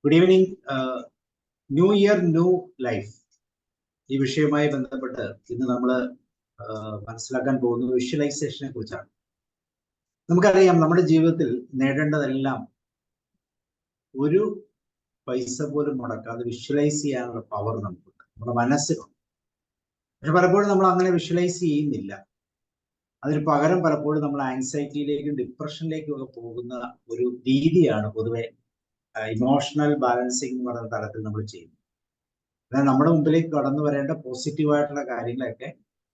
Good evening. New year new life ഈ വിഷയവുമായി ബന്ധപ്പെട്ട് ഇന്ന് നമ്മൾ മനസ്സിലാക്കാൻ പോകുന്നത് വിഷ്വലൈസേഷനെ കുറിച്ചാണ്. നമുക്കറിയാം, നമ്മുടെ ജീവിതത്തിൽ നേടേണ്ടതെല്ലാം ഒരു പൈസ പോലും മുടക്കാതെ വിഷ്വലൈസ് ചെയ്യാനുള്ള പവർ നമുക്കുണ്ട്, നമ്മുടെ മനസ്സിലുണ്ട്. പക്ഷെ പലപ്പോഴും നമ്മൾ അങ്ങനെ വിഷ്വലൈസ് ചെയ്യുന്നില്ല. അതിന് പകരം പലപ്പോഴും നമ്മൾ ആൻസൈറ്റിയിലേക്കും ഡിപ്രഷനിലേക്കും ഒക്കെ പോകുന്ന ഒരു രീതിയാണ് പൊതുവെ ഇമോഷണൽ ബാലൻസിങ് എന്ന് പറയുന്ന തലത്തിൽ നമ്മൾ ചെയ്യുന്നത്. എന്നാൽ നമ്മുടെ മുമ്പിലേക്ക് കടന്നു വരേണ്ട പോസിറ്റീവായിട്ടുള്ള കാര്യങ്ങളൊക്കെ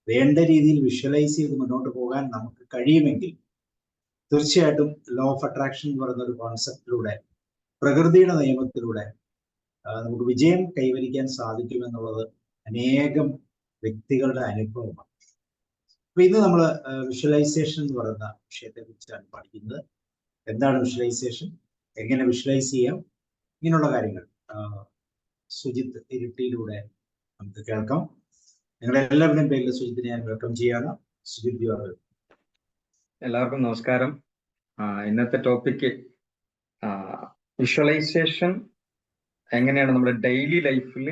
വേണ്ട രീതിയിൽ വിഷ്വലൈസ് ചെയ്ത് മുന്നോട്ട് പോകാൻ നമുക്ക് കഴിയുമെങ്കിൽ തീർച്ചയായിട്ടും ലോ ഓഫ് അട്രാക്ഷൻ എന്ന് പറയുന്ന ഒരു കോൺസെപ്റ്റിലൂടെ, പ്രകൃതിയുടെ നിയമത്തിലൂടെ നമുക്ക് വിജയം കൈവരിക്കാൻ സാധിക്കുമെന്നുള്ളത് അനേകം വ്യക്തികളുടെ അനുഭവമാണ്. അപ്പൊ ഇന്ന് നമ്മൾ വിഷ്വലൈസേഷൻ എന്ന് പറയുന്ന വിഷയത്തെ കുറിച്ചാണ് പഠിക്കുന്നത്. എന്താണ് വിഷ്വലൈസേഷൻ, എങ്ങനെ വിഷ്വലൈസ് ചെയ്യാം, ഇങ്ങനെയുള്ള കാര്യങ്ങൾ സുജിത്ത് ഇരുട്ടിയിലൂടെ നമുക്ക് കേൾക്കാം. നിങ്ങളുടെ എല്ലാവരുടെയും പേരിൽ സുജിത്തിനെ ഞാൻ വെൽക്കം ചെയ്യാണ്. സുജിത്ത്, എല്ലാവർക്കും നമസ്കാരം. ഇന്നത്തെ ടോപ്പിക്ക് വിഷ്വലൈസേഷൻ എങ്ങനെയാണ് നമ്മുടെ ഡെയിലി ലൈഫിൽ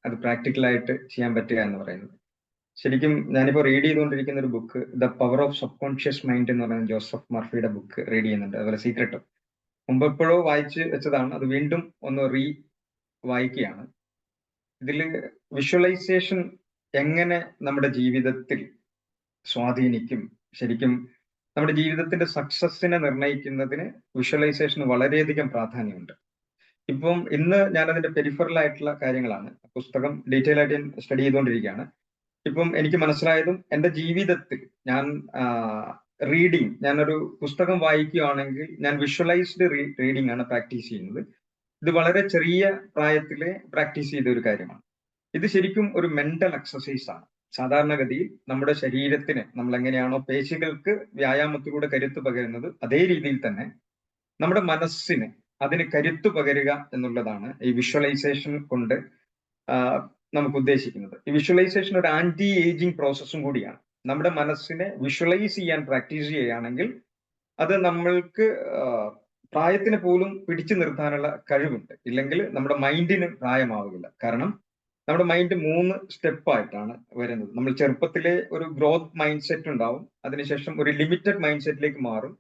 അത് പ്രാക്ടിക്കലായിട്ട് ചെയ്യാൻ പറ്റുക എന്ന് പറയുന്നത്. ശരിക്കും ഞാനിപ്പോൾ റീഡ് ചെയ്തുകൊണ്ടിരിക്കുന്ന ഒരു book the power of sub conscious mind എന്ന് പറയുന്ന ജോസഫ് മർഫിയുടെ ബുക്ക് റീഡ് ചെയ്യുന്നുണ്ട്. അതുപോലെ സീക്രട്ടും മുമ്പ് എപ്പോഴോ വായിച്ച് വെച്ചതാണ്, അത് വീണ്ടും ഒന്ന് വായിക്കുകയാണ്. ഇതിൽ വിഷ്വലൈസേഷൻ എങ്ങനെ നമ്മുടെ ജീവിതത്തിൽ സ്വാധീനിക്കും, ശരിക്കും നമ്മുടെ ജീവിതത്തിന്റെ സക്സസിനെ നിർണ്ണയിക്കുന്നതിന് വിഷ്വലൈസേഷന് വളരെയധികം പ്രാധാന്യമുണ്ട്. ഇപ്പം ഇന്ന് ഞാനതിന്റെ പെരിഫറൽ ആയിട്ടുള്ള കാര്യങ്ങളാണ്, പുസ്തകം ഡീറ്റെയിൽ ആയിട്ട് സ്റ്റഡി ചെയ്തുകൊണ്ടിരിക്കുകയാണ്. ഇപ്പം എനിക്ക് മനസ്സിലായതും എൻ്റെ ജീവിതത്തിൽ ഞാനൊരു പുസ്തകം വായിക്കുകയാണെങ്കിൽ ഞാൻ വിഷ്വലൈസ്ഡ് റീഡിംഗ് ആണ് പ്രാക്ടീസ് ചെയ്യുന്നത്. ഇത് വളരെ ചെറിയ പ്രായത്തിലെ പ്രാക്ടീസ് ചെയ്ത ഒരു കാര്യമാണ്. ഇത് ശരിക്കും ഒരു മെന്റൽ എക്സസൈസ് ആണ്. സാധാരണഗതിയിൽ നമ്മുടെ ശരീരത്തിന് നമ്മൾ എങ്ങനെയാണോ പേശികൾക്ക് വ്യായാമത്തിലൂടെ കരുത്ത് പകരുന്നത്, അതേ രീതിയിൽ തന്നെ നമ്മുടെ മനസ്സിന് അതിന് കരുത്ത് പകരുക എന്നുള്ളതാണ് ഈ വിഷ്വലൈസേഷൻ കൊണ്ട് നമുക്ക് ഉദ്ദേശിക്കുന്നത്. ഈ വിഷ്വലൈസേഷൻ ഒരു ആന്റി ഏജിങ് പ്രോസസ്സും കൂടിയാണ്. നമ്മുടെ മനസ്സിനെ വിഷ്വലൈസ് ചെയ്യാൻ പ്രാക്ടീസ് ചെയ്യുകയാണെങ്കിൽ അത് നമ്മൾക്ക് പ്രായത്തിന് പോലും പിടിച്ചു നിർത്താനുള്ള കഴിവുണ്ട്. ഇല്ലെങ്കിൽ നമ്മുടെ മൈൻഡിന് പ്രായമാവില്ല. കാരണം നമ്മുടെ മൈൻഡ് 3 സ്റ്റെപ്പായിട്ടാണ് വരുന്നത്. നമ്മൾ ചെറുപ്പത്തിലെ ഒരു ഗ്രോത്ത് മൈൻഡ് സെറ്റ് ഉണ്ടാവും, അതിനുശേഷം ഒരു ലിമിറ്റഡ് മൈൻഡ് സെറ്റിലേക്ക് മാറും,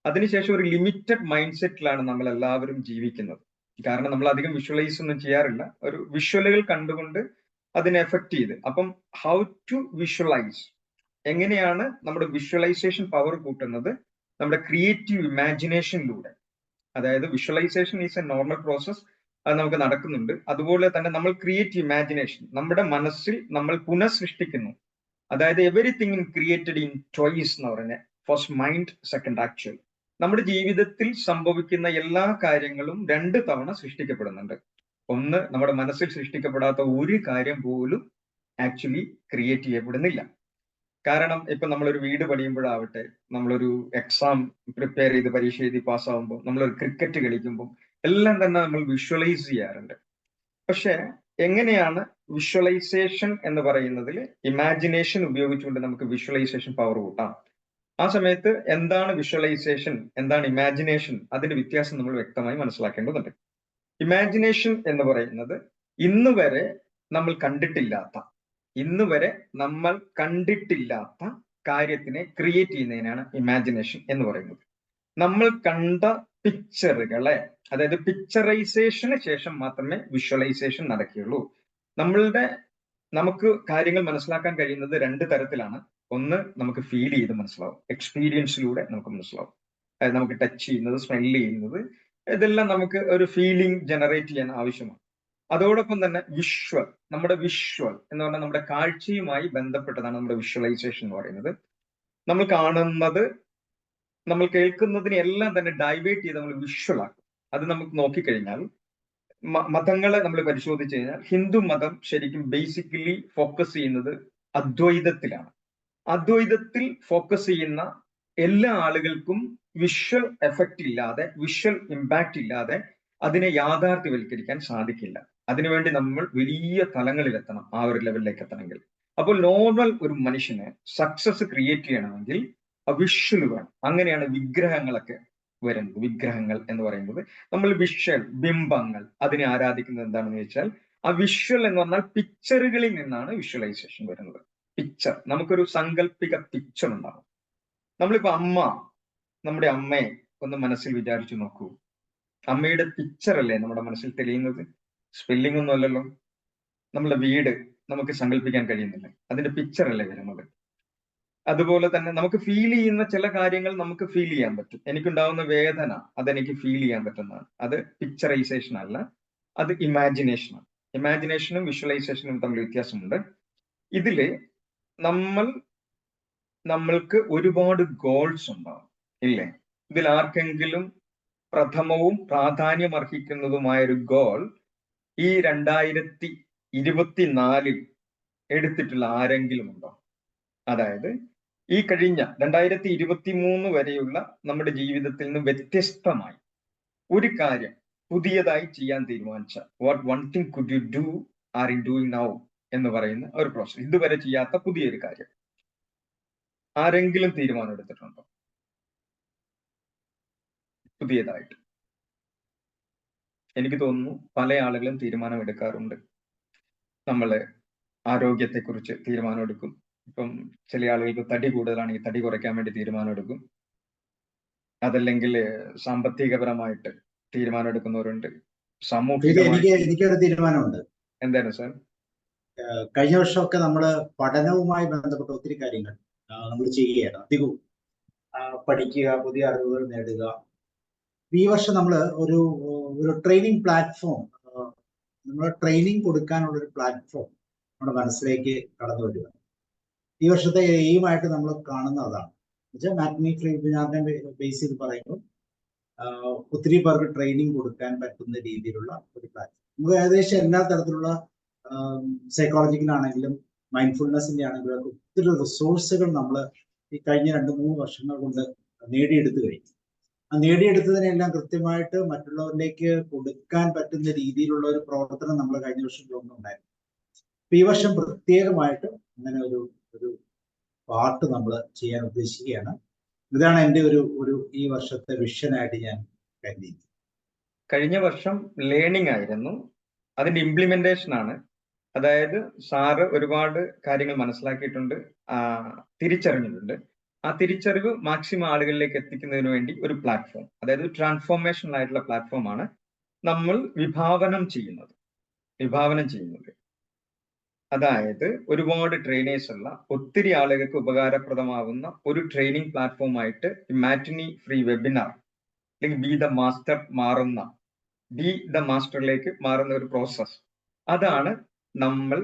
അതിനുശേഷം ഒരു ലിമിറ്റഡ് മൈൻഡ് സെറ്റിലാണ് നമ്മൾ എല്ലാവരും ജീവിക്കുന്നത്. കാരണം നമ്മൾ അധികം വിഷ്വലൈസ് ഒന്നും ചെയ്യാറില്ല, ഒരു വിഷ്വലുകൾ കണ്ടുകൊണ്ട് അതിനെ എഫക്ട് ചെയ്ത്. അപ്പം ഹൗ ടു വിഷ്വലൈസ്, എങ്ങനെയാണ് നമ്മുടെ വിഷ്വലൈസേഷൻ പവർ കൂട്ടുന്നത്? നമ്മുടെ ക്രിയേറ്റീവ് ഇമാജിനേഷനിലൂടെ. അതായത് visualisation is A normal process, അത് നമുക്ക് നടക്കുന്നുണ്ട്. അതുപോലെ തന്നെ നമ്മൾ ക്രിയേറ്റീവ് ഇമാജിനേഷൻ, നമ്മുടെ മനസ്സിൽ നമ്മൾ പുനഃസൃഷ്ടിക്കുന്നു. അതായത് everything in created in choice എന്ന് പറഞ്ഞ ഫസ്റ്റ് മൈൻഡ്, സെക്കൻഡ് ആക്ച്വൽ. നമ്മുടെ ജീവിതത്തിൽ സംഭവിക്കുന്ന എല്ലാ കാര്യങ്ങളും 2 തവണ സൃഷ്ടിക്കപ്പെടുന്നുണ്ട്. ഒന്ന്, നമ്മുടെ മനസ്സിൽ സൃഷ്ടിക്കപ്പെടാത്ത ഒരു കാര്യം പോലും ആക്ച്വലി ക്രിയേറ്റ് ചെയ്യപ്പെടുന്നില്ല. കാരണം ഇപ്പൊ നമ്മളൊരു വീട് പണിയുമ്പോഴാവട്ടെ, നമ്മളൊരു എക്സാം പ്രിപ്പയർ ചെയ്ത് പരീക്ഷ എഴുതി പാസ്സാവുമ്പോൾ, നമ്മളൊരു ക്രിക്കറ്റ് കളിക്കുമ്പോൾ എല്ലാം തന്നെ നമ്മൾ വിഷ്വലൈസ് ചെയ്യാറുണ്ട്. പക്ഷെ എങ്ങനെയാണ് വിഷ്വലൈസേഷൻ എന്ന് പറയുന്നതിൽ ഇമാജിനേഷൻ ഉപയോഗിച്ചുകൊണ്ട് നമുക്ക് വിഷ്വലൈസേഷൻ പവർ കൂട്ടാം? ആ സമയത്ത് എന്താണ് വിഷ്വലൈസേഷൻ, എന്താണ് ഇമാജിനേഷൻ, അതിന്റെ വ്യത്യാസം നമ്മൾ വ്യക്തമായി മനസ്സിലാക്കേണ്ടതുണ്ട്. ഇമാജിനേഷൻ എന്ന് പറയുന്നത് ഇന്ന് വരെ നമ്മൾ കണ്ടിട്ടില്ലാത്ത കാര്യത്തിനെ ക്രിയേറ്റ് ചെയ്യുന്നതിനാണ് ഇമാജിനേഷൻ എന്ന് പറയുന്നത്. നമ്മൾ കണ്ട പിക്ചറുകളെ, അതായത് പിക്ചറൈസേഷന് ശേഷം മാത്രമേ വിഷ്വലൈസേഷൻ നടക്കുകയുള്ളൂ. നമുക്ക് കാര്യങ്ങൾ മനസ്സിലാക്കാൻ കഴിയുന്നത് 2 തരത്തിലാണ്. ഒന്ന്, നമുക്ക് ഫീൽ ചെയ്ത് മനസ്സിലാവും, എക്സ്പീരിയൻസിലൂടെ നമുക്ക് മനസ്സിലാവും. അതായത് നമുക്ക് ടച്ച് ചെയ്യുന്നത്, സ്മെല് ചെയ്യുന്നത്, ഇതെല്ലാം നമുക്ക് ഒരു ഫീലിംഗ് ജനറേറ്റ് ചെയ്യാൻ ആവശ്യമാണ്. അതോടൊപ്പം തന്നെ നമ്മുടെ വിഷ്വൽ എന്ന് പറഞ്ഞാൽ നമ്മുടെ കാഴ്ചയുമായി ബന്ധപ്പെട്ടതാണ് നമ്മുടെ വിഷ്വലൈസേഷൻ എന്ന് പറയുന്നത്. നമ്മൾ കാണുന്നത്, നമ്മൾ കേൾക്കുന്നതിനെ എല്ലാം തന്നെ ഡൈവേർട്ട് ചെയ്ത് നമ്മൾ വിഷ്വലാക്കും. അത് നമുക്ക് നോക്കിക്കഴിഞ്ഞാൽ മതങ്ങളെ നമ്മൾ പരിശോധിച്ചു കഴിഞ്ഞാൽ ഹിന്ദു മതം ശരിക്കും ബേസിക്കലി ഫോക്കസ് ചെയ്യുന്നത് അദ്വൈതത്തിലാണ്. അദ്വൈതത്തിൽ ഫോക്കസ് ചെയ്യുന്ന എല്ലാ ആളുകൾക്കും വിഷ്വൽ എഫക്റ്റ് ഇല്ലാതെ, വിഷ്വൽ ഇമ്പാക്റ്റ് ഇല്ലാതെ അതിനെ യാഥാർത്ഥ്യവൽക്കരിക്കാൻ സാധിക്കില്ല. അതിനുവേണ്ടി നമ്മൾ വലിയ തലങ്ങളിലെത്തണം, ആ ഒരു ലെവലിലേക്ക് എത്തണമെങ്കിൽ. അപ്പോൾ നോർമൽ ഒരു മനുഷ്യന് സക്സസ് ക്രിയേറ്റ് ചെയ്യണമെങ്കിൽ വിഷ്വൽ വേണം. അങ്ങനെയാണ് വിഗ്രഹങ്ങളൊക്കെ വരുന്നത്. വിഗ്രഹങ്ങൾ എന്ന് പറയുന്നത് നമ്മൾ വിഷ്വൽ ബിംബങ്ങൾ അതിനെ ആരാധിക്കുന്നത് എന്താണെന്ന് ചോദിച്ചാൽ, ആ വിഷ്വൽ എന്ന് പറഞ്ഞാൽ പിക്ചറുകളിൽ നിന്നാണ് വിഷ്വലൈസേഷൻ വരുന്നത്. പിക്ചർ, നമുക്കൊരു സാങ്കല്പിക പിക്ചർ ഉണ്ടാവും. നമ്മളിപ്പോ നമ്മുടെ അമ്മയെ ഒന്ന് മനസ്സിൽ വിചാരിച്ചു നോക്കൂ. അമ്മയുടെ പിക്ചർ അല്ലേ നമ്മുടെ മനസ്സിൽ തെളിയുന്നത്, സ്പെല്ലിംഗ് ഒന്നും അല്ലല്ലോ. നമ്മുടെ വീട് നമുക്ക് സങ്കല്പിക്കാൻ കഴിയുന്നില്ല, അതിന്റെ പിക്ചർ അല്ലേ വരുന്നത്. അതുപോലെ തന്നെ നമുക്ക് ഫീൽ ചെയ്യുന്ന ചില കാര്യങ്ങൾ നമുക്ക് ഫീൽ ചെയ്യാൻ പറ്റും. എനിക്കുണ്ടാവുന്ന വേദന അതെനിക്ക് ഫീൽ ചെയ്യാൻ പറ്റുന്നതാണ്. അത് പിക്ചറൈസേഷൻ അല്ല, അത് ഇമാജിനേഷനാണ്. ഇമാജിനേഷനും വിഷ്വലൈസേഷനും തമ്മിൽ വ്യത്യാസമുണ്ട്. ഇതില് നമ്മൾക്ക് ഒരുപാട് ഗോൾസ് ഉണ്ടാവും, ഇല്ലേ? ഇതിൽ ആർക്കെങ്കിലും പ്രഥമവും പ്രാധാന്യം അർഹിക്കുന്നതുമായ ഒരു ഗോൾ ഈ 2024 എടുത്തിട്ടുള്ള ആരെങ്കിലും ഉണ്ടോ? അതായത് ഈ കഴിഞ്ഞ 2023 വരെയുള്ള നമ്മുടെ ജീവിതത്തിൽ നിന്ന് വ്യത്യസ്തമായി ഒരു കാര്യം പുതിയതായി ചെയ്യാൻ തീരുമാനിച്ച, what one thing could you do are in doing now എന്ന് പറയുന്ന ഒരു പ്രോസസ്, ഇതുവരെ ചെയ്യാത്ത പുതിയൊരു കാര്യം ആരെങ്കിലും തീരുമാനം എടുത്തിട്ടുണ്ടോ പുതിയതായിട്ട്? എനിക്ക് തോന്നുന്നു പല ആളുകളും തീരുമാനം എടുക്കാറുണ്ട്. നമ്മള് ആരോഗ്യത്തെക്കുറിച്ച് തീരുമാനം എടുക്കും. ഇപ്പം ചില ആളുകൾക്ക് തടി കൂടുതലാണെങ്കിൽ തടി കുറയ്ക്കാൻ വേണ്ടി തീരുമാനം എടുക്കും. അതല്ലെങ്കിൽ സാമ്പത്തികപരമായിട്ട് തീരുമാനം എടുക്കുന്നവരുണ്ട്, സാമൂഹികമായി. എനിക്കൊരു തീരുമാനമുണ്ട്. എന്താണ് സാർ? കഴിഞ്ഞ വർഷമൊക്കെ നമ്മൾ പഠനവുമായി ബന്ധപ്പെട്ട ഒത്തിരി കാര്യങ്ങൾ നമ്മൾ ചെയ്യുകയാണ്. അധികവും പഠിക്കുക, പുതിയ അറിവുകൾ നേടുക. ഈ വർഷം നമ്മൾ ഒരു ട്രെയിനിങ് പ്ലാറ്റ്ഫോം, നമ്മൾ ട്രെയിനിങ് കൊടുക്കാനുള്ള ഒരു പ്ലാറ്റ്ഫോം നമ്മുടെ മനസ്സിലേക്ക് കടന്നു വരിക. ഈ വർഷത്തെ എയിമായിട്ട് നമ്മൾ കാണുന്ന അതാണ്. എന്നുവെച്ചാൽ മാഗ്നി ഫ്രീ വെബിനാറിനെ ബേസ് ചെയ്ത് പറയുമ്പോൾ ഒത്തിരി പേർക്ക് ട്രെയിനിങ് കൊടുക്കാൻ പറ്റുന്ന രീതിയിലുള്ള ഒരു പ്ലാറ്റ്ഫോം. നമുക്ക് ഏകദേശം എല്ലാ തരത്തിലുള്ള സൈക്കോളജിക്കലാണെങ്കിലും മൈൻഡ്ഫുൾനെസിന്റെ ആണെങ്കിലും ഒത്തിരി റിസോഴ്സുകൾ നമ്മൾ ഈ കഴിഞ്ഞ 2-3 വർഷങ്ങൾ കൊണ്ട് നേടിയെടുത്തു കഴിഞ്ഞു. ആ നേടിയെടുത്തതിനെല്ലാം കൃത്യമായിട്ട് മറ്റുള്ളവരിലേക്ക് കൊടുക്കാൻ പറ്റുന്ന രീതിയിലുള്ള ഒരു പ്രവർത്തനം നമ്മൾ കഴിഞ്ഞ വർഷങ്ങളൊന്നും ഉണ്ടായിരുന്നു. ഈ വർഷം പ്രത്യേകമായിട്ട് അങ്ങനെ ഒരു പാർട്ട് നമ്മൾ ചെയ്യാൻ ഉദ്ദേശിക്കുകയാണ്. ഇതാണ് എൻ്റെ ഒരു ഈ വർഷത്തെ വിഷനായിട്ട് ഞാൻ കരുതിയത്. കഴിഞ്ഞ വർഷം ലേണിംഗ് ആയിരുന്നു, അതിന്റെ ഇംപ്ലിമെന്റേഷൻ ആണ്. അതായത് സാറ് ഒരുപാട് കാര്യങ്ങൾ മനസ്സിലാക്കിയിട്ടുണ്ട്, തിരിച്ചറിഞ്ഞിട്ടുണ്ട്. ആ തിരിച്ചറിവ് മാക്സിമം ആളുകളിലേക്ക് എത്തിക്കുന്നതിന് വേണ്ടി ഒരു പ്ലാറ്റ്ഫോം, അതായത് ട്രാൻസ്ഫോർമേഷണൽ ആയിട്ടുള്ള പ്ലാറ്റ്ഫോമാണ് നമ്മൾ വിഭാവനം ചെയ്യുന്നത്. അതായത് ഒരുപാട് ട്രെയിനേഴ്സ് ഉള്ള, ഒത്തിരി ആളുകൾക്ക് ഉപകാരപ്രദമാകുന്ന ഒരു ട്രെയിനിങ് പ്ലാറ്റ്ഫോം ആയിട്ട് മാറ്റിനി ഫ്രീ വെബിനാർ അല്ലെങ്കിൽ ബി ദ മാസ്റ്ററിലേക്ക് മാറുന്ന ഒരു പ്രോസസ്, അതാണ് നമ്മൾ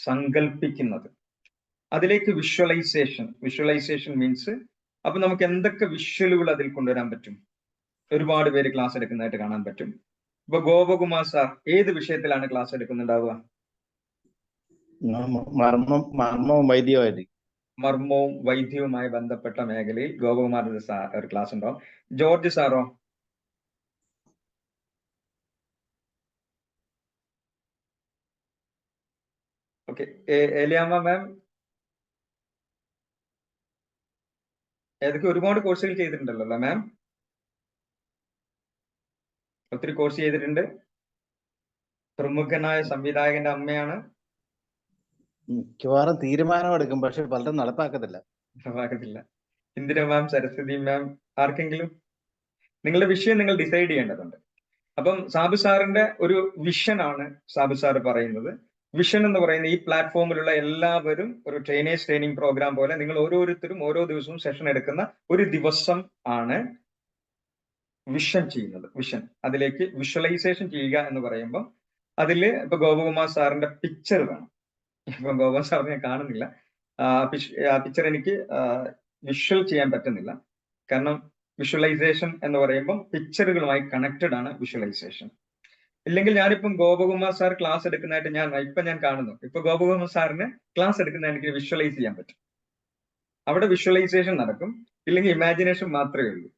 സങ്കല്പിക്കുന്നത്. അതിലേക്ക് വിഷ്വലൈസേഷൻ മീൻസ്, അപ്പൊ നമുക്ക് എന്തൊക്കെ വിഷ്വലുകൾ അതിൽ കൊണ്ടുവരാൻ പറ്റും? ഒരുപാട് പേര് ക്ലാസ് എടുക്കുന്നതായിട്ട് കാണാൻ പറ്റും. ഇപ്പൊ ഗോപകുമാർ സാർ ഏത് വിഷയത്തിലാണ് ക്ലാസ് എടുക്കുന്നുണ്ടാവുക? മർമ്മവും വൈദ്യവുമായി ബന്ധപ്പെട്ട മേഖലയിൽ ഗോപകുമാറിന്റെ ഒരു ക്ലാസ് ഉണ്ടാവും. ജോർജ് സാറോ? ഓക്കെ. എലിയാമ്മ മാം ഏതൊക്കെ ഒരുപാട് കോഴ്സുകൾ ചെയ്തിട്ടുണ്ടല്ലോ മാം? ഒത്തിരി കോഴ്സ് ചെയ്തിട്ടുണ്ട്. പ്രമുഖനായ സംവിധായകന്റെ അമ്മയാണ്. മിക്കവാറും തീരുമാനമെടുക്കും, പക്ഷെ പലരും നടപ്പാക്കത്തില്ല. ഇന്ദിര മാം, സരസ്വതി മാം, ആർക്കെങ്കിലും നിങ്ങളുടെ വിഷയം നിങ്ങൾ ഡിസൈഡ് ചെയ്യേണ്ടതുണ്ട്. അപ്പം സാബു സാറിന്റെ ഒരു വിഷനാണ് സാബു സാർ പറയുന്നത്. വിഷൻ എന്ന് പറയുന്ന ഈ പ്ലാറ്റ്ഫോമിലുള്ള എല്ലാവരും ഒരു ട്രെയിനിങ് പ്രോഗ്രാം പോലെ നിങ്ങൾ ഓരോരുത്തരും ഓരോ ദിവസവും സെഷൻ എടുക്കുന്ന ഒരു ദിവസം ആണ് വിഷൻ ചെയ്യുന്നത്. അതിലേക്ക് വിഷ്വലൈസേഷൻ ചെയ്യുക എന്ന് പറയുമ്പോൾ അതില് ഇപ്പൊ ഗോപകുമാർ സാറിന്റെ പിക്ചർ വേണം. ഇപ്പൊ ഗോപകുമാർ സാറിനെ ഞാൻ കാണുന്നില്ല. ആ പിക്ചർ എനിക്ക് വിഷ്വൽ ചെയ്യാൻ പറ്റുന്നില്ല. കാരണം വിഷ്വലൈസേഷൻ എന്ന് പറയുമ്പോൾ പിക്ചറുകളുമായി കണക്റ്റഡ് ആണ് വിഷ്വലൈസേഷൻ. ഇല്ലെങ്കിൽ ഞാനിപ്പം ഗോപകുമാർ സാർ ക്ലാസ് എടുക്കുന്നതായിട്ട് ഞാൻ കാണുന്നു. ഇപ്പൊ ഗോപകുമാർ സാറിന് ക്ലാസ് എടുക്കുന്നതായിട്ട് എനിക്ക് വിഷ്വലൈസ് ചെയ്യാൻ പറ്റും. അവിടെ വിഷ്വലൈസേഷൻ നടക്കും, ഇല്ലെങ്കിൽ ഇമാജിനേഷൻ മാത്രമേ ഉള്ളൂ.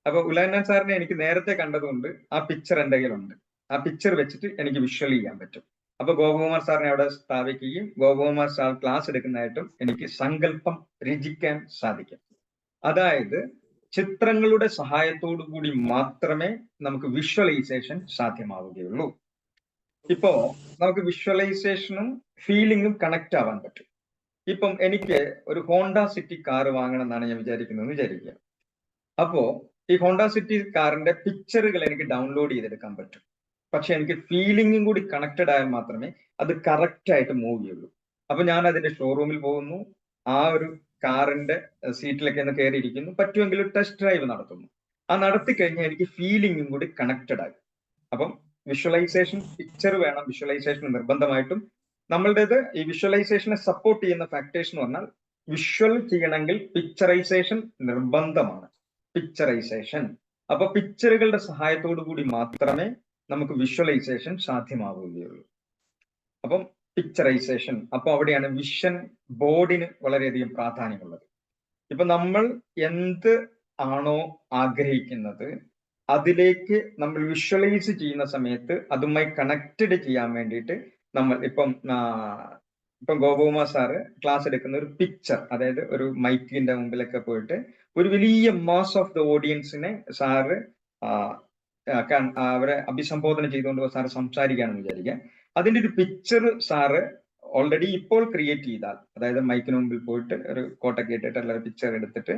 അപ്പൊ ഉലൈനാൻ സാറിനെ എനിക്ക് നേരത്തെ കണ്ടതുകൊണ്ട് ആ പിക്ചർ എൻ്റെ കയ്യിലുണ്ട്. ആ പിക്ചർ വെച്ചിട്ട് എനിക്ക് വിഷ്വൽ ചെയ്യാൻ പറ്റും. അപ്പൊ ഗോപകുമാർ സാറിനെ അവിടെ സ്ഥാപിക്കുകയും ഗോപകുമാർ സാർ ക്ലാസ് എടുക്കുന്നതായിട്ടും എനിക്ക് സങ്കല്പം രചിക്കാൻ സാധിക്കും. അതായത് ചിത്രങ്ങളുടെ സഹായത്തോടു കൂടി മാത്രമേ നമുക്ക് വിഷ്വലൈസേഷൻ സാധ്യമാവുകയുള്ളൂ. ഇപ്പോ നമുക്ക് വിഷ്വലൈസേഷനും ഫീലിംഗും കണക്ട് ആവാൻ പറ്റും. ഇപ്പം എനിക്ക് ഒരു ഹോണ്ട സിറ്റി കാർ വാങ്ങണം എന്നാണ് ഞാൻ വിചാരിക്കുന്നതെന്ന് വിചാരിക്കുക. അപ്പോ ഈ ഹോണ്ട സിറ്റി കാറിന്റെ പിക്ചറുകൾ എനിക്ക് ഡൗൺലോഡ് ചെയ്തെടുക്കാൻ പറ്റും. പക്ഷെ എനിക്ക് ഫീലിംഗും കൂടി കണക്റ്റഡ് ആയാൽ മാത്രമേ അത് കറക്റ്റ് ആയിട്ട് മൂവ് ചെയ്യുള്ളൂ. അപ്പൊ ഞാൻ അതിന്റെ ഷോറൂമിൽ പോകുന്നു, ആ ഒരു കാറിന്റെ സീറ്റിലേക്ക് ഒന്ന് കയറിയിരിക്കുന്നു, പറ്റുമെങ്കിൽ ഒരു ടെസ്റ്റ് ഡ്രൈവ് നടത്തുന്നു. ആ നടത്തി കഴിഞ്ഞാൽ എനിക്ക് ഫീലിംഗും കൂടി കണക്റ്റഡ് ആയി. അപ്പം വിഷ്വലൈസേഷൻ പിക്ചർ വേണം, വിഷ്വലൈസേഷൻ നിർബന്ധമായിട്ടും. നമ്മളുടേത് ഈ വിഷ്വലൈസേഷനെ സപ്പോർട്ട് ചെയ്യുന്ന ഫാക്ടേഴ്സ് എന്ന് പറഞ്ഞാൽ വിഷ്വൽ ചെയ്യണമെങ്കിൽ പിക്ചറൈസേഷൻ നിർബന്ധമാണ്. പിക്ചറൈസേഷൻ, അപ്പൊ പിക്ചറുകളുടെ സഹായത്തോടു കൂടി മാത്രമേ നമുക്ക് വിഷ്വലൈസേഷൻ സാധ്യമാവുകയുള്ളൂ. അപ്പം പിക്ചറൈസേഷൻ, അപ്പൊ അവിടെയാണ് വിഷൻ ബോർഡിന് വളരെയധികം പ്രാധാന്യമുള്ളത്. ഇപ്പൊ നമ്മൾ എന്ത് ആണോ ആഗ്രഹിക്കുന്നത് അതിലേക്ക് നമ്മൾ വിഷ്വലൈസ് ചെയ്യുന്ന സമയത്ത് അതുമായി കണക്റ്റഡ് ചെയ്യാൻ വേണ്ടിയിട്ട് നമ്മൾ ഇപ്പം ഗോപകുമാർ സാറ് ക്ലാസ് എടുക്കുന്ന ഒരു പിക്ചർ, അതായത് ഒരു മൈക്കിന്റെ മുമ്പിലൊക്കെ പോയിട്ട് ഒരു വലിയ മാസ് ഓഫ് ദ ഓഡിയൻസിനെ സാറ് അവരെ അഭിസംബോധന ചെയ്തുകൊണ്ട് സാറ് സംസാരിക്കുകയാണെന്ന് വിചാരിക്കുക. അതിന്റെ ഒരു പിക്ചർ സാറ് ഓൾറെഡി ഇപ്പോൾ ക്രിയേറ്റ് ചെയ്താൽ, അതായത് മൈക്കിന് മുമ്പിൽ പോയിട്ട് ഒരു കോട്ടൊക്കെ ഇട്ടിട്ട് എല്ലാവരും പിക്ചർ എടുത്തിട്ട്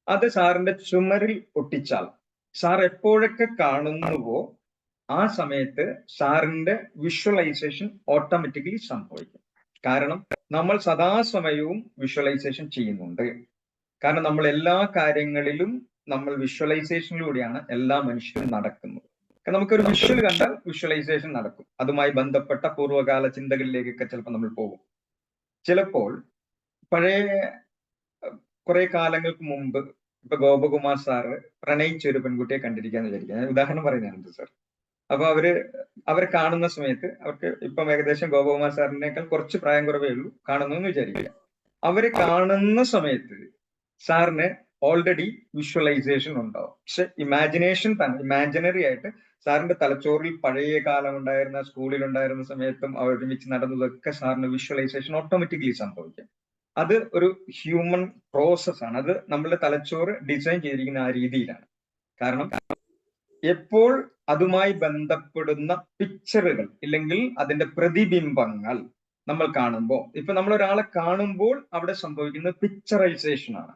അത് സാറിന്റെ ചുമരിൽ ഒട്ടിച്ചാൽ സാർ എപ്പോഴൊക്കെ കാണുന്നുവോ ആ സമയത്ത് സാറിന്റെ വിഷ്വലൈസേഷൻ ഓട്ടോമാറ്റിക്കലി സംഭവിക്കും. കാരണം നമ്മൾ സദാസമയവും വിഷ്വലൈസേഷൻ ചെയ്യുന്നുണ്ട്. കാരണം നമ്മൾ എല്ലാ കാര്യങ്ങളിലും നമ്മൾ വിഷ്വലൈസേഷനിലൂടെയാണ് എല്ലാ മനുഷ്യരും നടക്കുന്നത്. നമുക്കൊരു വിഷ്വൽ കണ്ടാൽ വിഷ്വലൈസേഷൻ നടക്കും. അതുമായി ബന്ധപ്പെട്ട പൂർവ്വകാല ചിന്തകളിലേക്കൊക്കെ ചിലപ്പോൾ നമ്മൾ പോകും. ചിലപ്പോൾ പഴയ കുറെ കാലങ്ങൾക്ക് മുമ്പ് ഇപ്പൊ ഗോപകുമാർ സാറ് പ്രണയിച്ച ഒരു പെൺകുട്ടിയെ കണ്ടിരിക്കാന്ന് വിചാരിക്കുക. ഞാൻ ഉദാഹരണം പറയുന്നതാണ് സാർ. അപ്പൊ അവരെ കാണുന്ന സമയത്ത് അവർക്ക് ഇപ്പം ഏകദേശം ഗോപകുമാർ സാറിനേക്കാൾ കുറച്ച് പ്രായം കുറവേ ഉള്ളൂ, കാണുന്നു എന്ന് വിചാരിക്കുക. അവരെ കാണുന്ന സമയത്ത് സാറിന് ഓൾറെഡി വിഷ്വലൈസേഷൻ ഉണ്ടാവും. പക്ഷെ ഇമാജിനേഷൻ തന്നെ ഇമാജിനറി ആയിട്ട് സാറിന്റെ തലച്ചോറിൽ പഴയ കാലം ഉണ്ടായിരുന്ന, സ്കൂളിൽ ഉണ്ടായിരുന്ന സമയത്തും അവർ ഒരുമിച്ച് നടന്നതൊക്കെ സാറിന് വിഷ്വലൈസേഷൻ ഓട്ടോമാറ്റിക്കലി സംഭവിക്കും. അത് ഒരു ഹ്യൂമൻ പ്രോസസ് ആണ്. അത് നമ്മളുടെ തലച്ചോറ് ഡിസൈൻ ചെയ്തിരിക്കുന്ന ആ രീതിയിലാണ്. കാരണം എപ്പോൾ അതുമായി ബന്ധപ്പെടുന്ന പിക്ചറുകൾ ഇല്ലെങ്കിൽ അതിന്റെ പ്രതിബിംബങ്ങൾ നമ്മൾ കാണുമ്പോൾ, ഇപ്പൊ നമ്മൾ ഒരാളെ കാണുമ്പോൾ അവിടെ സംഭവിക്കുന്നത് പിക്ചറൈസേഷൻ ആണ്.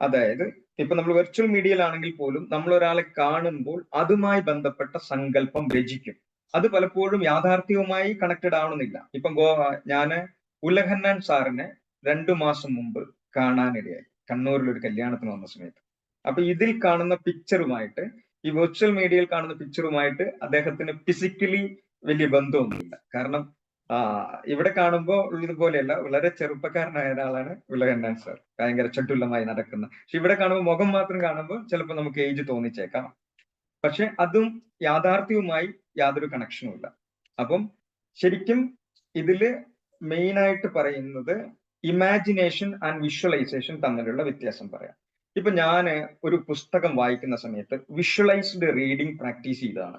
അതായത് ഇപ്പൊ നമ്മൾ വെർച്വൽ മീഡിയയിലാണെങ്കിൽ പോലും നമ്മൾ ഒരാളെ കാണുമ്പോൾ അതുമായി ബന്ധപ്പെട്ട സങ്കല്പം രചിക്കും. അത് പലപ്പോഴും യാഥാർത്ഥ്യവുമായി കണക്റ്റഡ് ആവണമെന്നില്ല. ഇപ്പം ഞാന് ഉലഹന്നാൻ സാറിനെ 2 മാസം മുമ്പ് കാണാനിടയായി കണ്ണൂരിൽ ഒരു കല്യാണത്തിന് വന്ന സമയത്ത്. അപ്പൊ ഇതിൽ കാണുന്ന പിക്ചറുമായിട്ട് ഈ വെർച്വൽ മീഡിയയിൽ കാണുന്ന പിക്ചറുമായിട്ട് അദ്ദേഹത്തിന് ഫിസിക്കലി വലിയ ബന്ധമൊന്നുമില്ല. കാരണം ഇവിടെ കാണുമ്പോൾ ഉള്ളതുപോലെയല്ല, വളരെ ചെറുപ്പക്കാരനായ ഒരാളാണ് ഉലഹന്നാൻ സാർ, ഭയങ്കര ചട്ടുല്ലമായി നടക്കുന്ന. പക്ഷെ ഇവിടെ കാണുമ്പോൾ മുഖം മാത്രം കാണുമ്പോൾ ചിലപ്പോൾ നമുക്ക് ഏജ് തോന്നിച്ചേക്കാം. പക്ഷെ അതും യാഥാർത്ഥ്യവുമായി യാതൊരു കണക്ഷനും ഇല്ല. അപ്പം ശരിക്കും ഇതില് മെയിൻ ആയിട്ട് പറയുന്നത് ഇമാജിനേഷൻ ആൻഡ് വിഷ്വലൈസേഷൻ തമ്മിലുള്ള വ്യത്യാസം പറയാം. ഇപ്പൊ ഞാൻ ഒരു പുസ്തകം വായിക്കുന്ന സമയത്ത് വിഷ്വലൈസ്ഡ് റീഡിംഗ് പ്രാക്ടീസ് ചെയ്തതാണ്.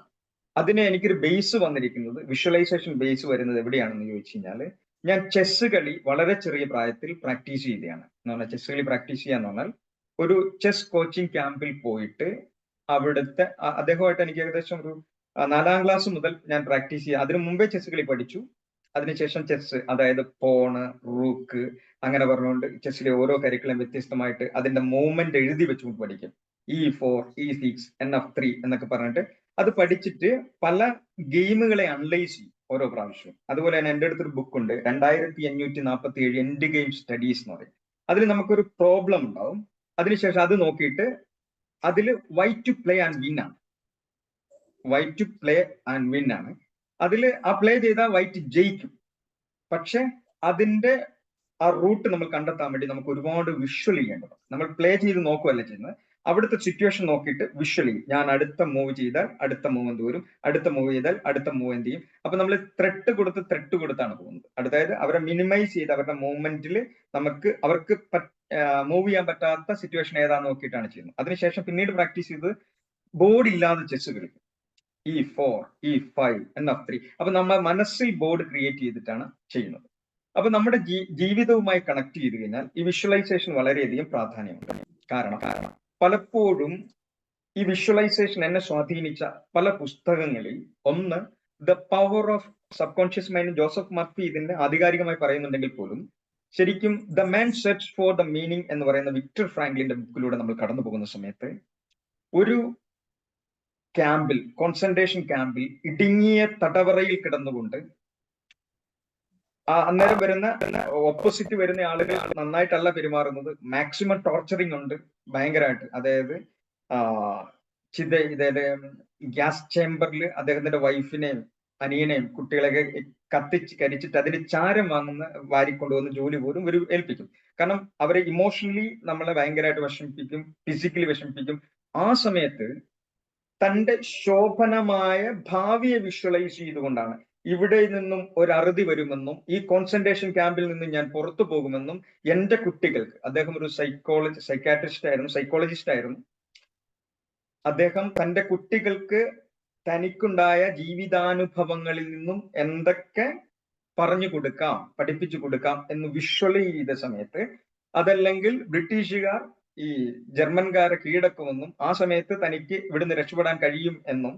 അതിന് എനിക്കൊരു ബേസ് വന്നിരിക്കുന്നത്, വിഷ്വലൈസേഷൻ ബേസ് വരുന്നത് എവിടെയാണെന്ന് ചോദിച്ചു കഴിഞ്ഞാൽ, ഞാൻ ചെസ് കളി വളരെ ചെറിയ പ്രായത്തിൽ പ്രാക്ടീസ് ചെയ്തതാണ്. എന്ന് പറഞ്ഞാൽ ചെസ് കളി പ്രാക്ടീസ് ചെയ്യാന്ന് പറഞ്ഞാൽ ഒരു ചെസ് കോച്ചിങ് ക്യാമ്പിൽ പോയിട്ട് അവിടുത്തെ അദ്ദേഹമായിട്ട് എനിക്ക് ഏകദേശം ഒരു 4ാം ക്ലാസ് മുതൽ ഞാൻ പ്രാക്ടീസ് ചെയ്യുക. അതിനു മുമ്പേ ചെസ് കളി പഠിച്ചു. അതിനുശേഷം ചെസ്, അതായത് പോണ്, റൂക്ക്, അങ്ങനെ പറഞ്ഞുകൊണ്ട് ചെസ്സിലെ ഓരോ കരിക്കുലം വ്യത്യസ്തമായിട്ട് അതിന്റെ മൂവ്മെന്റ് എഴുതി വെച്ചുകൊണ്ട് പഠിക്കും. E4, E6, NF3 എന്നൊക്കെ പറഞ്ഞിട്ട് അത് പഠിച്ചിട്ട് പല ഗെയിമുകളെ അനലൈസ് ചെയ്യും ഓരോ പ്രാവശ്യവും. അതുപോലെ തന്നെ എൻ്റെ അടുത്തൊരു ബുക്ക് ഉണ്ട്, 2547 എൻഡ് ഗെയിം സ്റ്റഡീസ് എന്ന് പറയും. അതിൽ നമുക്കൊരു പ്രോബ്ലം ഉണ്ടാവും. അതിനുശേഷം അത് നോക്കിയിട്ട് അതിൽ why to play and win ആണ്. Why to play and win ആണ്. അതിൽ ആ പ്ലേ ചെയ്താൽ വൈറ്റ് ജയിക്കും. പക്ഷെ അതിന്റെ ആ റൂട്ട് നമ്മൾ കണ്ടെത്താൻ വേണ്ടി നമുക്ക് ഒരുപാട് വിഷ്വൽ ചെയ്യേണ്ടത്. നമ്മൾ പ്ലേ ചെയ്ത് നോക്കുകയല്ല ചെയ്യുന്നത്, അവിടുത്തെ സിറ്റുവേഷൻ നോക്കിയിട്ട് വിഷ്വലി ഞാൻ അടുത്ത മൂവ് ചെയ്താൽ അടുത്ത മൂവ് എന്ത് വരും, അടുത്ത മൂവ് ചെയ്താൽ അടുത്ത മൂവ് എന്ത് ചെയ്യും. അപ്പൊ നമ്മൾ ത്രെട്ട് കൊടുത്താണ് പോകുന്നത്. അതായത് അവരെ മിനിമൈസ് ചെയ്ത് അവരുടെ മൂവ്മെന്റിൽ അവർക്ക് മൂവ് ചെയ്യാൻ പറ്റാത്ത സിറ്റുവേഷൻ ഏതാന്ന് നോക്കിയിട്ടാണ് ചെയ്യുന്നത്. അതിനുശേഷം പിന്നീട് പ്രാക്ടീസ് ചെയ്ത് ബോർഡ് ഇല്ലാതെ ചെസ് കളിക്കും. E4, E5, NF3. അപ്പൊ നമ്മുടെ മനസ്സിൽ ബോർഡ് ക്രിയേറ്റ് ചെയ്തിട്ടാണ് ചെയ്യുന്നത്. അപ്പൊ നമ്മുടെ ജീവിതവുമായി കണക്ട് ചെയ്ത് കഴിഞ്ഞാൽ ഈ വിഷ്വലൈസേഷൻ വളരെയധികം പ്രാധാന്യമുണ്ട്. കാരണം പലപ്പോഴും ഈ വിഷ്വലൈസേഷൻ എന്നെ സ്വാധീനിച്ച പല പുസ്തകങ്ങളിൽ ഒന്ന് the power of sub conscious mind, Joseph Murphy ഇതിന്റെ ആധികാരികമായി പറയുന്നുണ്ടെങ്കിൽ പോലും ശരിക്കും the man search for the meaning എന്ന് പറയുന്ന വിക്ടർ ഫ്രാങ്ക്ലിന്റെ ബുക്കിലൂടെ നമ്മൾ കടന്നു പോകുന്ന സമയത്ത് ഒരു ക്യാമ്പിൽ, കോൺസെൻട്രേഷൻ ക്യാമ്പിൽ ഇടുങ്ങിയ തടവറയിൽ കിടന്നുകൊണ്ട് അന്നേരം വരുന്ന ഓപ്പോസിറ്റ് വരുന്ന ആളുകൾ നന്നായിട്ടല്ല പെരുമാറുന്നത്, മാക്സിമം ടോർച്ചറിങ് ഉണ്ട് ഭയങ്കരമായിട്ട്. അതായത് ഗ്യാസ് ചേംബറിൽ അദ്ദേഹത്തിന്റെ വൈഫിനെയും അനിയനെയും കുട്ടികളെയൊക്കെ കത്തിച്ച് കരിച്ചിട്ട് അതിന് ചാരം വാരിക്കൊണ്ടുവന്ന് ജോലി പോലും ഒരു ഏൽപ്പിക്കും. കാരണം അവരെ ഇമോഷണലി നമ്മളെ ഭയങ്കരമായിട്ട് വിഷമിപ്പിക്കും, ഫിസിക്കലി വിഷമിപ്പിക്കും. ആ സമയത്ത് തന്റെ ശോഭനമായ ഭാവിയെ വിഷ്വലൈസ് ചെയ്തുകൊണ്ടാണ് ഇവിടെ നിന്നും ഒരു അറുതി വരുമെന്നും ഈ കോൺസെൻട്രേഷൻ ക്യാമ്പിൽ നിന്നും ഞാൻ പുറത്തു പോകുമെന്നും എന്റെ കുട്ടികൾക്ക്, അദ്ദേഹം ഒരു സൈക്കോളജിസ്റ്റ് ആയിരുന്നു, അദ്ദേഹം തന്റെ കുട്ടികൾക്ക് തനിക്കുണ്ടായ ജീവിതാനുഭവങ്ങളിൽ നിന്നും എന്തൊക്കെ പറഞ്ഞു കൊടുക്കാം, പഠിപ്പിച്ചു കൊടുക്കാം എന്ന് വിഷ്വലൈസ് ചെയ്ത സമയത്ത്, അതല്ലെങ്കിൽ ബ്രിട്ടീഷുകാർ ഈ ജർമ്മൻകാരെ കീഴടക്കുമെന്നും ആ സമയത്ത് തനിക്ക് ഇവിടുന്ന് രക്ഷപ്പെടാൻ കഴിയും എന്നും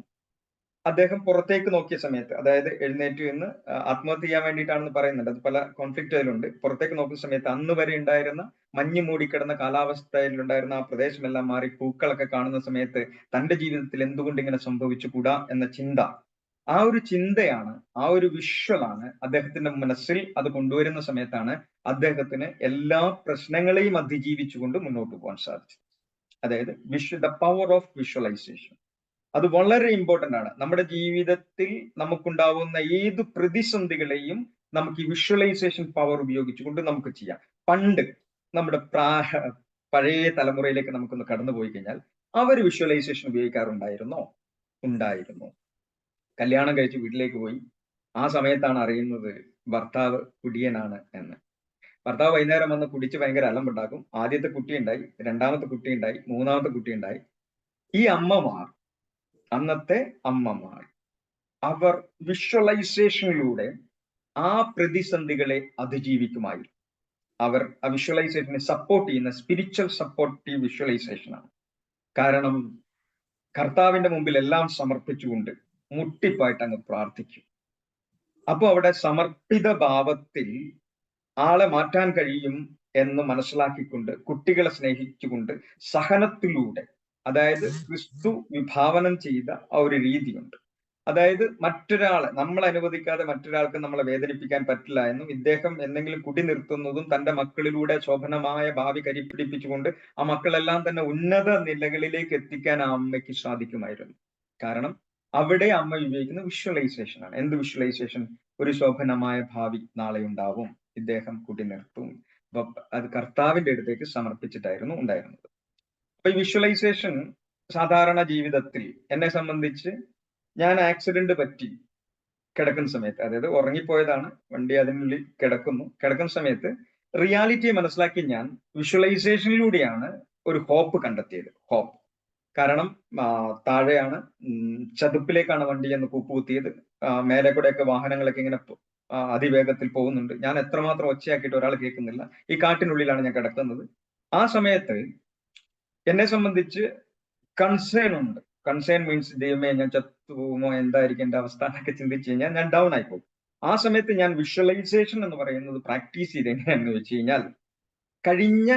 അദ്ദേഹം പുറത്തേക്ക് നോക്കിയ സമയത്ത്, അതായത് എഴുന്നേറ്റ് എന്ന് ആത്മഹത്യ ചെയ്യാൻ വേണ്ടിയിട്ടാണെന്ന് പറയുന്നുണ്ട്, അത് പല കോൺഫ്ലിക്റ്റ് അതിലുണ്ട്. പുറത്തേക്ക് നോക്കുന്ന സമയത്ത് അന്ന് വരെ ഉണ്ടായിരുന്ന മഞ്ഞ് മൂടിക്കിടന്ന കാലാവസ്ഥയിലുണ്ടായിരുന്ന ആ പ്രദേശമെല്ലാം മാറി പൂക്കളൊക്കെ കാണുന്ന സമയത്ത് തന്റെ ജീവിതത്തിൽ എന്തുകൊണ്ട് ഇങ്ങനെ സംഭവിച്ചുകൂടാ എന്ന ചിന്ത, ആ ഒരു ചിന്തയാണ്, ആ ഒരു വിഷ്വലാണ് അദ്ദേഹത്തിന്റെ മനസ്സിൽ അത് കൊണ്ടുവരുന്ന സമയത്താണ് അദ്ദേഹത്തിന് എല്ലാ പ്രശ്നങ്ങളെയും അതിജീവിച്ചുകൊണ്ട് മുന്നോട്ട് പോകാൻ സാധിച്ചത്. അതായത് ദ പവർ ഓഫ് വിഷ്വലൈസേഷൻ അത് വളരെ ഇമ്പോർട്ടന്റ് ആണ്. നമ്മുടെ ജീവിതത്തിൽ നമുക്കുണ്ടാവുന്ന ഏത് പ്രതിസന്ധികളെയും നമുക്ക് ഈ വിഷ്വലൈസേഷൻ പവർ ഉപയോഗിച്ചുകൊണ്ട് നമുക്ക് ചെയ്യാം. പണ്ട് നമ്മുടെ പഴയ തലമുറയിലേക്ക് നമുക്കൊന്ന് കടന്നുപോയി കഴിഞ്ഞാൽ അവർ വിഷ്വലൈസേഷൻ ഉപയോഗിക്കാറുണ്ടായിരുന്നോ? ഉണ്ടായിരുന്നു. കല്യാണം കഴിച്ച് വീട്ടിലേക്ക് പോയി, ആ സമയത്താണ് അറിയുന്നത് ഭർത്താവ് കുടിയനാണ് എന്ന്. ഭർത്താവ് വൈകുന്നേരം വന്ന് കുടിച്ച് ഭയങ്കര അലമ്പുണ്ടാക്കും. ആദ്യത്തെ കുട്ടി ഉണ്ടായി, രണ്ടാമത്തെ കുട്ടി ഉണ്ടായി, മൂന്നാമത്തെ കുട്ടി ഉണ്ടായി. ഈ അമ്മമാർ, അന്നത്തെ അമ്മമാർ, അവർ വിഷ്വലൈസേഷനിലൂടെ ആ പ്രതിസന്ധികളെ അതിജീവിക്കുമായിരുന്നു. അവർ ആ വിഷ്വലൈസേഷനെ സപ്പോർട്ട് ചെയ്യുന്ന സ്പിരിച്വൽ സപ്പോർട്ടീവ് വിഷ്വലൈസേഷൻ ആണ്. കാരണം കർത്താവിന്റെ മുമ്പിൽ എല്ലാം സമർപ്പിച്ചുകൊണ്ട് മുട്ടിപ്പായിട്ട് അങ്ങ് പ്രാർത്ഥിക്കും. അപ്പൊ അവിടെ സമർപ്പിത ഭാവത്തിൽ ആളെ മാറ്റാൻ കഴിയും എന്ന് മനസ്സിലാക്കിക്കൊണ്ട്, കുട്ടികളെ സ്നേഹിച്ചുകൊണ്ട്, സഹനത്തിലൂടെ, അതായത് ക്രിസ്തു വിഭാവനം ചെയ്ത ആ ഒരു രീതിയുണ്ട്. അതായത് മറ്റൊരാളെ നമ്മൾ അനുവദിക്കാതെ മറ്റൊരാൾക്ക് നമ്മളെ വേദനിപ്പിക്കാൻ പറ്റില്ല എന്നും, ഇദ്ദേഹം എന്തെങ്കിലും കുടി നിർത്തുന്നതും തന്റെ മക്കളിലൂടെ ശോഭനമായ ഭാവി കരിപ്പിടിപ്പിച്ചുകൊണ്ട് ആ മക്കളെല്ലാം തന്നെ ഉന്നത നിലകളിലേക്ക് എത്തിക്കാൻ ആ അമ്മയ്ക്ക് സാധിക്കുമായിരുന്നു. കാരണം അവിടെ അമ്മ ഉപയോഗിക്കുന്ന വിഷ്വലൈസേഷൻ ആണ്. എന്ത് വിഷ്വലൈസേഷൻ? ഒരു ശോഭനമായ ഭാവി നാളെ ഉണ്ടാവും, ഇദ്ദേഹം കുടി നിർത്തും. അപ്പൊ അത് കർത്താവിന്റെ അടുത്തേക്ക് സമർപ്പിച്ചിട്ടായിരുന്നു ഉണ്ടായിരുന്നത്. അപ്പൊ ഈ വിഷ്വലൈസേഷൻ സാധാരണ ജീവിതത്തിൽ എന്നെ സംബന്ധിച്ച്, ഞാൻ ആക്സിഡന്റ് പറ്റി കിടക്കുന്ന സമയത്ത്, അതായത് ഉറങ്ങിപ്പോയതാണ്, വണ്ടി അതിനുള്ളിൽ കിടക്കുന്ന സമയത്ത് റിയാലിറ്റിയെ മനസ്സിലാക്കി ഞാൻ വിഷ്വലൈസേഷനിലൂടെയാണ് ഒരു ഹോപ്പ് കണ്ടെത്തിയത്. ഹോപ്പ് കാരണം താഴെയാണ്, ചതുപ്പിലേക്കാണ് വണ്ടി എന്ന് കൂപ്പുകുത്തിയത്. മേലെ കൂടെയൊക്കെ വാഹനങ്ങളൊക്കെ ഇങ്ങനെ അതിവേഗത്തിൽ പോകുന്നുണ്ട്. ഞാൻ എത്രമാത്രം ഒച്ചയാക്കിയിട്ട് ഒരാൾ കേൾക്കുന്നില്ല. ഈ കാട്ടിനുള്ളിലാണ് ഞാൻ കിടക്കുന്നത്. ആ സമയത്ത് എന്നെ സംബന്ധിച്ച് കൺസേൺ ഉണ്ട്. കൺസേൺ മീൻസ് ദൈവമേ ഞാൻ ചത്തുപോകുമോ, എന്തായിരിക്കും എന്റെ അവസ്ഥ എന്നൊക്കെ ചിന്തിച്ചു കഴിഞ്ഞാൽ ഞാൻ ഡൗൺ ആയിപ്പോകും. ആ സമയത്ത് ഞാൻ വിഷ്വലൈസേഷൻ എന്ന് പറയുന്നത് പ്രാക്ടീസ് ചെയ്ത് എങ്ങനെയാണെന്ന് വെച്ച് കഴിഞ്ഞാൽ, കഴിഞ്ഞ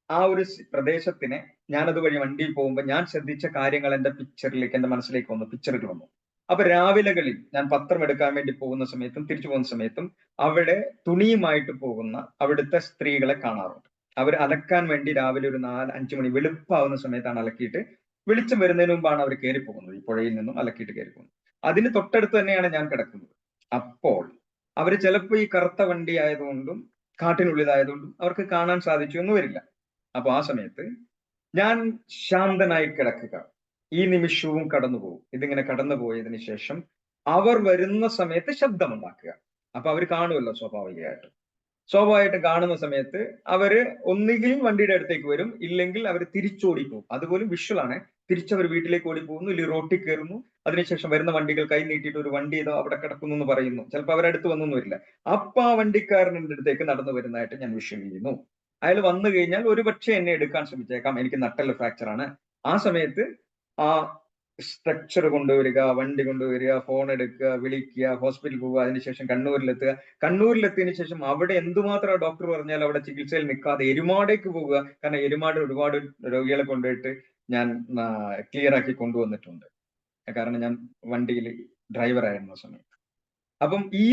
ആ ഒരു പ്രദേശത്തിനെ ഞാൻ അതുവഴി വണ്ടിയിൽ പോകുമ്പോൾ ഞാൻ ശ്രദ്ധിച്ച കാര്യങ്ങൾ എന്റെ മനസ്സിലേക്ക് വന്നു, പിക്ചറിൽ വന്നു. അപ്പൊ രാവിലെകളിൽ ഞാൻ പത്രം എടുക്കാൻ വേണ്ടി പോകുന്ന സമയത്തും തിരിച്ചു പോകുന്ന സമയത്തും അവിടെ തുണിയുമായിട്ട് പോകുന്ന അവിടുത്തെ സ്ത്രീകളെ കാണാറുണ്ട്. അവർ അലക്കാൻ വേണ്ടി രാവിലെ ഒരു 4-5 മണി വെളുപ്പാവുന്ന സമയത്താണ് അലക്കിയിട്ട്, വെളിച്ചം വരുന്നതിന് മുമ്പാണ് അവർ കയറി പോകുന്നത്, ഈ പുഴയിൽ നിന്നും അലക്കിയിട്ട് കയറി പോകുന്നത്. അതിന് തൊട്ടടുത്ത് തന്നെയാണ് ഞാൻ കിടക്കുന്നത്. അപ്പോൾ അവര് ചിലപ്പോൾ ഈ കറുത്ത വണ്ടി ആയതുകൊണ്ടും കാട്ടിനുള്ളിലായതുകൊണ്ടും അവർക്ക് കാണാൻ സാധിച്ചു എന്ന് വരില്ല. അപ്പൊ ആ സമയത്ത് ഞാൻ ശാന്തനായി കിടക്കുക, ഈ നിമിഷവും കടന്നുപോകും. ഇതിങ്ങനെ കടന്നുപോയതിനു ശേഷം അവർ വരുന്ന സമയത്ത് ശബ്ദമുണ്ടാക്കുക. അപ്പൊ അവർ കാണുമല്ലോ സ്വാഭാവികമായിട്ടും കാണുന്ന സമയത്ത് അവര് ഒന്നുകിൽ വണ്ടിയുടെ അടുത്തേക്ക് വരും, ഇല്ലെങ്കിൽ അവർ തിരിച്ചോടിപ്പോകും. അതുപോലും വിഷ്വലാണ്. തിരിച്ചവർ വീട്ടിലേക്ക് ഓടിപ്പോകുന്നു, ഇല്ലെങ്കിൽ റോട്ടിൽ കയറുന്നു. അതിനുശേഷം വരുന്ന വണ്ടികൾ കൈ നീട്ടിയിട്ട് ഒരു വണ്ടി ഇതോ അവിടെ കിടക്കുന്നു എന്ന് പറയുന്നു. ചിലപ്പോൾ അവരടുത്ത് വന്നൊന്നും വരില്ല. അപ്പൊ ആ വണ്ടിക്കാരൻ്റെ അടുത്തേക്ക് നടന്നു വരുന്നതായിട്ട് ഞാൻ വിഷ്വൽ ചെയ്യുന്നു. അയാൾ വന്നു കഴിഞ്ഞാൽ ഒരുപക്ഷെ എന്നെ എടുക്കാൻ ശ്രമിച്ചേക്കാം, എനിക്ക് നട്ടെല്ല് ഫ്രാക്ചർ ആണ്. ആ സമയത്ത് ആ സ്ട്രക്ചർ കൊണ്ടുവരിക, വണ്ടി കൊണ്ടുവരിക, ഫോൺ എടുക്കുക, വിളിക്കുക, ഹോസ്പിറ്റലിൽ പോവുക, അതിനുശേഷം കണ്ണൂരിലെത്തുക. കണ്ണൂരിലെത്തിയതിനു ശേഷം അവിടെ എന്തുമാത്രം ഡോക്ടർ പറഞ്ഞാൽ അവിടെ ചികിത്സയിൽ നിൽക്കാതെ എരുമാടേക്ക് പോവുക. കാരണം എരുമാട് ഒരുപാട് രോഗികളെ കൊണ്ടുപോയിട്ട് ഞാൻ ക്ലിയർ ആക്കി കൊണ്ടുവന്നിട്ടുണ്ട്. കാരണം ഞാൻ വണ്ടിയിൽ ഡ്രൈവർ ആയിരുന്ന സമയത്ത്. അപ്പം ഈ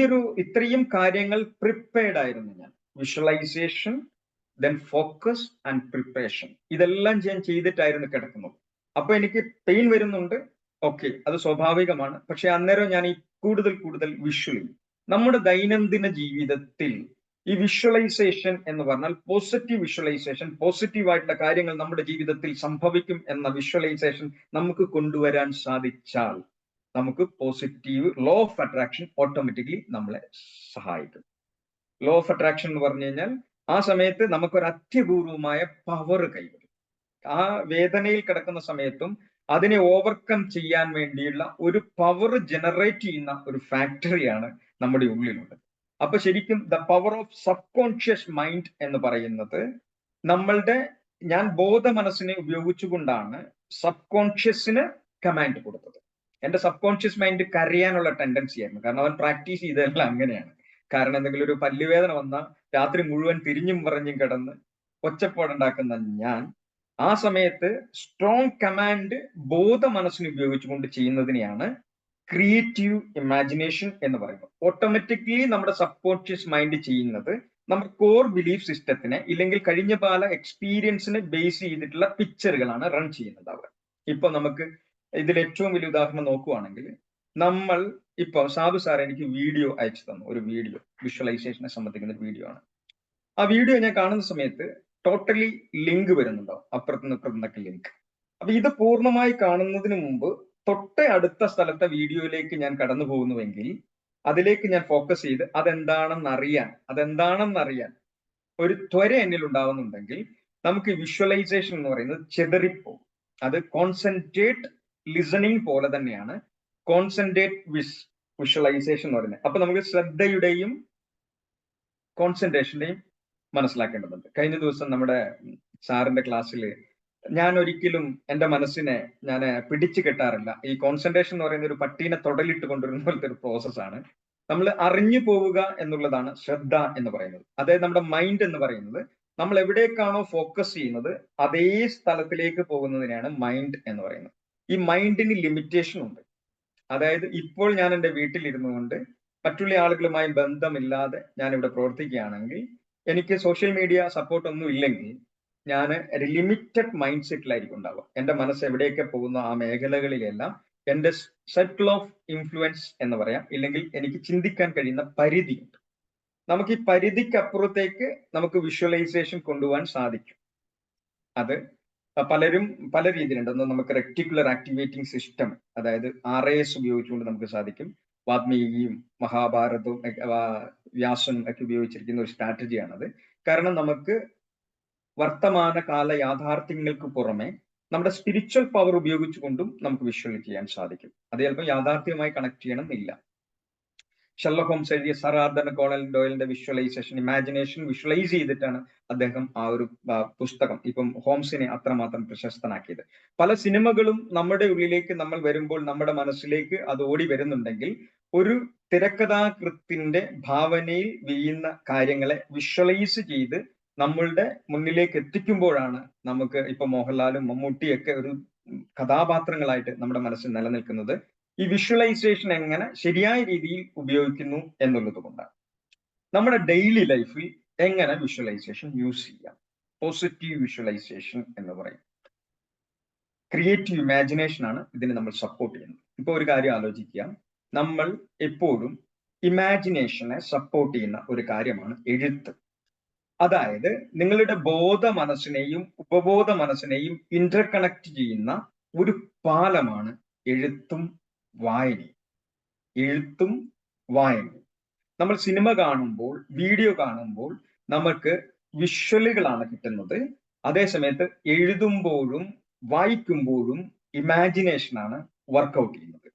ഇത്രയും കാര്യങ്ങൾ പ്രിപ്പയർഡ് ആയിരുന്നു ഞാൻ. Visualisation, then focus and preparation, ഇതെല്ലാം ഞാൻ ചെയ്തിട്ടായിരുന്നു കിടക്കുന്നത്. അപ്പൊ എനിക്ക് പെയിൻ വരുന്നുണ്ട്, ഓക്കെ, അത് സ്വാഭാവികമാണ്. പക്ഷെ അന്നേരം ഞാൻ ഈ കൂടുതൽ വിഷ്വലി നമ്മുടെ ദൈനംദിന ജീവിതത്തിൽ ഈ വിഷ്വലൈസേഷൻ എന്ന് പറഞ്ഞാൽ പോസിറ്റീവ് വിഷ്വലൈസേഷൻ, പോസിറ്റീവ് ആയിട്ടുള്ള കാര്യങ്ങൾ നമ്മുടെ ജീവിതത്തിൽ സംഭവിക്കും എന്ന വിഷ്വലൈസേഷൻ നമുക്ക് കൊണ്ടുവരാൻ സാധിച്ചാൽ നമുക്ക് positive law of attraction automatically നമ്മളെ സഹായിക്കും. ലോ ഓഫ് അട്രാക്ഷൻ എന്ന് പറഞ്ഞു കഴിഞ്ഞാൽ ആ സമയത്ത് നമുക്കൊരു അത്യപൂർവമായ പവർ കൈവരും. ആ വേദനയിൽ കിടക്കുന്ന സമയത്തും അതിനെ ഓവർകം ചെയ്യാൻ വേണ്ടിയുള്ള ഒരു പവർ ജനറേറ്റ് ചെയ്യുന്ന ഒരു ഫാക്ടറിയാണ് നമ്മുടെ ഉള്ളിലുള്ളത്. അപ്പൊ ശരിക്കും the power of sub conscious mind എന്ന് പറയുന്നത് നമ്മളുടെ, ഞാൻ ബോധ മനസ്സിനെ ഉപയോഗിച്ചുകൊണ്ടാണ് സബ് കോൺഷ്യസിന് കമാൻഡ് കൊടുത്തത്. എന്റെ സബ് കോൺഷ്യസ് മൈൻഡ് കരയാനുള്ള ടെൻഡൻസി ആയിരുന്നു. കാരണം അവൻ പ്രാക്ടീസ് ചെയ്തതെല്ലാം അങ്ങനെയാണ്. കാരണം എന്തെങ്കിലും ഒരു പല്ലുവേദന വന്നാൽ രാത്രി മുഴുവൻ തിരിഞ്ഞും പറഞ്ഞും കിടന്ന് ഒച്ചപ്പാടുണ്ടാക്കുന്ന ഞാൻ ആ സമയത്ത് സ്ട്രോങ് കമാൻഡ് ബോധ മനസ്സിനെ ഉപയോഗിച്ചുകൊണ്ട് ചെയ്യുന്നതിനെയാണ് ക്രിയേറ്റീവ് ഇമാജിനേഷൻ എന്ന് പറയുന്നത്. ഓട്ടോമാറ്റിക്കലി നമ്മുടെ സബ് കോൺഷ്യസ് മൈൻഡ് ചെയ്യുന്നത് നമ്മുടെ കോർ ബിലീഫ് സിസ്റ്റത്തിനെ ഇല്ലെങ്കിൽ കഴിഞ്ഞ കാല എക്സ്പീരിയൻസിനെ ബേസ് ചെയ്തിട്ടുള്ള പിക്ചറുകളാണ് റൺ ചെയ്യുന്നത് അവർ. ഇപ്പൊ നമുക്ക് ഇതിൽ ഏറ്റവും വലിയ ഉദാഹരണം നോക്കുവാണെങ്കിൽ, നമ്മൾ ഇപ്പൊ സാബു സാർ എനിക്ക് വീഡിയോ അയച്ചു തന്നു, ഒരു വീഡിയോ, വിഷ്വലൈസേഷനെ സംബന്ധിക്കുന്ന ഒരു വീഡിയോ ആണ്. ആ വീഡിയോ ഞാൻ കാണുന്ന സമയത്ത് ടോട്ടലി ലിങ്ക് വരുന്നുണ്ടാവും, അപ്പുറത്തുനിന്ന് ഇപ്പുറത്തുനിന്നൊക്കെ ലിങ്ക്. അപ്പൊ ഇത് പൂർണ്ണമായി കാണുന്നതിന് മുമ്പ് തൊട്ടേ അടുത്ത സ്ഥലത്തെ വീഡിയോയിലേക്ക് ഞാൻ കടന്നു പോകുന്നുവെങ്കിൽ അതിലേക്ക് ഞാൻ ഫോക്കസ് ചെയ്ത് അതെന്താണെന്നറിയാൻ ഒരു ത്വര എന്നിൽ ഉണ്ടാവുന്നുണ്ടെങ്കിൽ നമുക്ക് വിഷ്വലൈസേഷൻ എന്ന് പറയുന്നത് ചെതറിപ്പോകും. അത് കോൺസെൻട്രേറ്റ് ലിസണിങ് പോലെ തന്നെയാണ് കോൺസെൻട്രേറ്റ് വിഷ്വലൈസേഷൻ എന്ന് പറയുന്നത്. അപ്പൊ നമുക്ക് ശ്രദ്ധയുടെയും കോൺസെൻട്രേഷന്റെയും മനസ്സിലാക്കേണ്ടതുണ്ട്. കഴിഞ്ഞ ദിവസം നമ്മുടെ സാറിന്റെ ക്ലാസ്സിൽ ഞാൻ ഒരിക്കലും എന്റെ മനസ്സിനെ ഞാൻ പിടിച്ചു കെട്ടാറില്ല. ഈ കോൺസെൻട്രേഷൻ എന്ന് പറയുന്ന ഒരു പട്ടീനെ തൊടലിട്ട് കൊണ്ടുവരുന്ന പോലത്തെ ഒരു പ്രോസസ്സാണ്. നമ്മൾ അറിഞ്ഞു പോവുക എന്നുള്ളതാണ് ശ്രദ്ധ എന്ന് പറയുന്നത്. അതായത് നമ്മുടെ മൈൻഡ് എന്ന് പറയുന്നത് നമ്മൾ എവിടേക്കാണോ ഫോക്കസ് ചെയ്യുന്നത് അതേ സ്ഥലത്തിലേക്ക് പോകുന്നതിനെയാണ് മൈൻഡ് എന്ന് പറയുന്നത്. ഈ മൈൻഡിന് ലിമിറ്റേഷൻ ഉണ്ട്. അതായത് ഇപ്പോൾ ഞാൻ എൻ്റെ വീട്ടിലിരുന്നു കൊണ്ട് മറ്റുള്ള ആളുകളുമായി ബന്ധമില്ലാതെ ഞാൻ ഇവിടെ പ്രവർത്തിക്കുകയാണെങ്കിൽ, എനിക്ക് സോഷ്യൽ മീഡിയ സപ്പോർട്ട് ഒന്നും ഇല്ലെങ്കിൽ ഞാൻ ഒരു ലിമിറ്റഡ് മൈൻഡ് സെറ്റിലായിരിക്കും ഉണ്ടാവുക. എൻ്റെ മനസ്സ് എവിടെയൊക്കെ പോകുന്ന ആ മേഖലകളിലെല്ലാം എൻ്റെ സർക്കിൾ ഓഫ് ഇൻഫ്ലുവൻസ് എന്ന് പറയാം, ഇല്ലെങ്കിൽ എനിക്ക് ചിന്തിക്കാൻ കഴിയുന്ന പരിധിയുണ്ട്. നമുക്ക് ഈ പരിധിക്കപ്പുറത്തേക്ക് നമുക്ക് വിഷ്വലൈസേഷൻ കൊണ്ടുപോകാൻ സാധിക്കും. അത് പലരും പല രീതിയിലുണ്ട്. ഒന്ന് നമുക്ക് റെക്ടിക്കുലർ ആക്ടിവേറ്റിംഗ് സിസ്റ്റം, അതായത് RAS ഉപയോഗിച്ചുകൊണ്ട് നമുക്ക് സാധിക്കും. വാത്മീകിയും മഹാഭാരതവും വ്യാസനും ഒക്കെ ഉപയോഗിച്ചിരിക്കുന്ന ഒരു സ്ട്രാറ്റജിയാണത്. കാരണം നമുക്ക് വർത്തമാന കാല യാഥാർത്ഥ്യങ്ങൾക്ക് പുറമെ നമ്മുടെ സ്പിരിച്വൽ പവർ ഉപയോഗിച്ചുകൊണ്ടും നമുക്ക് വിഷ്വൽ ചെയ്യാൻ സാധിക്കും. അത് ചിലപ്പോൾ യാഥാർത്ഥ്യവുമായി കണക്ട് ചെയ്യണം എന്നില്ല. ഷെർലക് ഹോംസ് എഴുതിയ സർ ആർതർ കോണൻ ഡോയലിന്റെ വിഷ്വലൈസേഷൻ, ഇമാജിനേഷൻ വിഷ്വലൈസ് ചെയ്തിട്ടാണ് അദ്ദേഹം ആ ഒരു പുസ്തകം ഇപ്പം ഹോംസിനെ അത്രമാത്രം പ്രശസ്തനാക്കിയത്. പല സിനിമകളും നമ്മുടെ ഉള്ളിലേക്ക് നമ്മൾ വരുമ്പോൾ നമ്മുടെ മനസ്സിലേക്ക് അത് ഓടി വരുന്നുണ്ടെങ്കിൽ ഒരു തിരക്കഥാകൃത്തിന്റെ ഭാവനയിൽ വീഴുന്ന കാര്യങ്ങളെ വിഷ്വലൈസ് ചെയ്ത് നമ്മളുടെ മുന്നിലേക്ക് എത്തിക്കുമ്പോഴാണ് നമുക്ക് ഇപ്പൊ മോഹൻലാലും മമ്മൂട്ടിയൊക്കെ ഒരു കഥാപാത്രങ്ങളായിട്ട് നമ്മുടെ മനസ്സിൽ നിലനിൽക്കുന്നത്. ഈ വിഷ്വലൈസേഷൻ എങ്ങനെ ശരിയായ രീതിയിൽ ഉപയോഗിക്കുന്നു എന്നുള്ളത് കൊണ്ടാണ്. നമ്മുടെ ഡെയിലി ലൈഫിൽ എങ്ങനെ വിഷ്വലൈസേഷൻ യൂസ് ചെയ്യാം? പോസിറ്റീവ് വിഷ്വലൈസേഷൻ എന്ന് പറയും. ക്രിയേറ്റീവ് ഇമാജിനേഷൻ ആണ് ഇതിനെ നമ്മൾ സപ്പോർട്ട് ചെയ്യുന്നത്. ഇപ്പൊ ഒരു കാര്യം ആലോചിക്കുക, നമ്മൾ എപ്പോഴും ഇമാജിനേഷനെ സപ്പോർട്ട് ചെയ്യുന്ന ഒരു കാര്യമാണ് എഴുത്ത്. അതായത് നിങ്ങളുടെ ബോധ മനസ്സിനെയും ഉപബോധ മനസ്സിനെയും ഇന്റർകണക്ട് ചെയ്യുന്ന ഒരു പാലമാണ് എഴുത്തും വായനയും. എഴുത്തും വായനയും. നമ്മൾ സിനിമ കാണുമ്പോൾ, വീഡിയോ കാണുമ്പോൾ നമുക്ക് വിഷ്വലുകളാണ് കിട്ടുന്നത്. അതേസമയത്ത് എഴുതുമ്പോഴും വായിക്കുമ്പോഴും ഇമാജിനേഷനാണ് വർക്കൗട്ട് ചെയ്യുന്നത്.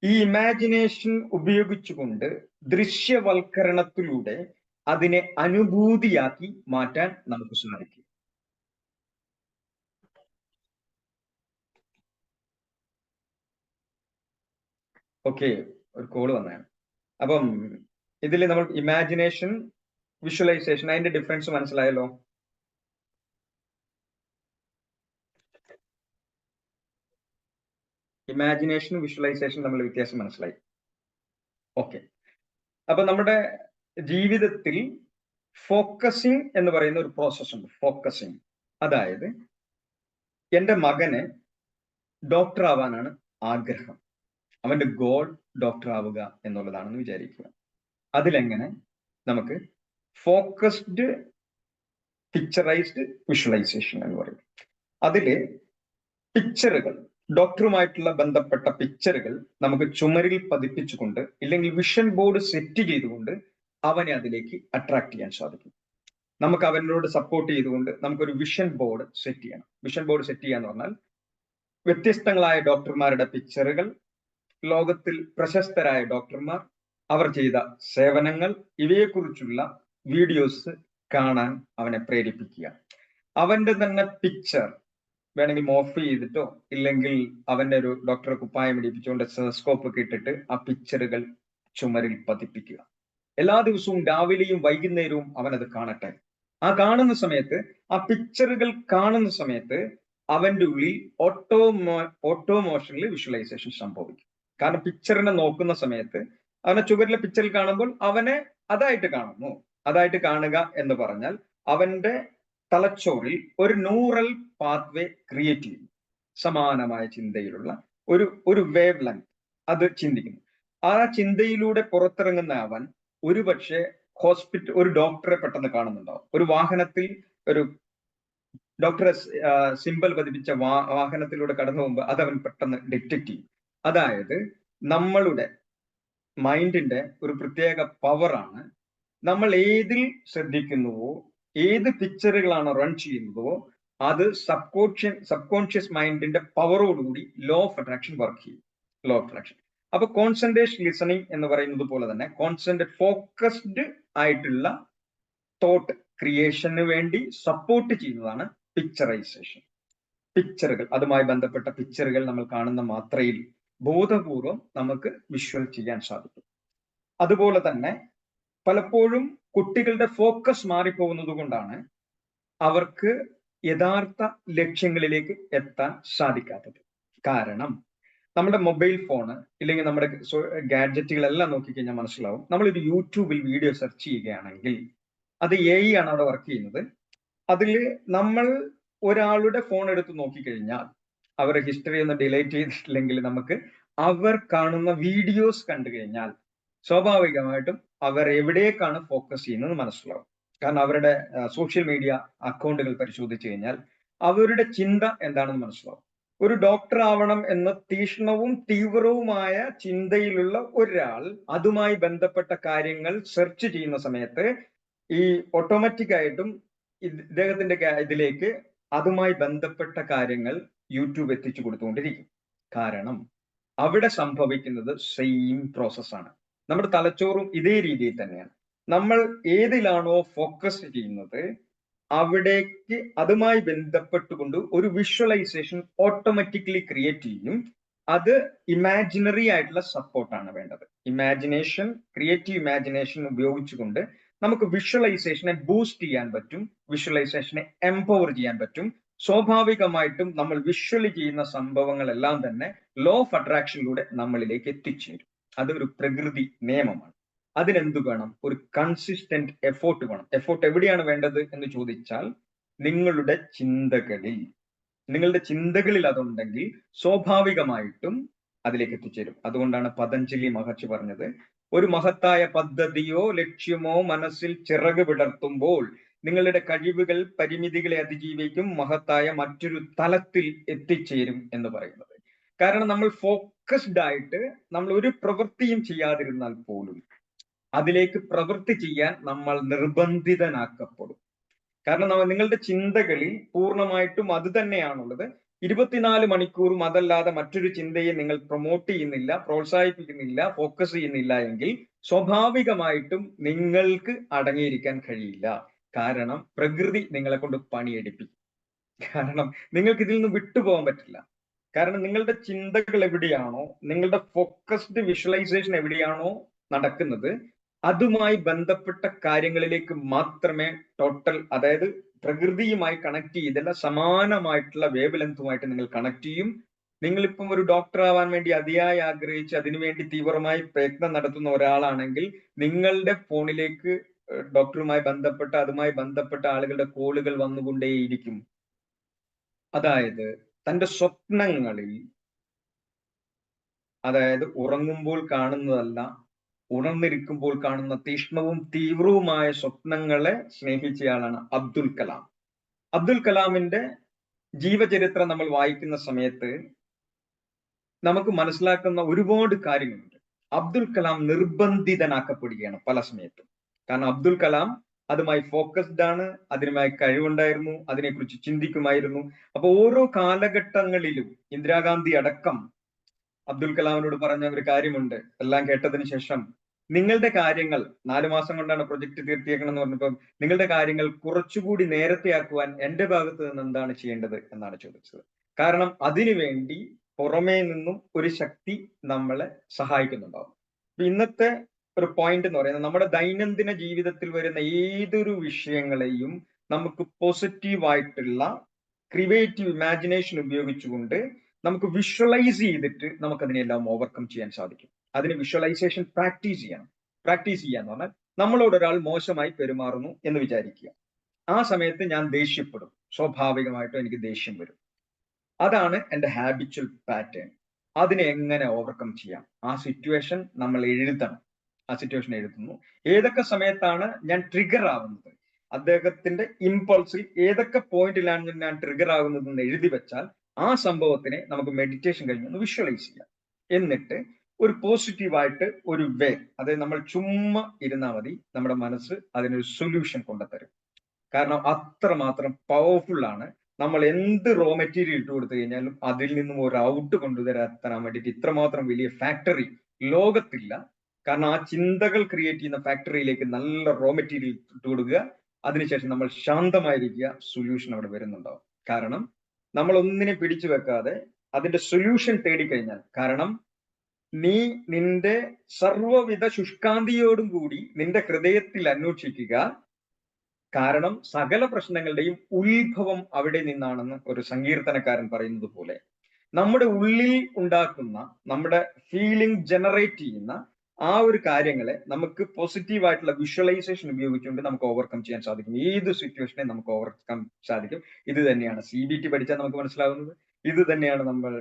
ഈ ഇമാജിനേഷൻ ഉപയോഗിച്ചുകൊണ്ട് ദൃശ്യവൽക്കരണത്തിലൂടെ അതിനെ അനുഭൂതിയാക്കി മാറ്റാൻ നമുക്ക് സാധിക്കും. ഓക്കെ, ഒരു കോള് വന്നതാണ്. അപ്പം ഇതിൽ നമ്മൾ ഇമാജിനേഷൻ, വിഷ്വലൈസേഷൻ, അതിന്റെ ഡിഫറൻസ് മനസ്സിലായല്ലോ? ഇമാജിനേഷനും വിഷ്വലൈസേഷനും തമ്മിൽ വ്യത്യാസം മനസ്സിലായി. ഓക്കെ, അപ്പൊ നമ്മുടെ ജീവിതത്തിൽ ഫോക്കസിങ് എന്ന് പറയുന്ന ഒരു പ്രോസസ് ഉണ്ട്. ഫോക്കസിങ്, അതായത് എൻ്റെ മകന് ഡോക്ടർ ആവാനാണ് ആഗ്രഹം, അവന്റെ ഗോൾ ഡോക്ടർ ആവുക എന്നുള്ളതാണെന്ന് വിചാരിക്കുക. അതിലെങ്ങനെ നമുക്ക് ഫോക്കസ്ഡ് പിക്ചറൈസ്ഡ് വിഷ്വലൈസേഷൻ എന്ന് പറയും. അതില് പിക്ചറുകൾ, ഡോക്ടറുമായിട്ടുള്ള ബന്ധപ്പെട്ട പിക്ചറുകൾ നമുക്ക് ചുമരിൽ പതിപ്പിച്ചുകൊണ്ട് ഇല്ലെങ്കിൽ വിഷൻ ബോർഡ് സെറ്റ് ചെയ്തുകൊണ്ട് അവനെ അതിലേക്ക് അട്രാക്ട് ചെയ്യാൻ സാധിക്കും. നമുക്ക് അവനോട് സപ്പോർട്ട് ചെയ്തുകൊണ്ട് നമുക്കൊരു വിഷൻ ബോർഡ് സെറ്റ് ചെയ്യണം. വിഷൻ ബോർഡ് സെറ്റ് ചെയ്യാന്ന് പറഞ്ഞാൽ വ്യത്യസ്തങ്ങളായ ഡോക്ടർമാരുടെ പിക്ചറുകൾ, ലോകത്തിൽ പ്രശസ്തരായ ഡോക്ടർമാർ, അവർ ചെയ്ത സേവനങ്ങൾ, ഇവയെക്കുറിച്ചുള്ള വീഡിയോസ് കാണാൻ അവനെ പ്രേരിപ്പിക്കുക. അവന്റെ തന്നെ പിക്ചർ വേണമെങ്കിൽ മോർഫ് ചെയ്തിട്ടോ ഇല്ലെങ്കിൽ അവന്റെ ഒരു ഡോക്ടറെ കുപ്പായം ഇടിപ്പിച്ചുകൊണ്ട് സ്റ്റെതസ്കോപ്പ് ഒക്കെ ഇട്ടിട്ട് ആ പിക്ചറുകൾ ചുമരിൽ പതിപ്പിക്കുക. എല്ലാ ദിവസവും രാവിലെയും വൈകുന്നേരവും അവനത് കാണട്ടെ. ആ കാണുന്ന സമയത്ത്, ആ പിക്ചറുകൾ കാണുന്ന സമയത്ത് അവന്റെ ഉള്ളിൽ ഓട്ടോമോഷനിൽ വിഷ്വലൈസേഷൻ സംഭവിക്കും. കാരണം പിക്ചറിനെ നോക്കുന്ന സമയത്ത് അവനെ ചുവരിലെ പിക്ചറിൽ കാണുമ്പോൾ അവനെ അതായിട്ട് കാണുന്നു. അതായിട്ട് കാണുക എന്ന് പറഞ്ഞാൽ അവന്റെ തലച്ചോറിൽ ഒരു ന്യൂറൽ പാത്വേ ക്രിയേറ്റ് ചെയ്യും. സമാനമായ ചിന്തയിലുള്ള ഒരു വേവ് ലെങ്ത് അത് ചിന്തിക്കുന്നു. ആ ചിന്തയിലൂടെ പുറത്തിറങ്ങുന്ന അവൻ ഒരുപക്ഷെ ഒരു ഡോക്ടറെ പെട്ടെന്ന് കാണുന്നുണ്ടാവും. ഒരു വാഹനത്തിൽ ഒരു ഡോക്ടറെ സിമ്പൽ പതിപ്പിച്ച വാഹനത്തിലൂടെ കടന്നു പോകുമ്പോൾ അത് അവൻ പെട്ടെന്ന് ഡിറ്റക്ട് ചെയ്യും. അതായത് നമ്മളുടെ മൈൻഡിന്റെ ഒരു പ്രത്യേക പവറാണ്. നമ്മൾ ഏതിൽ ശ്രദ്ധിക്കുന്നുവോ, ഏത് പിക്ചറുകളാണ് റൺ ചെയ്യുന്നതോ, അത് സബ്കോൺഷ്യസ് മൈൻഡിന്റെ പവറോടുകൂടി ലോ ഓഫ് അട്രാക്ഷൻ വർക്ക് ചെയ്യും. Law of attraction. അപ്പൊ കോൺസെൻട്രേഷൻ ലിസണിങ് എന്ന് പറയുന്നത് പോലെ തന്നെ ഫോക്കസ്ഡ് ആയിട്ടുള്ള തോട്ട് ക്രിയേഷന് വേണ്ടി സപ്പോർട്ട് ചെയ്യുന്നതാണ് പിക്ചറൈസേഷൻ. പിക്ചറുകൾ, അതുമായി ബന്ധപ്പെട്ട പിക്ചറുകൾ നമ്മൾ കാണുന്ന മാത്രയിൽ ബോധപൂർവം നമുക്ക് വിഷ്വൽ ചെയ്യാൻ സാധിക്കും. അതുപോലെ തന്നെ പലപ്പോഴും കുട്ടികളുടെ ഫോക്കസ് മാറിപ്പോകുന്നത് കൊണ്ടാണ് അവർക്ക് യഥാർത്ഥ ലക്ഷ്യങ്ങളിലേക്ക് എത്താൻ സാധിക്കാത്തത്. കാരണം നമ്മുടെ മൊബൈൽ ഫോണ് ഇല്ലെങ്കിൽ നമ്മുടെ ഗാഡ്ജറ്റുകളെല്ലാം നോക്കിക്കഴിഞ്ഞാൽ മനസ്സിലാവും. നമ്മളൊരു യൂട്യൂബിൽ വീഡിയോ സെർച്ച് ചെയ്യുകയാണെങ്കിൽ അത് AI ആണ് അവിടെ വർക്ക് ചെയ്യുന്നത്. അതിൽ നമ്മൾ ഒരാളുടെ ഫോൺ എടുത്ത് നോക്കിക്കഴിഞ്ഞാൽ അവരുടെ ഹിസ്റ്ററി ഒന്ന് ഡിലീറ്റ് ചെയ്തിട്ടില്ലെങ്കിൽ നമുക്ക് അവർ കാണുന്ന വീഡിയോസ് കണ്ടു കഴിഞ്ഞാൽ സ്വാഭാവികമായിട്ടും അവർ എവിടേക്കാണ് ഫോക്കസ് ചെയ്യുന്നത് മനസ്സിലാവും. കാരണം അവരുടെ സോഷ്യൽ മീഡിയ അക്കൗണ്ടുകൾ പരിശോധിച്ചു കഴിഞ്ഞാൽ അവരുടെ ചിന്ത എന്താണെന്ന് മനസ്സിലാവും. ഒരു ഡോക്ടർ ആവണം എന്ന തീക്ഷ്ണവും തീവ്രവുമായ ചിന്തയിലുള്ള ഒരാൾ അതുമായി ബന്ധപ്പെട്ട കാര്യങ്ങൾ സെർച്ച് ചെയ്യുന്ന സമയത്ത് ഈ ഓട്ടോമാറ്റിക് ആയിട്ടും ഇദ്ദേഹത്തിന്റെ ഇതിലേക്ക് അതുമായി ബന്ധപ്പെട്ട കാര്യങ്ങൾ യൂട്യൂബ് എത്തിച്ചു കൊടുത്തുകൊണ്ടിരിക്കും. കാരണം അവിടെ സംഭവിക്കുന്നത് സെയിം പ്രോസസ്സാണ്. നമ്മുടെ തലച്ചോറും ഇതേ രീതിയിൽ തന്നെയാണ്. നമ്മൾ ഏതിലാണോ ഫോക്കസ് ചെയ്യുന്നത് അവിടേക്ക് അതുമായി ബന്ധപ്പെട്ടുകൊണ്ട് ഒരു വിഷ്വലൈസേഷൻ ഓട്ടോമാറ്റിക്കലി ക്രിയേറ്റ് ചെയ്യും. അത് ഇമാജിനറി ആയിട്ടുള്ള സപ്പോർട്ടാണ് വേണ്ടത്. ഇമാജിനേഷൻ, ക്രിയേറ്റീവ് ഇമാജിനേഷൻ ഉപയോഗിച്ചുകൊണ്ട് നമുക്ക് വിഷ്വലൈസേഷനെ ബൂസ്റ്റ് ചെയ്യാൻ പറ്റും, വിഷ്വലൈസേഷനെ എംപവർ ചെയ്യാൻ പറ്റും. സ്വാഭാവികമായിട്ടും നമ്മൾ വിഷ്വലി ചെയ്യുന്ന സംഭവങ്ങളെല്ലാം തന്നെ ലോ ഓഫ് അട്രാക്ഷനിലൂടെ നമ്മളിലേക്ക് എത്തിച്ചേരും. അതൊരു പ്രകൃതി നിയമമാണ്. അതിനെന്ത് വേണം? ഒരു കൺസിസ്റ്റന്റ് എഫോർട്ട് വേണം. എഫോർട്ട് എവിടെയാണ് വേണ്ടത് എന്ന് ചോദിച്ചാൽ നിങ്ങളുടെ ചിന്തകളിൽ അതുണ്ടെങ്കിൽ സ്വാഭാവികമായിട്ടും അതിലേക്ക് എത്തിച്ചേരും. അതുകൊണ്ടാണ് പതഞ്ജലി മഹർഷി പറഞ്ഞത്, ഒരു മഹത്തായ പദ്ധതിയോ ലക്ഷ്യമോ മനസ്സിൽ ചിറക് വിടർത്തുമ്പോൾ നിങ്ങളുടെ കഴിവുകൾ പരിമിതികളെ അതിജീവിക്കും, മഹത്തായ മറ്റൊരു തലത്തിൽ എത്തിച്ചേരും എന്ന് പറയുന്നത്. കാരണം നമ്മൾ ഫോക്കസ്ഡ് ആയിട്ട് നമ്മൾ ഒരു പ്രവൃത്തിയും ചെയ്യാതിരുന്നാൽ പോലും അതിലേക്ക് പ്രവൃത്തി ചെയ്യാൻ നമ്മൾ നിർബന്ധിതനാക്കപ്പെടും. കാരണം നിങ്ങളുടെ ചിന്തകളിൽ പൂർണ്ണമായിട്ടും അത് തന്നെയാണുള്ളത്. 24 മണിക്കൂറും അതല്ലാതെ മറ്റൊരു ചിന്തയെ നിങ്ങൾ പ്രൊമോട്ട് ചെയ്യുന്നില്ല, പ്രോത്സാഹിപ്പിക്കുന്നില്ല, ഫോക്കസ് ചെയ്യുന്നില്ല എങ്കിൽ സ്വാഭാവികമായിട്ടും നിങ്ങൾക്ക് അടങ്ങിയിരിക്കാൻ കഴിയില്ല. കാരണം പ്രകൃതി നിങ്ങളെ കൊണ്ട് പണിയെടുപ്പിക്കും. കാരണം നിങ്ങൾക്ക് ഇതിൽ നിന്ന് വിട്ടുപോകാൻ പറ്റില്ല. കാരണം നിങ്ങളുടെ ചിന്തകൾ എവിടെയാണോ, നിങ്ങളുടെ ഫോക്കസ്ഡ് വിഷ്വലൈസേഷൻ എവിടെയാണോ നടക്കുന്നത്, അതുമായി ബന്ധപ്പെട്ട കാര്യങ്ങളിലേക്ക് മാത്രമേ ടോട്ടൽ, അതായത് പ്രകൃതിയുമായി കണക്ട് ചെയ്തല്ല, സമാനമായിട്ടുള്ള വേവ് ലെങ്തുമായിട്ട് നിങ്ങൾ കണക്ട് ചെയ്യും. നിങ്ങളിപ്പം ഒരു ഡോക്ടർ ആവാൻ വേണ്ടി അതിയായി ആഗ്രഹിച്ച് അതിനുവേണ്ടി തീവ്രമായി പ്രയത്നം നടത്തുന്ന ഒരാളാണെങ്കിൽ നിങ്ങളുടെ ഫോണിലേക്ക് ഡോക്ടറുമായി ബന്ധപ്പെട്ട അതുമായി ബന്ധപ്പെട്ട ആളുകളുടെ കോളുകൾ വന്നുകൊണ്ടേയിരിക്കും. അതായത് തന്റെ സ്വപ്നങ്ങളിൽ, അതായത് ഉറങ്ങുമ്പോൾ കാണുന്നതല്ല, ഉണർന്നിരിക്കുമ്പോൾ കാണുന്ന തീക്ഷ്ണവും തീവ്രവുമായ സ്വപ്നങ്ങളെ സ്നേഹിച്ചയാളാണ് അബ്ദുൽ കലാം. അബ്ദുൽ കലാമിന്റെ ജീവചരിത്രം നമ്മൾ വായിക്കുന്ന സമയത്ത് നമുക്ക് മനസ്സിലാക്കുന്ന ഒരുപാട് കാര്യങ്ങളുണ്ട്. അബ്ദുൽ കലാം നിർബന്ധിതനാക്കപ്പെടുകയാണ് പല സമയത്തും. കാരണം അബ്ദുൽ കലാം അതുമായി ഫോക്കസ്ഡ് ആണ്, അതിനുമായി കഴിവുണ്ടായിരുന്നു, അതിനെക്കുറിച്ച് ചിന്തിക്കുമായിരുന്നു. അപ്പൊ ഓരോ കാലഘട്ടങ്ങളിലും ഇന്ദിരാഗാന്ധി അടക്കം അബ്ദുൽ കലാമിനോട് പറഞ്ഞ ഒരു കാര്യമുണ്ട്, എല്ലാം കേട്ടതിന് ശേഷം നിങ്ങളുടെ കാര്യങ്ങൾ 4 മാസം കൊണ്ടാണ് പ്രൊജക്ട് തീർത്തിയേക്കണം എന്ന് പറഞ്ഞപ്പോൾ നിങ്ങളുടെ കാര്യങ്ങൾ കുറച്ചുകൂടി നേരത്തെ ആക്കുവാൻ എന്റെ ഭാഗത്ത് നിന്ന് എന്താണ് ചെയ്യേണ്ടത് എന്നാണ് ചോദിച്ചത്. കാരണം അതിനുവേണ്ടി പുറമേ നിന്നും ഒരു ശക്തി നമ്മളെ സഹായിക്കുന്നുണ്ടാവും. ഇന്നത്തെ ഒരു പോയിന്റ് എന്ന് പറയുന്നത്, നമ്മുടെ ദൈനംദിന ജീവിതത്തിൽ വരുന്ന ഏതൊരു വിഷയങ്ങളെയും നമുക്ക് പോസിറ്റീവായിട്ടുള്ള ക്രിയേറ്റീവ് ഇമാജിനേഷൻ ഉപയോഗിച്ചുകൊണ്ട് നമുക്ക് വിഷ്വലൈസ് ചെയ്തിട്ട് നമുക്ക് അതിനെല്ലാം ഓവർകം ചെയ്യാൻ സാധിക്കും. അതിന് വിഷ്വലൈസേഷൻ പ്രാക്ടീസ് ചെയ്യണം. പ്രാക്ടീസ് ചെയ്യാന്ന് പറഞ്ഞാൽ നമ്മളോട് ഒരാൾ മോശമായി പെരുമാറുന്നു എന്ന് വിചാരിക്കുക. ആ സമയത്ത് ഞാൻ ദേഷ്യപ്പെടും, സ്വാഭാവികമായിട്ടും എനിക്ക് ദേഷ്യം വരും. അതാണ് എൻ്റെ ഹാബിച്വൽ പാറ്റേൺ. അതിനെ എങ്ങനെ ഓവർകം ചെയ്യാം, ആ സിറ്റുവേഷൻ നമ്മൾ എഴുതണം. ആ സിറ്റുവേഷൻ എഴുതുന്നു. ഏതൊക്കെ സമയത്താണ് ഞാൻ ട്രിഗർ ആവുന്നത്, അദ്ദേഹത്തിന്റെ ഇമ്പൾസിൽ ഏതൊക്കെ പോയിന്റിലാണ് ഞാൻ ട്രിഗർ ആകുന്നത് എന്ന് എഴുതി വെച്ചാൽ ആ സംഭവത്തിനെ നമുക്ക് മെഡിറ്റേഷൻ കഴിഞ്ഞ് വിഷ്വലൈസ് ചെയ്യാം. എന്നിട്ട് ഒരു പോസിറ്റീവായിട്ട് ഒരു വേ, അതായത് നമ്മൾ ചുമ്മാ ഇരുന്നാൽ മതി, നമ്മുടെ മനസ്സ് അതിനൊരു സൊല്യൂഷൻ കൊണ്ടുതരും. കാരണം അത്രമാത്രം പവർഫുൾ ആണ്. നമ്മൾ എന്ത് റോ മെറ്റീരിയൽ ഇട്ട് കൊടുത്തു കഴിഞ്ഞാലും അതിൽ നിന്നും ഒരു ഔട്ട് കൊണ്ടുതരാൻ വേണ്ടിയിട്ട് ഇത്രമാത്രം വലിയ ഫാക്ടറി ലോകത്തില്ല. കാരണം ആ ചിന്തകൾ ക്രിയേറ്റ് ചെയ്യുന്ന ഫാക്ടറിയിലേക്ക് നല്ല റോ മെറ്റീരിയൽ ഇട്ട് കൊടുക്കുക, അതിനുശേഷം നമ്മൾ ശാന്തമായിരിക്കുക, സൊല്യൂഷൻ അവിടെ വരുന്നുണ്ടാവും. കാരണം നമ്മൾ ഒന്നിനെ പിടിച്ചു വെക്കാതെ അതിന്റെ സൊല്യൂഷൻ തേടിക്കഴിഞ്ഞാൽ, കാരണം നീ നിന്റെ സർവ്വവിധ ശുഷ്കാന്തിയോടും കൂടി നിന്റെ ഹൃദയത്തിൽ അന്വേഷിക്കുക. കാരണം സകല പ്രശ്നങ്ങളുടെയും ഉത്ഭവം അവിടെ നിന്നാണെന്ന് ഒരു സങ്കീർത്തനക്കാരൻ പറയുന്നത് പോലെ നമ്മുടെ ഉള്ളിൽ ഉണ്ടാക്കുന്ന, നമ്മുടെ ഫീലിംഗ് ജനറേറ്റ് ചെയ്യുന്ന ആ ഒരു കാര്യങ്ങളെ നമുക്ക് പോസിറ്റീവായിട്ടുള്ള വിഷ്വലൈസേഷൻ ഉപയോഗിച്ചുകൊണ്ട് നമുക്ക് ഓവർകം ചെയ്യാൻ സാധിക്കും. ഏത് സിറ്റുവേഷനെ നമുക്ക് ഓവർകം സാധിക്കും. ഇത് തന്നെയാണ് CBT പഠിച്ചാൽ നമുക്ക് മനസ്സിലാവുന്നത്. ഇത് തന്നെയാണ് നമ്മൾ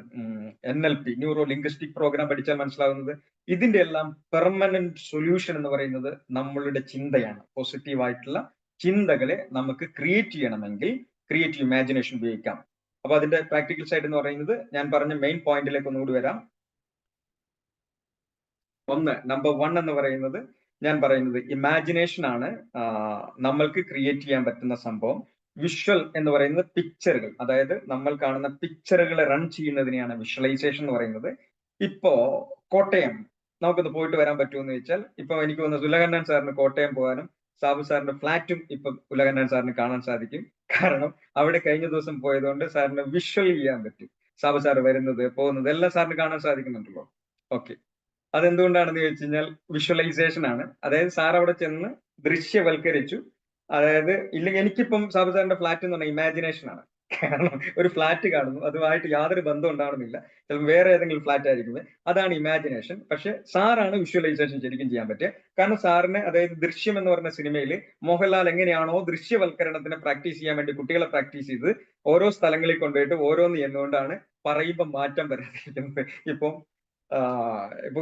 NLP, ന്യൂറോ ലിംഗ്വിസ്റ്റിക് പ്രോഗ്രാം പഠിച്ചാൽ മനസ്സിലാവുന്നത്. ഇതിന്റെ എല്ലാം പെർമനന്റ് സൊല്യൂഷൻ എന്ന് പറയുന്നത് നമ്മളുടെ ചിന്തയാണ്. പോസിറ്റീവായിട്ടുള്ള ചിന്തകളെ നമുക്ക് ക്രിയേറ്റ് ചെയ്യണമെങ്കിൽ ക്രിയേറ്റീവ് ഇമാജിനേഷൻ ഉപയോഗിക്കാം. അപ്പൊ അതിന്റെ പ്രാക്ടിക്കൽ സൈഡ് എന്ന് പറയുന്നത് ഞാൻ പറഞ്ഞ മെയിൻ പോയിന്റിലേക്ക് ഒന്നുകൂടി വരാം. നമ്പർ 1 എന്ന് പറയുന്നത്, ഞാൻ പറയുന്നത് ഇമാജിനേഷൻ ആണ് നമ്മൾക്ക് ക്രിയേറ്റ് ചെയ്യാൻ പറ്റുന്ന സംഭവം. വിഷ്വൽ എന്ന് പറയുന്നത് പിക്ചറുകൾ, അതായത് നമ്മൾ കാണുന്ന പിക്ചറുകളെ റൺ ചെയ്യുന്നതിനെയാണ് വിഷ്വലൈസേഷൻ എന്ന് പറയുന്നത്. ഇപ്പോ കോട്ടയം നമുക്കൊന്ന് പോയിട്ട് വരാൻ പറ്റുമെന്ന് ചോദിച്ചാൽ, ഇപ്പൊ എനിക്ക് തോന്നുന്നു ഉലകണ്ണൻ സാറിന് കോട്ടയം പോകാനും സാബു സാറിന്റെ ഫ്ലാറ്റും ഇപ്പൊ ഉലകണ്ണൻ സാറിന് കാണാൻ സാധിക്കും. കാരണം അവിടെ കഴിഞ്ഞ ദിവസം പോയതുകൊണ്ട് സാറിന് വിഷ്വൽ ചെയ്യാൻ പറ്റും. സാബു സാർ വരുന്നത് പോകുന്നത് എല്ലാം സാറിന് കാണാൻ സാധിക്കുന്നുണ്ടല്ലോ. ഓക്കെ, അതെന്തുകൊണ്ടാണെന്ന് ചോദിച്ചു കഴിഞ്ഞാൽ വിഷ്വലൈസേഷൻ ആണ്. അതായത് സാർ അവിടെ ചെന്ന് ദൃശ്യവൽക്കരിച്ചു. അതായത് ഇല്ലെങ്കിൽ എനിക്കിപ്പം സാബു സാറിന്റെ ഫ്ലാറ്റ് എന്ന് പറഞ്ഞാൽ ഇമാജിനേഷൻ ആണ്. കാരണം ഒരു ഫ്ലാറ്റ് കാണുന്നു, അതുമായിട്ട് യാതൊരു ബന്ധം ഉണ്ടാവണമെന്നില്ല, ചിലപ്പോൾ വേറെ ഏതെങ്കിലും ഫ്ലാറ്റ് ആയിരിക്കും, അതാണ് ഇമാജിനേഷൻ. പക്ഷെ സാറാണ് വിഷ്വലൈസേഷൻ ശരിക്കും ചെയ്യാൻ പറ്റുക. കാരണം സാറിന്, അതായത് ദൃശ്യം എന്ന് പറഞ്ഞ സിനിമയിൽ മോഹൻലാൽ എങ്ങനെയാണോ ദൃശ്യവൽക്കരണത്തിനെ പ്രാക്ടീസ് ചെയ്യാൻ വേണ്ടി കുട്ടികളെ പ്രാക്ടീസ് ചെയ്ത് ഓരോ സ്ഥലങ്ങളിൽ കൊണ്ടുപോയിട്ട് ഓരോന്ന് എന്നുകൊണ്ടാണ് പറയുമ്പോൾ മാറ്റം വരാതിരിക്കുന്നത്. ഇപ്പൊ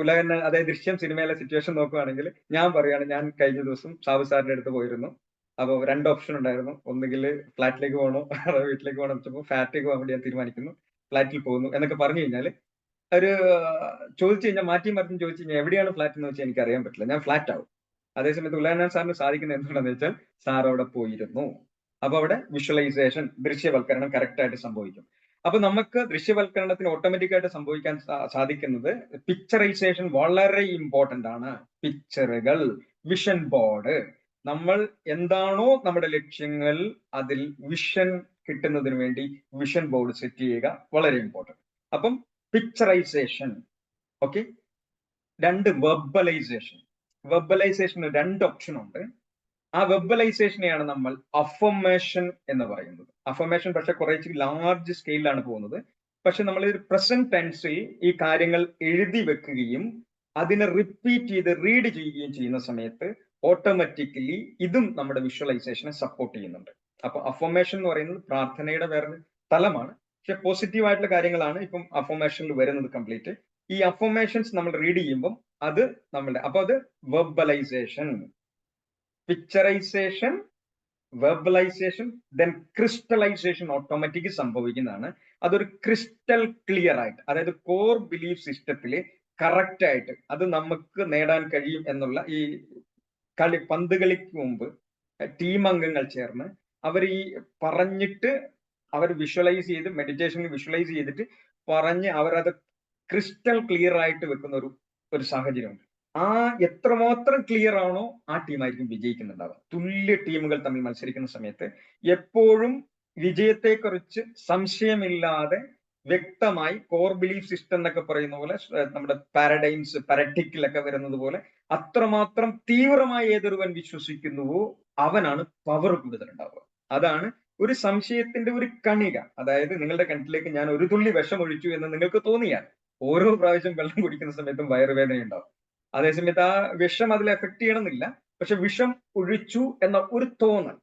ഉലകണ്ണൻ, അതായത് ദൃശ്യം സിനിമയിലെ സിറ്റുവേഷൻ നോക്കുകയാണെങ്കിൽ ഞാൻ പറയുകയാണ്, ഞാൻ കഴിഞ്ഞ ദിവസം സാബു സാറിന്റെ അടുത്ത് പോയിരുന്നു. അപ്പോൾ 2 ഓപ്ഷൻ ഉണ്ടായിരുന്നു. ഒന്നുകിൽ ഫ്ലാറ്റിലേക്ക് പോകണോ അതോ വീട്ടിലേക്ക് പോകണം വെച്ചപ്പോൾ ഫ്ലാറ്റിലേക്ക് പോകാൻ വേണ്ടി ഞാൻ തീരുമാനിക്കുന്നു, ഫ്ലാറ്റിൽ പോകുന്നു എന്നൊക്കെ പറഞ്ഞു കഴിഞ്ഞാൽ ഒരു ചോദിച്ചു കഴിഞ്ഞാൽ, മാറ്റി മറിച്ചും ചോദിച്ചു കഴിഞ്ഞാൽ എവിടെയാണ് ഫ്ലാറ്റ് എന്ന് വെച്ചാൽ എനിക്ക് അറിയാൻ പറ്റില്ല, ഞാൻ ഫ്ലാറ്റ് ആവും. അതേസമയത്ത് ഉലകണ്ണൻ സാറിന് സാധിക്കുന്നത് എന്തുകൊണ്ടാന്ന് വെച്ചാൽ സാർ അവിടെ പോയിരുന്നു. അപ്പൊ അവിടെ വിഷ്വലൈസേഷൻ, ദൃശ്യവൽക്കരണം കറക്റ്റ് ആയിട്ട് സംഭവിക്കും. അപ്പൊ നമുക്ക് ദൃശ്യവൽക്കരണത്തിന് ഓട്ടോമാറ്റിക്കായിട്ട് സംഭവിക്കാൻ സാധിക്കുന്നത് പിക്ചറൈസേഷൻ വളരെ ഇമ്പോർട്ടന്റ് ആണ്. പിക്ചറുകൾ, വിഷൻ ബോർഡ്, നമ്മൾ എന്താണോ നമ്മുടെ ലക്ഷ്യങ്ങൾ അതിൽ വിഷൻ കിട്ടുന്നതിന് വേണ്ടി വിഷൻ ബോർഡ് സെറ്റ് ചെയ്യുക വളരെ ഇമ്പോർട്ടന്റ്. അപ്പം പിക്ചറൈസേഷൻ, ഓക്കെ. രണ്ട്, വെർബലൈസേഷൻ. വെർബലൈസേഷന് രണ്ട് ഓപ്ഷൻ ഉണ്ട്. ആ വെർബലൈസേഷനെയാണ് നമ്മൾ അഫർമേഷൻ എന്ന് പറയുന്നത്. അഫർമേഷൻ പക്ഷെ കുറെ ലാർജ് സ്കെയിലാണ് പോകുന്നത്. പക്ഷെ നമ്മൾ ഒരു പ്രസന്റ് ടെൻസിൽ ഈ കാര്യങ്ങൾ എഴുതി വെക്കുകയും അതിനെ റിപ്പീറ്റ് ചെയ്ത് റീഡ് ചെയ്യുകയും ചെയ്യുന്ന സമയത്ത് ഓട്ടോമാറ്റിക്കലി ഇതും നമ്മുടെ വിഷ്വലൈസേഷനെ സപ്പോർട്ട് ചെയ്യുന്നുണ്ട്. അപ്പൊ അഫർമേഷൻ എന്ന് പറയുന്നത് പ്രാർത്ഥനയുടെ വേറൊരു തലമാണ്. പക്ഷെ പോസിറ്റീവ് ആയിട്ടുള്ള കാര്യങ്ങളാണ് ഇപ്പം അഫർമേഷനിൽ വരുന്നത് കംപ്ലീറ്റ്. ഈ അഫർമേഷൻസ് നമ്മൾ റീഡ് ചെയ്യുമ്പോൾ അത് നമ്മളുടെ, അപ്പൊ അത് വെർബലൈസേഷൻ, പിക്ചറൈസേഷൻ, വെർബലൈസേഷൻ, ദെൻ ക്രിസ്റ്റലൈസേഷൻ ഓട്ടോമാറ്റിക് സംഭവിക്കുന്നതാണ്. അതൊരു ക്രിസ്റ്റൽ ക്ലിയർ ആയിട്ട്, അതായത് കോർ ബിലീഫ് സിസ്റ്റത്തില് കറക്റ്റ് ആയിട്ട് അത് നമുക്ക് നേടാൻ കഴിയും എന്നുള്ള ഈ പന്ത് കളിക്ക് മുമ്പ് ടീം അംഗങ്ങൾ ചേർന്ന് അവർ ഈ പറഞ്ഞിട്ട് അവർ വിഷ്വലൈസ് ചെയ്ത് മെഡിറ്റേഷനിൽ വിഷ്വലൈസ് ചെയ്തിട്ട് പറഞ്ഞ് അവരത് ക്രിസ്റ്റൽ ക്ലിയർ ആയിട്ട് വെക്കുന്ന ഒരു സാഹചര്യമുണ്ട്. ആ എത്രമാത്രം ക്ലിയർ ആണോ ആ ടീമായിരിക്കും വിജയിക്കുന്നുണ്ടാവുക. തുല്യ ടീമുകൾ തമ്മിൽ മത്സരിക്കുന്ന സമയത്ത് എപ്പോഴും വിജയത്തെക്കുറിച്ച് സംശയമില്ലാതെ വ്യക്തമായി കോർ ബിലീഫ് സിസ്റ്റം എന്നൊക്കെ പറയുന്ന പോലെ നമ്മുടെ പാരഡൈംസ് പാരറ്റിക്കിലൊക്കെ വരുന്നത് പോലെ അത്രമാത്രം തീവ്രമായി ഏതൊരുവൻ വിശ്വസിക്കുന്നുവോ അവനാണ് പവർ കൂടുതൽ ഉണ്ടാവുക. അതാണ് ഒരു സംശയത്തിന്റെ ഒരു കണിക. അതായത് നിങ്ങളുടെ കിണറ്റിലേക്ക് ഞാൻ ഒരു തുള്ളി വിഷം ഒഴിച്ചു എന്ന് നിങ്ങൾക്ക് തോന്നിയാൽ ഓരോ പ്രാവശ്യം വെള്ളം കുടിക്കുന്ന സമയത്തും വയറുവേദന ഉണ്ടാവും. അതേസമയത്ത് ആ വിഷം അതിൽ എഫക്ട് ചെയ്യണമെന്നില്ല. പക്ഷെ വിഷം ഒഴിച്ചു എന്ന ഒരു തോന്നൽ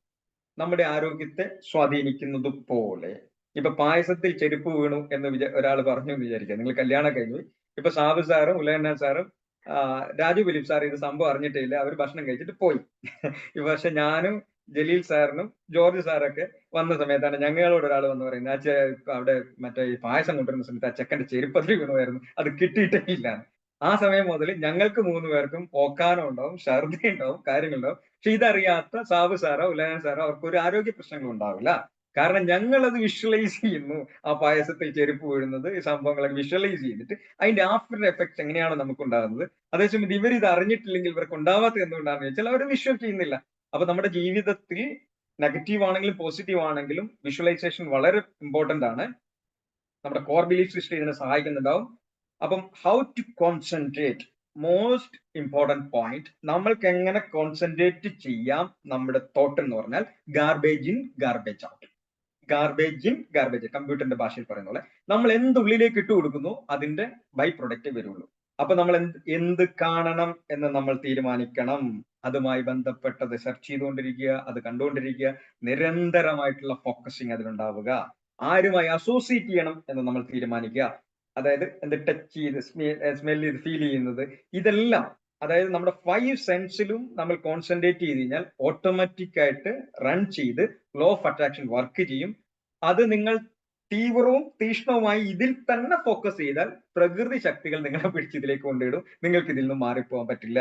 നമ്മുടെ ആരോഗ്യത്തെ സ്വാധീനിക്കുന്നത് പോലെ, ഇപ്പൊ പായസത്തിൽ ചെരുപ്പ് വീണു എന്ന് ഒരാൾ പറഞ്ഞു എന്ന് വിചാരിക്കുക. നിങ്ങൾ കല്യാണം കഴിഞ്ഞു, ഇപ്പൊ സാബു സാറും ഉലയണ്ണ സാറും രാജു ഫിലിപ്പ് സാർ ഇത് സംഭവം അറിഞ്ഞിട്ടില്ല, അവർ ഭക്ഷണം കഴിച്ചിട്ട് പോയി. പക്ഷെ ഞാനും ജലീൽ സാറിനും ജോർജ് സാറൊക്കെ വന്ന സമയത്താണ് ഞങ്ങളോട് ഒരാൾ വന്ന് പറയുന്നത്, അവിടെ മറ്റേ ഈ പായസം കൊണ്ടുവരുന്ന സമയത്ത് ആ ചെക്കന്റെ ചെരുപ്പത്തിൽ വീണുമായിരുന്നു, അത് കിട്ടിയിട്ടേ ഇല്ല. ആ സമയം മുതൽ ഞങ്ങൾക്ക് 3 പേർക്കും ഓക്കാനം ഉണ്ടാവും, ഛർദി ഉണ്ടാവും, കാര്യങ്ങളുണ്ടാവും. പക്ഷെ ഇതറിയാത്ത സാബു സാറോ ഉലയൻ സാറോ അവർക്ക് ഒരു ആരോഗ്യ പ്രശ്നങ്ങളും ഉണ്ടാവില്ല. കാരണം ഞങ്ങൾ അത് വിഷ്വലൈസ് ചെയ്യുന്നു. ആ പായസത്തിൽ ചെരുപ്പ് വീഴുന്നത്, ഈ സംഭവങ്ങളൊക്കെ വിഷ്വലൈസ് ചെയ്തിട്ട് അതിന്റെ ആഫ്റ്റർ എഫക്ട്സ് എങ്ങനെയാണ് നമുക്ക് ഉണ്ടാകുന്നത്. അതേസമയം ഇവർ ഇത് അറിഞ്ഞിട്ടില്ലെങ്കിൽ ഇവർക്ക് ഉണ്ടാവാത്തത് എന്തുകൊണ്ടാണെന്ന് വെച്ചാൽ അവർ വിഷ്വൽ ചെയ്യുന്നില്ല. അപ്പൊ നമ്മുടെ ജീവിതത്തിൽ നെഗറ്റീവ് ആണെങ്കിലും പോസിറ്റീവ് ആണെങ്കിലും വിഷ്വലൈസേഷൻ വളരെ ഇമ്പോർട്ടന്റ് ആണ്. നമ്മുടെ കോർ ബിലീഫ് സിസ്റ്റം ഇതിനെ സഹായിക്കുന്നുണ്ടാവും. അപ്പം how to concentrate, most important point, നമ്മൾക്ക് എങ്ങനെ കോൺസെൻട്രേറ്റ് ചെയ്യാം നമ്മുടെ തോട്ട് എന്ന് പറഞ്ഞാൽ garbage in garbage out. Garbage in garbage, കമ്പ്യൂട്ടറിന്റെ ഭാഷയിൽ പറയുന്ന പോലെ നമ്മൾ എന്തുള്ളിലേക്ക് ഇട്ട് കൊടുക്കുന്നു അതിന്റെ ബൈ പ്രൊഡക്റ്റ് വരുള്ളൂ. അപ്പൊ നമ്മൾ എന്ത് കാണണം എന്ന് നമ്മൾ തീരുമാനിക്കണം. അതുമായി ബന്ധപ്പെട്ടത് സെർച്ച് ചെയ്തുകൊണ്ടിരിക്കുക, അത് കണ്ടുകൊണ്ടിരിക്കുക, നിരന്തരമായിട്ടുള്ള ഫോക്കസിങ് അതിലുണ്ടാവുക. ആരുമായി അസോസിയേറ്റ് ചെയ്യണം എന്ന് നമ്മൾ തീരുമാനിക്കുക. അതായത് എന്ത് ടച്ച് ചെയ്ത് സ്മെൽ ചെയ്ത് ഫീൽ ചെയ്യുന്നത്, ഇതെല്ലാം അതായത് നമ്മുടെ 5 സെൻസിലും നമ്മൾ കോൺസെൻട്രേറ്റ് ചെയ്ത് കഴിഞ്ഞാൽ ഓട്ടോമാറ്റിക് ആയിട്ട് റൺ ചെയ്ത് ലോ ഓഫ് അട്രാക്ഷൻ വർക്ക് ചെയ്യും. അത് നിങ്ങൾ തീവ്രവും തീക്ഷ്ണവുമായി ഇതിൽ തന്നെ ഫോക്കസ് ചെയ്താൽ പ്രകൃതി ശക്തികൾ നിങ്ങളെ പിടിച്ച് ഇതിലേക്ക് കൊണ്ടിടും. നിങ്ങൾക്ക് ഇതിൽ നിന്നും മാറിപ്പോകാൻ പറ്റില്ല.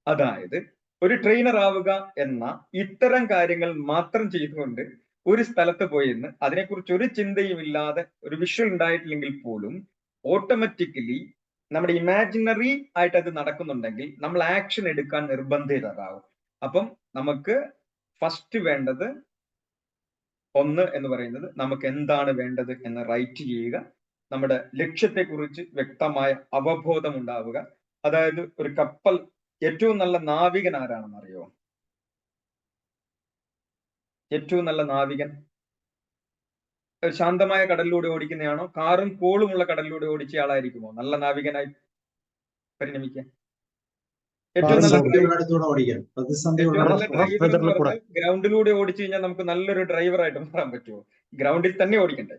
അതായത് ഒരു ട്രെയിനർ ആവുക എന്ന ഇത്തരം കാര്യങ്ങൾ മാത്രം ചെയ്തുകൊണ്ട് ഒരു സ്ഥലത്ത് പോയിരുന്ന് അതിനെക്കുറിച്ച് ഒരു ചിന്തയും ഇല്ലാതെ ഒരു വിഷ്വൽ ഉണ്ടായിട്ടില്ലെങ്കിൽ പോലും ഓട്ടോമാറ്റിക്കലി നമ്മുടെ ഇമാജിനറി ആയിട്ട് അത് നടക്കുന്നുണ്ടെങ്കിൽ നമ്മൾ ആക്ഷൻ എടുക്കാൻ നിർബന്ധിതരാകും. അപ്പം നമുക്ക് ഫസ്റ്റ് വേണ്ടത് 1 എന്ന് പറയുന്നത് നമുക്ക് എന്താണ് വേണ്ടത് എന്ന് റൈറ്റ് ചെയ്യുക. നമ്മുടെ ലക്ഷ്യത്തെക്കുറിച്ച് വ്യക്തമായ അവബോധം ഉണ്ടാവുക. അതായത് ഒരു കപ്പൽ ഏറ്റവും നല്ല നാവികൻ ആരാണെന്ന് അറിയോ? ഏറ്റവും നല്ല നാവികൻ ശാന്തമായ കടലിലൂടെ ഓടിക്കുന്നതാണോ, കാറും കോളുമുള്ള കടലിലൂടെ ഓടിച്ച ആളായിരിക്കുമോ നല്ല നാവികനായി പരിണമിക്കാൻ? ഏറ്റവും നല്ല ഗ്രൗണ്ടിലൂടെ ഓടിച്ചു കഴിഞ്ഞാൽ നമുക്ക് നല്ലൊരു ഡ്രൈവറായിട്ട് മാറാൻ പറ്റുമോ? ഗ്രൗണ്ടിൽ തന്നെ ഓടിക്കണ്ടേ?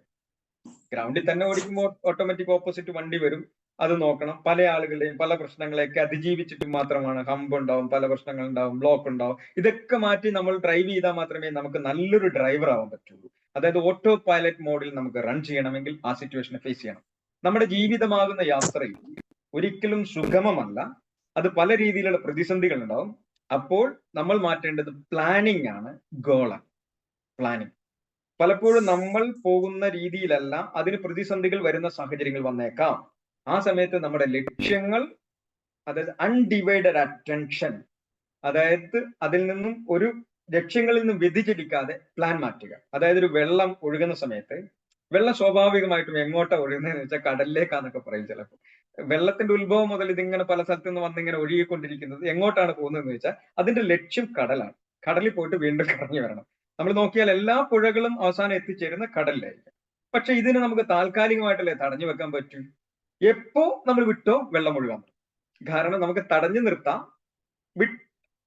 ഗ്രൗണ്ടിൽ തന്നെ ഓടിക്കുമ്പോൾ ഓട്ടോമാറ്റിക് ഓപ്പോസിറ്റ് വണ്ടി വരും, അത് നോക്കണം. പല ആളുകളുടെയും പല പ്രശ്നങ്ങളെയൊക്കെ അതിജീവിച്ചിട്ട് മാത്രമാണ്, ഹമ്പ് ഉണ്ടാവും, പല പ്രശ്നങ്ങൾ ഉണ്ടാവും, ബ്ലോക്ക് ഉണ്ടാവും. ഇതൊക്കെ മാറ്റി നമ്മൾ ഡ്രൈവ് ചെയ്താൽ മാത്രമേ നമുക്ക് നല്ലൊരു ഡ്രൈവർ ആവാൻ പറ്റുള്ളൂ. അതായത് ഓട്ടോ പൈലറ്റ് മോഡിൽ നമുക്ക് റൺ ചെയ്യണമെങ്കിൽ ആ സിറ്റുവേഷനെ ഫേസ് ചെയ്യണം. നമ്മുടെ ജീവിതമാകുന്ന യാത്രയിൽ ഒരിക്കലും സുഗമമല്ല. അത് പല രീതിയിലുള്ള പ്രതിസന്ധികൾ ഉണ്ടാവും. അപ്പോൾ നമ്മൾ മാറ്റേണ്ടത് പ്ലാനിങ് ആണ്, ഗോളാണ് പ്ലാനിങ്. പലപ്പോഴും നമ്മൾ പോകുന്ന രീതിയിലല്ല, അതിന് പ്രതിസന്ധികൾ വരുന്ന സാഹചര്യങ്ങൾ വന്നേക്കാം. ആ സമയത്ത് നമ്മുടെ ലക്ഷ്യങ്ങൾ, അതായത് അൺഡിവൈഡഡ് അറ്റൻഷൻ, അതായത് അതിൽ നിന്നും ഒരു ലക്ഷ്യങ്ങളിൽ നിന്നും വ്യതിചലിക്കാതെ പ്ലാൻ മാറ്റുക. അതായത് ഒരു വെള്ളം ഒഴുകുന്ന സമയത്ത് വെള്ളം സ്വാഭാവികമായിട്ടും എങ്ങോട്ടാ ഒഴുകുന്നതെന്ന് വെച്ചാൽ കടലിലേക്കാന്നൊക്കെ പറയും ചിലപ്പോൾ. വെള്ളത്തിന്റെ ഉത്ഭവം മുതൽ ഇതിങ്ങനെ പല സ്ഥലത്തു നിന്ന് വന്നിങ്ങനെ ഒഴുകിക്കൊണ്ടിരിക്കുന്നത് എങ്ങോട്ടാണ് പോകുന്നതെന്ന് വെച്ചാൽ അതിന്റെ ലക്ഷ്യം കടലാണ്. കടലിൽ പോയിട്ട് വീണ്ടും കറങ്ങി വരണം. നമ്മൾ നോക്കിയാൽ എല്ലാ പുഴകളും അവസാനം എത്തിച്ചേരുന്ന കടലിലായിരിക്കും. പക്ഷെ ഇതിന് നമുക്ക് താൽക്കാലികമായിട്ടല്ലേ തടഞ്ഞു വെക്കാൻ പറ്റൂ? എപ്പോ നമ്മൾ വിട്ടോ വെള്ളം ഒഴുകാൻ പറ്റും. കാരണം നമുക്ക് തടഞ്ഞു നിർത്താം.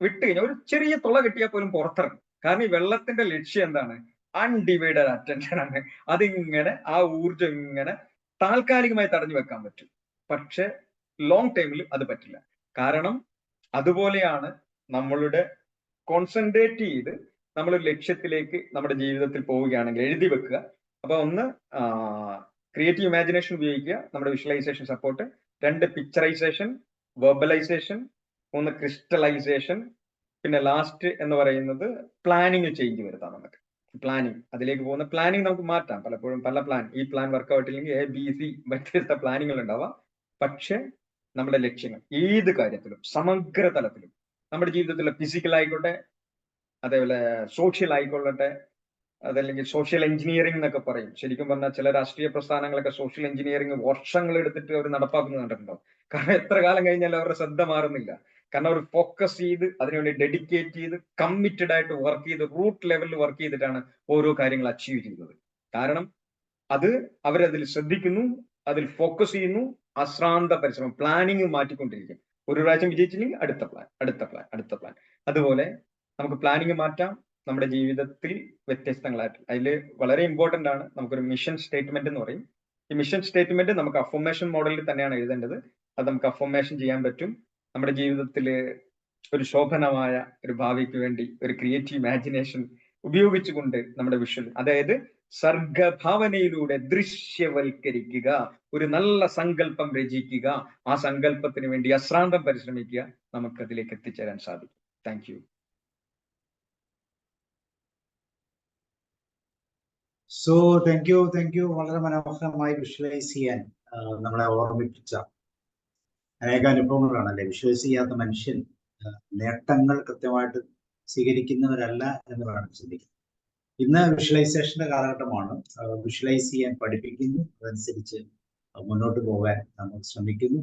വിട്ട് കഴിഞ്ഞാൽ ഒരു ചെറിയ തുള കിട്ടിയാൽ പോലും പുറത്തിറങ്ങും. കാരണം ഈ വെള്ളത്തിന്റെ ലക്ഷ്യം എന്താണ്? അൺഡിവൈഡഡ് അറ്റൻഷൻ ആണ്. അതിങ്ങനെ ആ ഊർജം ഇങ്ങനെ താൽക്കാലികമായി തടഞ്ഞു വെക്കാൻ പറ്റും. പക്ഷെ ലോങ് ടൈമിൽ അത് പറ്റില്ല. കാരണം അതുപോലെയാണ് നമ്മളുടെ കോൺസെൻട്രേറ്റ് ചെയ്ത് നമ്മളൊരു ലക്ഷ്യത്തിലേക്ക് നമ്മുടെ ജീവിതത്തിൽ പോവുകയാണെങ്കിൽ എഴുതി വെക്കുക. അപ്പൊ ഒന്ന് ക്രിയേറ്റീവ് ഇമാജിനേഷൻ ഉപയോഗിക്കുക, നമ്മുടെ വിഷ്വലൈസേഷൻ സപ്പോർട്ട്. 2 പിക്ചറൈസേഷൻ, വെർബലൈസേഷൻ. 3 ക്രിസ്റ്റലൈസേഷൻ. പിന്നെ ലാസ്റ്റ് എന്ന് പറയുന്നത് പ്ലാനിങ് ചേഞ്ച് വരുത്താം. നമുക്ക് പ്ലാനിങ്, അതിലേക്ക് പോകുന്ന പ്ലാനിങ് നമുക്ക് മാറ്റാം. പലപ്പോഴും പല പ്ലാൻ, ഈ പ്ലാൻ വർക്കൗട്ട് ഇല്ലെങ്കിൽ ABC വ്യത്യസ്ത പ്ലാനുകൾ ഉണ്ടാവാം. പക്ഷെ നമ്മുടെ ലക്ഷ്യങ്ങൾ ഏത് കാര്യത്തിലും സമഗ്ര തലത്തിലും, നമ്മുടെ ജീവിതത്തിലെ ഫിസിക്കൽ ആയിക്കോട്ടെ, അതേപോലെ സോഷ്യൽ ആയിക്കൊള്ളട്ടെ, അതല്ലെങ്കിൽ സോഷ്യൽ എഞ്ചിനീയറിംഗ് എന്നൊക്കെ പറയും. ശരിക്കും പറഞ്ഞാൽ ചില രാഷ്ട്രീയ പ്രസ്ഥാനങ്ങളൊക്കെ സോഷ്യൽ എഞ്ചിനീയറിംഗ് വർഷങ്ങൾ എടുത്തിട്ട് അവർ നടപ്പാക്കുന്നത് കണ്ടിട്ടുണ്ടോ? കാരണം എത്ര കാലം കഴിഞ്ഞാലും അവരുടെ ശ്രദ്ധ മാറുന്നില്ല. കാരണം അവർ ഫോക്കസ് ചെയ്ത് അതിനുവേണ്ടി ഡെഡിക്കേറ്റ് ചെയ്ത് കമ്മിറ്റഡ് ആയിട്ട് വർക്ക് ചെയ്ത് റൂട്ട് ലെവലിൽ വർക്ക് ചെയ്തിട്ടാണ് ഓരോ കാര്യങ്ങൾ അച്ചീവ് ചെയ്യുന്നത്. കാരണം അത് അവരതിൽ ശ്രദ്ധിക്കുന്നു, അതിൽ ഫോക്കസ് ചെയ്യുന്നു, അശ്രാന്ത പരിശ്രമം, പ്ലാനിങ് മാറ്റിക്കൊണ്ടിരിക്കും. ഒരു പ്രാവശ്യം വിജയിച്ചില്ലെങ്കിൽ അടുത്ത പ്ലാൻ, അടുത്ത പ്ലാൻ, അടുത്ത പ്ലാൻ. അതുപോലെ നമുക്ക് പ്ലാനിങ് മാറ്റാം നമ്മുടെ ജീവിതത്തിൽ വ്യത്യസ്തങ്ങളായിട്ട്. അതിൽ വളരെ ഇമ്പോർട്ടന്റ് ആണ് നമുക്കൊരു മിഷൻ സ്റ്റേറ്റ്മെന്റ് എന്ന് പറയും. ഈ മിഷൻ സ്റ്റേറ്റ്മെന്റ് നമുക്ക് അഫർമേഷൻ മോഡലിൽ തന്നെയാണ് എഴുതേണ്ടത്. അത് നമുക്ക് അഫർമേഷൻ ചെയ്യാൻ പറ്റും. നമ്മുടെ ജീവിതത്തിൽ ഒരു ശോഭനമായ ഒരു ഭാവിക്ക് വേണ്ടി ഒരു ക്രിയേറ്റീവ് ഇമാജിനേഷൻ ഉപയോഗിച്ചുകൊണ്ട് നമ്മുടെ വിഷ്വൽ, അതായത് സർഗഭാവനയിലൂടെ ദൃശ്യവൽക്കരിക്കുക, ഒരു നല്ല സങ്കല്പം രചിക്കുക, ആ സങ്കല്പത്തിന് വേണ്ടി അശ്രാന്തം പരിശ്രമിക്കുക, നമുക്ക് അതിലേക്ക് എത്തിച്ചേരാൻ സാധിക്കും. Thank you. So thank you. വളരെ മനോഹരമായി വിഷ്വലൈസ് ചെയ്യാൻ നമ്മളെ ഓർമ്മിപ്പിച്ച അനേക അനുഭവങ്ങളാണ് അല്ലെ. വിഷ്വലൈസ് ചെയ്യാത്ത മനുഷ്യൻ നേട്ടങ്ങൾ കൃത്യമായിട്ട് സ്വീകരിക്കുന്നവരല്ല എന്ന് വേണം ചിന്തിക്കാൻ. ഇന്ന് വിഷ്വലൈസേഷന്റെ കാലഘട്ടമാണ്. വിഷ്വലൈസ് ചെയ്യാൻ പഠിപ്പിക്കുന്നു, അതനുസരിച്ച് മുന്നോട്ട് പോകാൻ നമ്മൾ ശ്രമിക്കുന്നു.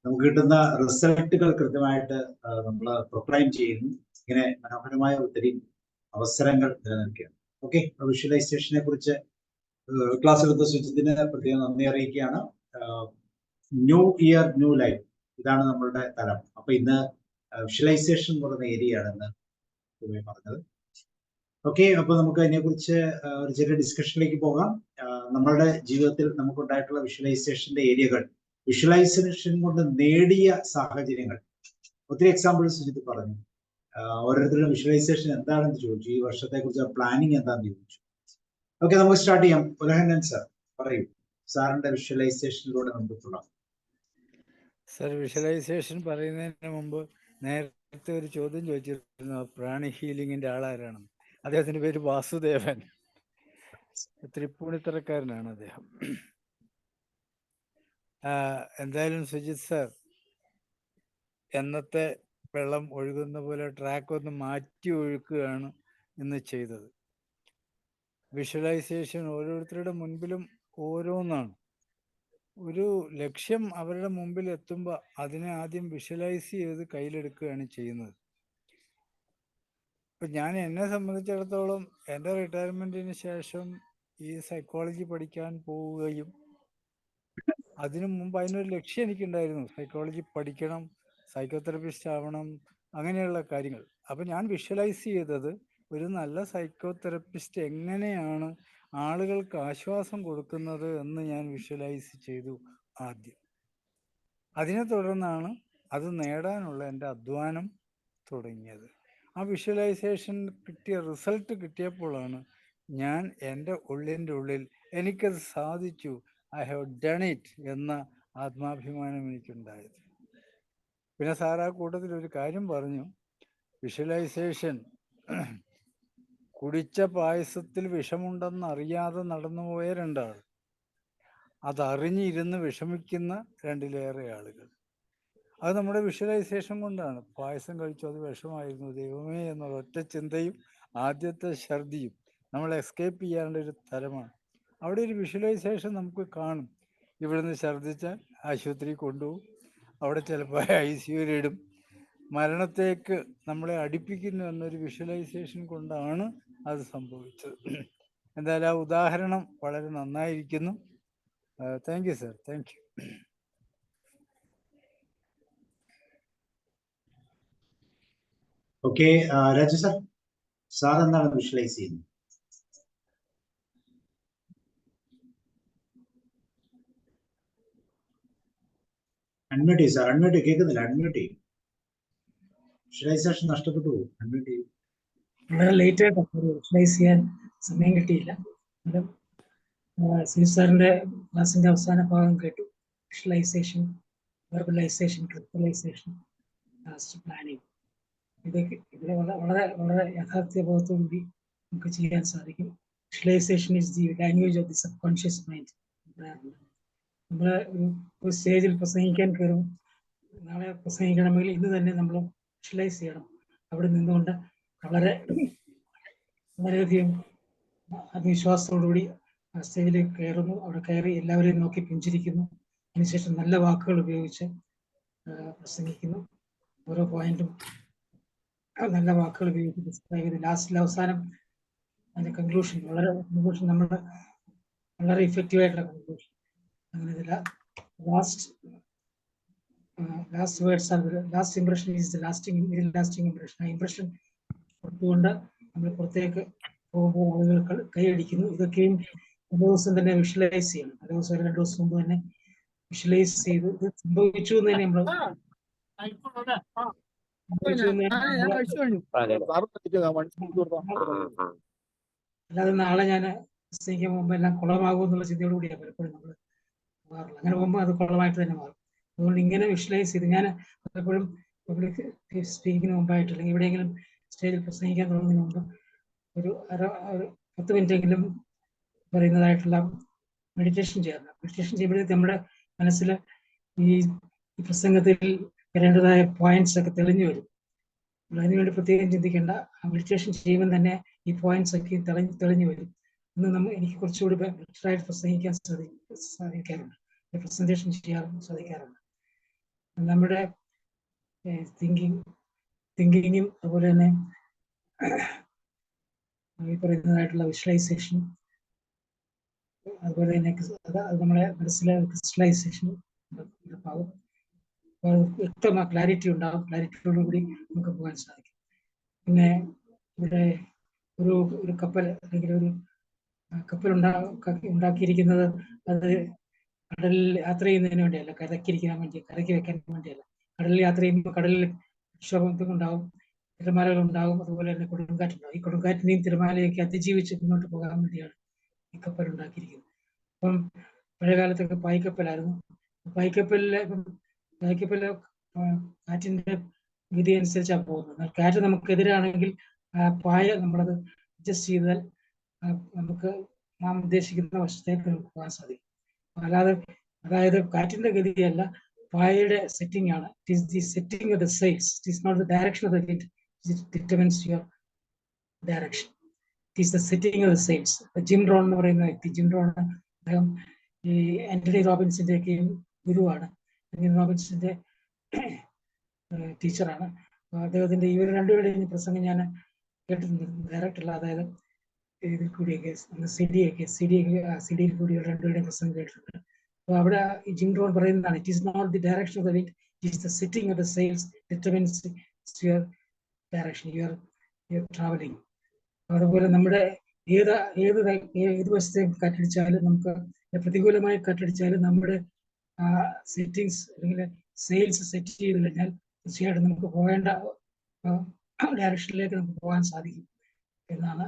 നമുക്ക് കിട്ടുന്ന റിസൾട്ടുകൾ കൃത്യമായിട്ട് നമ്മൾ പ്രൊക്ലൈം ചെയ്യുന്നു. ഇങ്ങനെ മനോഹരമായ ഒത്തിരി അവസരങ്ങൾ നിലനിൽക്കുകയാണ്. ഓക്കെ, വിഷ്വലൈസേഷനെ കുറിച്ച് ക്ലാസ് എടുത്ത സുജിത്തിന് പ്രത്യേകം നന്ദി അറിയിക്കുകയാണ്. ന്യൂ ഇയർ ന്യൂ ലൈഫ്, ഇതാണ് നമ്മളുടെ തലം. അപ്പൊ ഇന്ന് വിഷ്വലൈസേഷൻ എന്ന് പറയുന്ന ഏരിയയാണ് ഇന്ന് പറഞ്ഞത്. ഓക്കെ, അപ്പൊ നമുക്ക് അതിനെക്കുറിച്ച് ഒരു ചെറിയ ഡിസ്കഷനിലേക്ക് പോകാം. നമ്മളുടെ ജീവിതത്തിൽ നമുക്കുണ്ടായിട്ടുള്ള വിഷ്വലൈസേഷന്റെ ഏരിയകൾ, വിഷ്വലൈസേഷൻ കൊണ്ട് നേടിയ സാഹചര്യങ്ങൾ, ഒത്തിരി എക്സാമ്പിൾസ് സുജിത്ത് പറഞ്ഞു. ഓരോരുത്തരുടെ വിഷ്വലൈസേഷൻ എന്താണെന്ന് ചോദിച്ചു, ഈ വർഷത്തെ കുറിച്ച് പ്ലാനിങ് എന്താണെന്ന് ചോദിച്ചു. ഓക്കെ, നമുക്ക് സ്റ്റാർട്ട് ചെയ്യാം. ഉലഹനൻ സാർ പറയൂ, സാറിന്റെ വിഷ്വലൈസേഷനിലൂടെ നമുക്ക് തുടങ്ങാം. സർ, വിഷ്വലൈസേഷൻ പറയുന്നതിന് മുമ്പ് നേരത്തെ ഒരു ചോദ്യം ചോദിച്ചിരുന്നു, പ്രാണി ഹീലിംഗിന്റെ ആളാരാണെന്ന്. അദ്ദേഹത്തിന്റെ പേര് വാസുദേവൻ. തൃപ്പൂണിത്തറക്കാരനാണ് അദ്ദേഹം. എന്തായാലും സുജിത് സാർ എന്നത്തെ വെള്ളം ഒഴുകുന്ന പോലെ ട്രാക്ക് ഒന്ന് മാറ്റി ഒഴുക്കുകയാണ് ഇന്ന് ചെയ്തത്. വിഷ്വലൈസേഷൻ ഓരോരുത്തരുടെ മുൻപിലും ഓരോന്നാണ്. ഒരു ലക്ഷ്യം അവരുടെ മുമ്പിൽ എത്തുമ്പോൾ അതിനെ ആദ്യം വിഷ്വലൈസ് ചെയ്ത് കയ്യിലെടുക്കുകയാണ് ചെയ്യുന്നത്. ഇപ്പം ഞാൻ എന്നെ സംബന്ധിച്ചിടത്തോളം എൻ്റെ റിട്ടയർമെൻറ്റിന് ശേഷം ഈ സൈക്കോളജി പഠിക്കാൻ പോവുകയും അതിനു മുമ്പ് അതിനൊരു ലക്ഷ്യം എനിക്കുണ്ടായിരുന്നു, സൈക്കോളജി പഠിക്കണം, സൈക്കോതെറപ്പിസ്റ്റ് ആവണം, അങ്ങനെയുള്ള കാര്യങ്ങൾ. അപ്പം ഞാൻ വിഷ്വലൈസ് ചെയ്തത് ഒരു നല്ല സൈക്കോതെറപ്പിസ്റ്റ് എങ്ങനെയാണ് ആളുകൾക്ക് ആശ്വാസം കൊടുക്കുന്നത് എന്ന് ഞാൻ വിഷ്വലൈസ് ചെയ്തു ആദ്യം. അതിനെ തുടർന്നാണ് അത് നേടാനുള്ള എൻ്റെ അധ്വാനം തുടങ്ങിയത്. ആ വിഷ്വലൈസേഷൻ കിട്ടിയ റിസൾട്ട് കിട്ടിയപ്പോഴാണ് ഞാൻ എൻ്റെ ഉള്ളിൻ്റെ ഉള്ളിൽ എനിക്കത് സാധിച്ചു, ഐ ഹാവ് ഡൺ ഇറ്റ് എന്ന ആത്മാഭിമാനം എനിക്കുണ്ടായത്. പിന്നെ സാർ ആ കൂട്ടത്തിൽ ഒരു കാര്യം പറഞ്ഞു, വിഷ്വലൈസേഷൻ കുടിച്ച പായസത്തിൽ വിഷമുണ്ടെന്ന് അറിയാതെ നടന്നുപോയ 2 ആൾ, അതറിഞ്ഞിരുന്ന് വിഷമിക്കുന്ന 2-ലേറെ ആളുകൾ. അത് നമ്മുടെ വിഷ്വലൈസേഷൻ കൊണ്ടാണ്. പായസം കഴിച്ചു, അത് വിഷമായിരുന്നു, ദൈവമേ എന്നുള്ള ഒറ്റ ചിന്തയും ആദ്യത്തെ ഛർദിയും നമ്മൾ എസ്കേപ്പ് ചെയ്യാനുള്ള ഒരു തരമാണ്. അവിടെ ഒരു വിഷ്വലൈസേഷൻ നമുക്ക് കാണും. ഇവിടുന്ന് ഛർദിച്ചാൽ ആശുപത്രി കൊണ്ടുപോകും, അവിടെ ചിലപ്പോൾ ICUവിലിടും, മരണത്തേക്ക് നമ്മളെ അടുപ്പിക്കുന്നു എന്നൊരു വിഷ്വലൈസേഷൻ കൊണ്ടാണ് അത് സംഭവിച്ചത്. എന്തായാലും ആ ഉദാഹരണം വളരെ നന്നായിരിക്കുന്നു. Thank you sir, thank you. Okay, Raju sir, sir എന്താണ് വിഷ്വലൈസ് ചെയ്യുന്നത്? അൺമ്യൂട്ട് ചെയ്യും സാർ, അൺമ്യൂട്ട് കേൾക്കുന്നില്ല, അൺമ്യൂട്ട് ചെയ്യും. വിഷ്വലൈസേഷൻ നഷ്ടപ്പെട്ടു പോകും, അൺമ്യൂട്ട് ചെയ്യും. വളരെ ലേറ്റ് ആയിട്ടാണ് വിഷ്വലൈസ് ചെയ്യാൻ സമയം കിട്ടിയില്ല. സാറിന്റെ ക്ലാസിന്റെ അവസാന ഭാഗം കേട്ടു. Visualisation, verbalisation, crystallisation, last planning. ഇതൊക്കെ ഇതിൽ വളരെ വളരെ യാഥാർത്ഥ്യബോധത്തോടുകൂടി നമുക്ക് ചെയ്യാൻ സാധിക്കും. Visualisation is the language of the sub conscious mind. നമ്മൾ ഒരു സ്റ്റേജിൽ പ്രസംഗിക്കാൻ കയറും, നാളെ പ്രസംഗിക്കണമെങ്കിൽ ഇന്ന് തന്നെ നമ്മൾ വിഷ്വലൈസ് ചെയ്യണം. അവിടെ നിന്നുകൊണ്ട് വളരെയധികം ആത്മവിശ്വാസത്തോടുകൂടി സ്റ്റേജിലേക്ക് കയറുന്നു. അവിടെ കയറി എല്ലാവരെയും നോക്കി പുഞ്ചിരിക്കുന്നു. അതിനുശേഷം നല്ല വാക്കുകൾ ഉപയോഗിച്ച് പ്രസംഗിക്കുന്നു. ഓരോ പോയിന്റും നല്ല വാക്കുകൾ ഉപയോഗിച്ച് ഡിസ്ക്രൈബ് ചെയ്ത് ലാസ്റ്റിൽ അവസാനം അതിന്റെ കൺക്ലൂഷൻ നമ്മുടെ വളരെ ഇഫക്റ്റീവായിട്ടുള്ള കൺക്ലൂഷൻ. അങ്ങനെ ലാസ്റ്റ് വേർഡ്സ് ആണ്, last impression is the lasting impression. ആ ഇംപ്രഷൻ കൊടുത്തുകൊണ്ട് നമ്മൾ പുറത്തേക്ക് പോകുമ്പോൾ ആളുകൾ കൈയടിക്കുന്നു. ഇതൊക്കെയും ഒരു ദിവസം തന്നെ വിഷ്വലൈസ് ചെയ്യണം. ഒരു ദിവസം 2 ദിവസം മുമ്പ് തന്നെ വിഷ്വലൈസ് ചെയ്ത് ഇത് സംഭവിച്ചു എന്ന് തന്നെ നമ്മൾ അല്ലാതെ നാളെ ഞാൻ പ്രസംഗിക്കാൻ പോകുമ്പോ എല്ലാം കുളമാകും എന്നുള്ള ചിന്തയോട് കൂടിയാണ് പലപ്പോഴും നമ്മൾ പോകാറുള്ളത്. അങ്ങനെ പോകുമ്പോൾ അത് കുളമായിട്ട് തന്നെ മാറും. അതുകൊണ്ട് ഇങ്ങനെ വിഷ്വലൈസ് ചെയ്ത് ഞാൻ പലപ്പോഴും പബ്ലിക് സ്പീക്കിങ്ങിന് മുമ്പായിട്ട് അല്ലെങ്കിൽ എവിടെയെങ്കിലും സ്റ്റേജിൽ പ്രസംഗിക്കാൻ തുടങ്ങുന്നതിന് മുമ്പ് ഒരു 10 മിനിറ്റെങ്കിലും പറയുന്നതായിട്ടുള്ള മെഡിറ്റേഷൻ ചെയ്യാറുണ്ട്. മെഡിറ്റേഷൻ ചെയ്യുമ്പോഴത്തേക്ക് നമ്മുടെ മനസ്സിൽ ഈ പ്രസംഗത്തിൽ വരേണ്ടതായ പോയിന്റ്സ് ഒക്കെ തെളിഞ്ഞു വരും. അതിനുവേണ്ടി പ്രത്യേകം ചിന്തിക്കേണ്ട. മെഡിറ്റേഷൻ ചെയ്യുമ്പോൾ തന്നെ ഈ പോയിന്റ്സ് ഒക്കെ തെളിഞ്ഞു വരും. ഇന്ന് എനിക്ക് കുറച്ചുകൂടി ബെറ്ററായിട്ട് പ്രസംഗിക്കാൻ സാധിക്കാറുണ്ട്, പ്രസന്റേഷൻ ചെയ്യാൻ സാധിക്കാറുണ്ട്. നമ്മുടെ തിങ്കിങ്ങും അതുപോലെ തന്നെ ഈ പറയുന്നതായിട്ടുള്ള വിഷ്വലൈസേഷൻ, അതുപോലെ തന്നെ അത് നമ്മളെ മനസ്സിലെ ക്രിസ്റ്റലൈസേഷൻ ആകും. വ്യക്തമായ ക്ലാരിറ്റി ഉണ്ടാകും. ക്ലാരിറ്റിയോടുകൂടി നമുക്ക് പോകാൻ സാധിക്കും. പിന്നെ ഇവിടെ ഒരു കപ്പൽ അല്ലെങ്കിൽ ഒരു കപ്പൽ ഉണ്ടാക്കിയിരിക്കുന്നത് അത് കടലിൽ യാത്ര ചെയ്യുന്നതിന് വേണ്ടിയല്ല, കരയ്ക്ക് വെക്കാൻ വേണ്ടിയല്ല. കടലിൽ യാത്ര ചെയ്യുമ്പോൾ കടലിൽ ക്ഷോഭം ഉണ്ടാവും, തിരമാലകൾ ഉണ്ടാവും, അതുപോലെ തന്നെ കൊടുങ്കാറ്റുണ്ടാവും. ഈ കൊടുങ്കാറ്റിനെയും തിരമാലയൊക്കെ അതിജീവിച്ച് മുന്നോട്ട് പോകാൻ വേണ്ടിയാണ് ഈ കപ്പൽ ഉണ്ടാക്കിയിരിക്കുന്നത്. അപ്പം പഴയകാലത്തൊക്കെ പായ്ക്കപ്പലായിരുന്നു. പായ്ക്കപ്പലിലെ കാറ്റിന്റെ വിധി അനുസരിച്ചാണ് പോകുന്നത്. എന്നാൽ കാറ്റ് നമുക്കെതിരാണെങ്കിൽ പായ നമ്മളത് അഡ്ജസ്റ്റ് ചെയ്താൽ നമുക്ക് നാം ഉദ്ദേശിക്കുന്ന വശത്തേക്ക് നമുക്ക് പോകാൻ സാധിക്കും. അതായത് കാറ്റിന്റെ ഗതിയല്ല, പായയുടെ സെറ്റിംഗ് ആണ്. It is the setting of the sails. It is not the direction of the wind, it determines your direction. It is the setting of the sails. Jim Rohn എന്ന് പറയുന്ന വ്യക്തി, ജിം റോൺ അദ്ദേഹം ഈ ആന്റണി റോബിൻസിന്റെ ഒക്കെയും ഗുരുവാണ്. ആന്റണി റോബിൻസിന്റെ ടീച്ചറാണ്. അദ്ദേഹത്തിന്റെ ഇവർ രണ്ടുപേരുടെയും പ്രസംഗം ഞാൻ കേട്ടിട്ടുണ്ട് ഡയറക്ടല്ല, അതായത് ഇതിൽ കൂടിയൊക്കെ സിഡിയിൽ കൂടി രണ്ടുപേരുടെയും പ്രസംഗം കേട്ടിട്ടുണ്ട്. അപ്പോൾ അവിടെ ജിം റോൺ പറയുന്നതാണ്, it is not the direction of the wind, it is the setting of the sails determines your direction, your travelling. അതുപോലെ നമ്മുടെ ഏത് വശത്തേക്ക് കാറ്റടിച്ചാലും, നമുക്ക് പ്രതികൂലമായി കാറ്റടിച്ചാലും നമ്മുടെ സെറ്റിങ്സ് അല്ലെങ്കിൽ സെയിൽസ് സെറ്റ് ചെയ്ത് കഴിഞ്ഞാൽ തീർച്ചയായിട്ടും നമുക്ക് പോകേണ്ട ഡയറക്ഷനിലേക്ക് നമുക്ക് പോകാൻ സാധിക്കും എന്നാണ്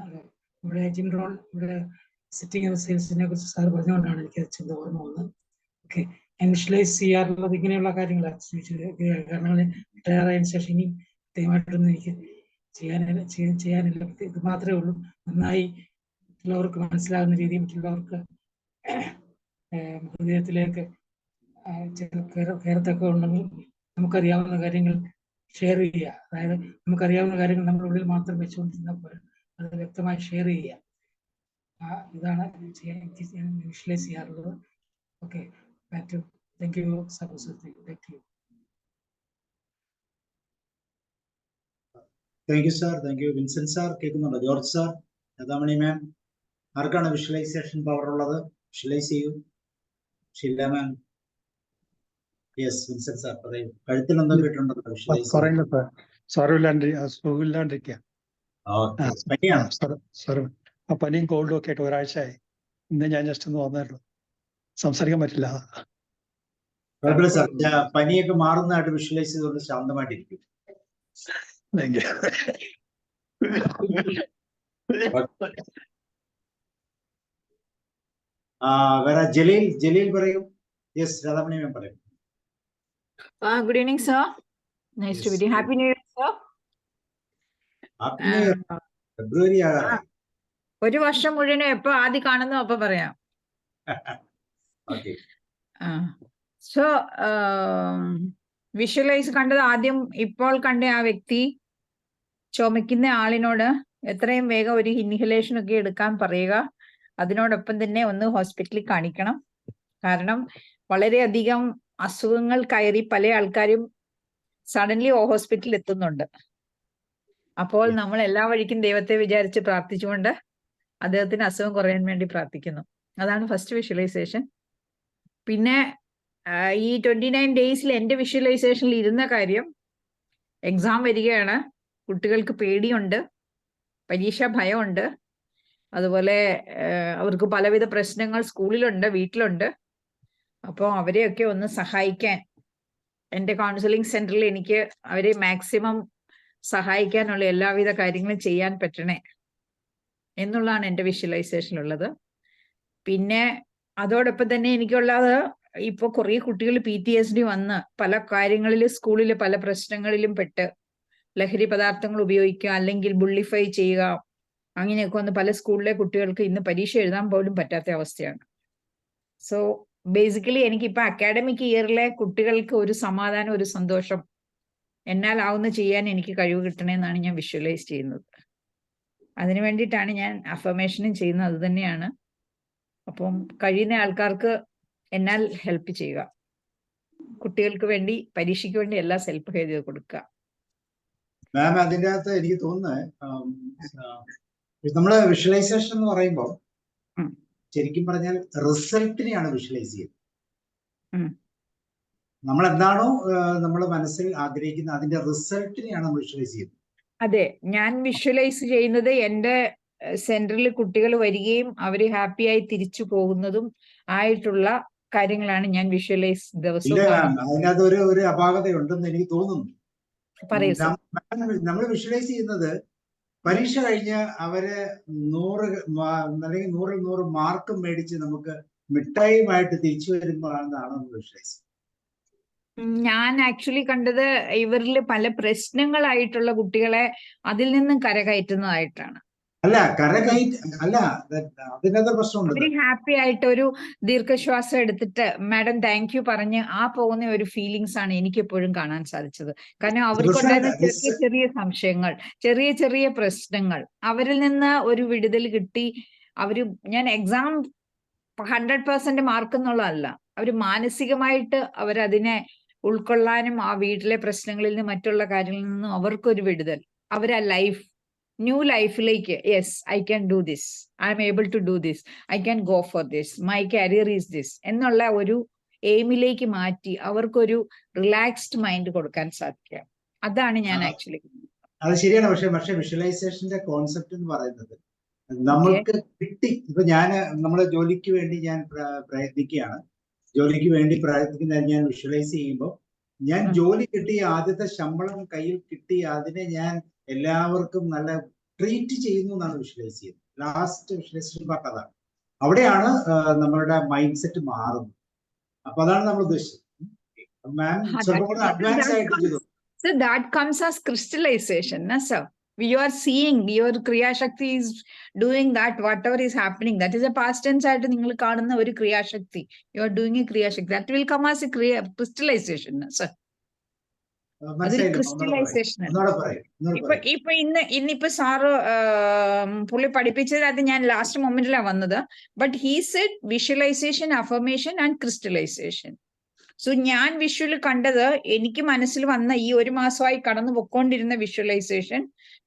ഇവിടെ ജിം റോൺ ഇവിടെ സെറ്റിംഗ് ഓഫ് സെയിൽസിനെ കുറിച്ച് സാർ പറഞ്ഞുകൊണ്ടാണ് എനിക്ക് ചിന്ത ഓർമ്മ വന്നത്. ഓക്കെ, ഞാൻ വിഷ്വലൈസ് ചെയ്യാറുള്ളത് ഇങ്ങനെയുള്ള കാര്യങ്ങളാണ്. കാരണം റിട്ടയർ ആയതിനു ശേഷം ഇനി കൃത്യമായിട്ടൊന്നും എനിക്ക് ചെയ്യാനില്ല. ഇത് മാത്രമേ ഉള്ളൂ. നന്നായി മറ്റുള്ളവർക്ക് മനസ്സിലാകുന്ന രീതിയിൽ മറ്റുള്ളവർക്ക് ഹൃദയത്തിലേക്ക് കയറത്തൊക്കെ ഉണ്ടെങ്കിൽ നമുക്കറിയാവുന്ന കാര്യങ്ങൾ ഷെയർ ചെയ്യുക. അതായത് നമുക്കറിയാവുന്ന കാര്യങ്ങൾ നമ്മുടെ ഉള്ളിൽ മാത്രം വെച്ചുകൊണ്ടിരുന്ന പോലെ അത് വ്യക്തമായി ഷെയർ ചെയ്യുക. ഇതാണ് വിഷ്വലൈസ് ചെയ്യാറുള്ളത്. Okay, thank you sir. Thank you sir. Thank you Vincent sir. കേൾക്കുന്നുണ്ടോ? ജോർജ് സാർ, ലതാമണി മാം, ആർക്കാണ് വിഷ്വലൈസേഷൻ പവർ ഉള്ളത്? വിഷ്വലൈസ് ചെയ്യൂ. ഷില്ല മാം. യെസ്, വിൻസെന്റ് സാർ പറയൂ. കഴുത്തിൽ എന്തൊക്കെ ഇട്ടുണ്ടോ വിഷ്വലൈസ്? സുഖമില്ലാണ്ടിരിക്കുക. പനിയും കോൾഡും ഒക്കെ ആയിട്ട് ഒരാഴ്ചയായി. ഇന്ന് ഞാൻ ജസ്റ്റ് ഒന്ന് വന്നേയുള്ളൂ. സംസാരിക്കാൻ പറ്റില്ല. കുഴപ്പമില്ല സാർ. പനിയൊക്കെ മാറുന്നതായിട്ട് വിഷ്വലൈസ് ചെയ്തുകൊണ്ട് ശാന്തമായിട്ടിരിക്കും. വേറെ ജലീൽ പറയൂ. യെസ്, രാധാമണി മാം പറയൂ. Good evening, sir. Nice to meet you. Happy New Year, sir. Happy New Year. ഫെബ്രുവരി ആകാറായി. ഒരു വർഷം മുഴുവനും എപ്പോ ആദ്യം കാണുന്നു അപ്പൊ പറയാം. സോ വിഷ്വലൈസ് കണ്ടത് ആദ്യം ഇപ്പോൾ കണ്ട ആ വ്യക്തി ചുമക്കുന്ന ആളിനോട് എത്രയും വേഗം ഒരു ഇൻഹലേഷൻ ഒക്കെ എടുക്കാൻ പറയുക. അതിനോടൊപ്പം തന്നെ ഒന്ന് ഹോസ്പിറ്റലിൽ കാണിക്കണം. കാരണം വളരെയധികം അസുഖങ്ങൾ കയറി പല ആൾക്കാരും സഡൻലി ഹോസ്പിറ്റലിൽ എത്തുന്നുണ്ട്. അപ്പോൾ നമ്മൾ എല്ലാ വഴിക്കും ദൈവത്തെ വിചാരിച്ച് പ്രാർത്ഥിച്ചുകൊണ്ട് അദ്ദേഹത്തിന് അസുഖം കുറയാൻ വേണ്ടി പ്രാർത്ഥിക്കുന്നു. അതാണ് ഫസ്റ്റ് വിഷ്വലൈസേഷൻ. പിന്നെ ഈ 29 ഡേയ്സിൽ എൻ്റെ വിഷ്വലൈസേഷനിൽ ഇരുന്ന കാര്യം, എക്സാം വരികയാണ്, കുട്ടികൾക്ക് പേടിയുണ്ട്, പരീക്ഷ ഭയമുണ്ട്, അതുപോലെ അവർക്ക് പലവിധ പ്രശ്നങ്ങൾ സ്കൂളിലുണ്ട്, വീട്ടിലുണ്ട്. അപ്പോൾ അവരെയൊക്കെ ഒന്ന് സഹായിക്കാൻ എൻ്റെ കൗൺസിലിംഗ് സെന്ററിൽ എനിക്ക് അവരെ മാക്സിമം സഹായിക്കാനുള്ള എല്ലാവിധ കാര്യങ്ങളും ചെയ്യാൻ പറ്റണേ എന്നുള്ളതാണ് എൻ്റെ വിഷ്വലൈസേഷനുള്ളത്. പിന്നെ അതോടൊപ്പം തന്നെ എനിക്കുള്ളത്, ഇപ്പോൾ കുറേ കുട്ടികൾ PTSD വന്ന് പല കാര്യങ്ങളിൽ സ്കൂളിൽ പല പ്രശ്നങ്ങളിലും പെട്ട് ലഹരി പദാർത്ഥങ്ങൾ ഉപയോഗിക്കുക, അല്ലെങ്കിൽ ബുള്ളിഫൈ ചെയ്യുക, അങ്ങനെയൊക്കെ വന്ന് പല സ്കൂളിലെ കുട്ടികൾക്ക് ഇന്ന് പരീക്ഷ എഴുതാൻ പോലും പറ്റാത്ത അവസ്ഥയാണ്. സോ ബേസിക്കലി എനിക്കിപ്പോൾ അക്കാഡമിക് ഇയറിലെ കുട്ടികൾക്ക് ഒരു സമാധാനം, ഒരു സന്തോഷം എന്നാലാവുന്ന ചെയ്യാൻ എനിക്ക് കഴിവ് കിട്ടണമെന്നാണ് ഞാൻ വിഷ്വലൈസ് ചെയ്യുന്നത്. അതിനു വേണ്ടിയിട്ടാണ് ഞാൻ അഫർമേഷനും ചെയ്യുന്നത്. അത് തന്നെയാണ്. അപ്പം കഴിയുന്ന ആൾക്കാർക്ക് എന്നാൽ ഹെൽപ്പ് ചെയ്യുക, കുട്ടികൾക്ക് വേണ്ടി, പരീക്ഷയ്ക്ക് വേണ്ടി എല്ലാം സെൽഫ് ചെയ്ത് കൊടുക്കുക. മാം, അതിൻ്റെ അകത്ത് എനിക്ക് തോന്നുന്നത് നമ്മള് വിഷ്വലൈസേഷൻ എന്ന് പറയുമ്പോൾ ശരിക്കും പറഞ്ഞാൽ റിസൾട്ടിനെയാണ് വിഷ്വലൈസ് ചെയ്യുന്നത്. നമ്മൾ എന്താണോ നമ്മൾ മനസ്സിൽ ആഗ്രഹിക്കുന്നത് അതിന്റെ റിസൾട്ടിനെയാണ് നമ്മൾ വിഷ്വലൈസ് ചെയ്യുന്നത്. അതെ, ഞാൻ വിഷ്വലൈസ് ചെയ്യുന്നത് എൻ്റെ സെന്ററിൽ കുട്ടികൾ വരികയും അവർ ഹാപ്പിയായി തിരിച്ചു പോകുന്നതും ആയിട്ടുള്ള കാര്യങ്ങളാണ് ഞാൻ വിഷ്വലൈസ് ദിവസവും. അതിനകത്ത് ഒരു അപാകതയുണ്ടെന്ന് എനിക്ക് തോന്നുന്നു. നമ്മൾ വിഷ്വലൈസ് ചെയ്യുന്നത് പരീക്ഷ കഴിഞ്ഞ് അവര് 100 അല്ലെങ്കിൽ 100 മാർക്കും മേടിച്ച് നമുക്ക് മിഠായിയുമായിട്ട് തിരിച്ചു വരുമ്പോഴാണ് നമ്മൾ വിഷ്വലൈസ്. ഞാൻ ആക്ച്വലി കണ്ടത് ഇവരിൽ പല പ്രശ്നങ്ങളായിട്ടുള്ള കുട്ടികളെ അതിൽ നിന്നും കരകയറ്റുന്നതായിട്ടാണ്. അല്ല, അതിനകത്ത് പ്രശ്നമുണ്ട്. അവര് ഹാപ്പി ആയിട്ട് ഒരു ദീർഘശ്വാസം എടുത്തിട്ട് മാഡം താങ്ക് യു പറഞ്ഞ് പോകുന്ന ഒരു ഫീലിങ്സ് ആണ് എനിക്ക് എപ്പോഴും കാണാൻ സാധിച്ചത്. കാരണം അവർക്കുണ്ടായിരുന്ന ചെറിയ ചെറിയ സംശയങ്ങൾ, ചെറിയ ചെറിയ പ്രശ്നങ്ങൾ, അവരിൽ നിന്ന് ഒരു വിടുതൽ കിട്ടി. ഞാൻ എക്സാം 100% മാർക്ക് എന്നുള്ളതല്ല, അവർ മാനസികമായിട്ട് അവരതിനെ ഉൾക്കൊള്ളാനും ആ വീട്ടിലെ പ്രശ്നങ്ങളിൽ നിന്ന് മറ്റുള്ള കാര്യങ്ങളിൽ നിന്നും അവർക്കൊരു വിടുതൽ, അവരാ ന്യൂ ലൈഫിലേക്ക് yes I can do this, I am able to do this, I can go for this, my career is this എന്നുള്ള ഒരു എയിമിലേക്ക് മാറ്റി അവർക്കൊരു റിലാക്സ്ഡ് മൈൻഡ് കൊടുക്കാൻ സാധിക്കുക. അതാണ് ഞാൻ ആക്ച്വലി. അത് ശരിയാണ്. പക്ഷെ വിഷ്വലൈസേഷന്റെ കോൺസെപ്റ്റ് എന്ന് പറയുന്നത് നമുക്ക് കിട്ടി. ഇപ്പൊ നമ്മുടെ ജോലിക്ക് വേണ്ടി ഞാൻ പ്രയത്നിക്കുകയാണ്. ജോലിക്ക് വേണ്ടി പ്രയത്നിക്കുന്ന ഞാൻ വിഷ്വലൈസ് ചെയ്യുമ്പോൾ ഞാൻ ജോലി കിട്ടി, ആദ്യത്തെ ശമ്പളം കയ്യിൽ കിട്ടി, അതിനെ ഞാൻ എല്ലാവർക്കും നല്ല ട്രീറ്റ് ചെയ്യുന്നു എന്നാണ് വിഷ്വലൈസ് ചെയ്യുന്നത്. ലാസ്റ്റ് വിഷ്വലൈസേഷൻ പാർട്ട് അതാണ്. അവിടെയാണ് നമ്മളുടെ മൈൻഡ് സെറ്റ് മാറുന്നത്. അപ്പൊ അതാണ് നമ്മൾ ഉദ്ദേശിച്ചത്. മാം സ്വല്പം കൂടെ അഡ്വാൻസ് ആയിട്ട് ചെയ്തു. So that comes as crystallization, na sir? You are seeing your Kriya Shakti is doing that, whatever is happening. That is a past tense ആയിട്ട് നിങ്ങൾ കാണുന്ന ഒരു Kriya Shakti. You are doing a Kriya Shakti. That will come as a crystallization, sir. അതൊരു മനസ്സിലായില്ല, crystallization ആണ്. ഒന്നുകൂടെ പറയും. ഇപ്പൊ ഇന്നിപ്പോ സാറ് പുള്ളി പഠിപ്പിച്ചത് അത് ഞാൻ ലാസ്റ്റ് മൊമെന്റിലാണ് വന്നത്. But he said visualisation, affirmation and crystallisation. So ഞാൻ വിഷ്വല് കണ്ടത്, എനിക്ക് മനസ്സിൽ വന്ന ഈ ഒരു മാസമായി കടന്നു പൊക്കോണ്ടിരുന്ന വിഷ്വലൈസേഷൻ,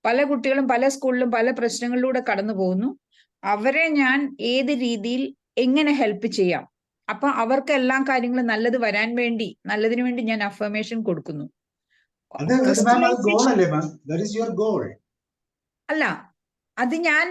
പല കുട്ടികളും പല സ്കൂളിലും പല പ്രശ്നങ്ങളിലൂടെ കടന്നു പോകുന്നു. അവരെ ഞാൻ ഏത് രീതിയിൽ എങ്ങനെ ഹെൽപ്പ് ചെയ്യാം, അപ്പൊ അവർക്ക് എല്ലാ കാര്യങ്ങളും നല്ലത് വരാൻ വേണ്ടി, നല്ലതിനു വേണ്ടി ഞാൻ അഫർമേഷൻ കൊടുക്കുന്നു. അല്ല, അത് ഞാൻ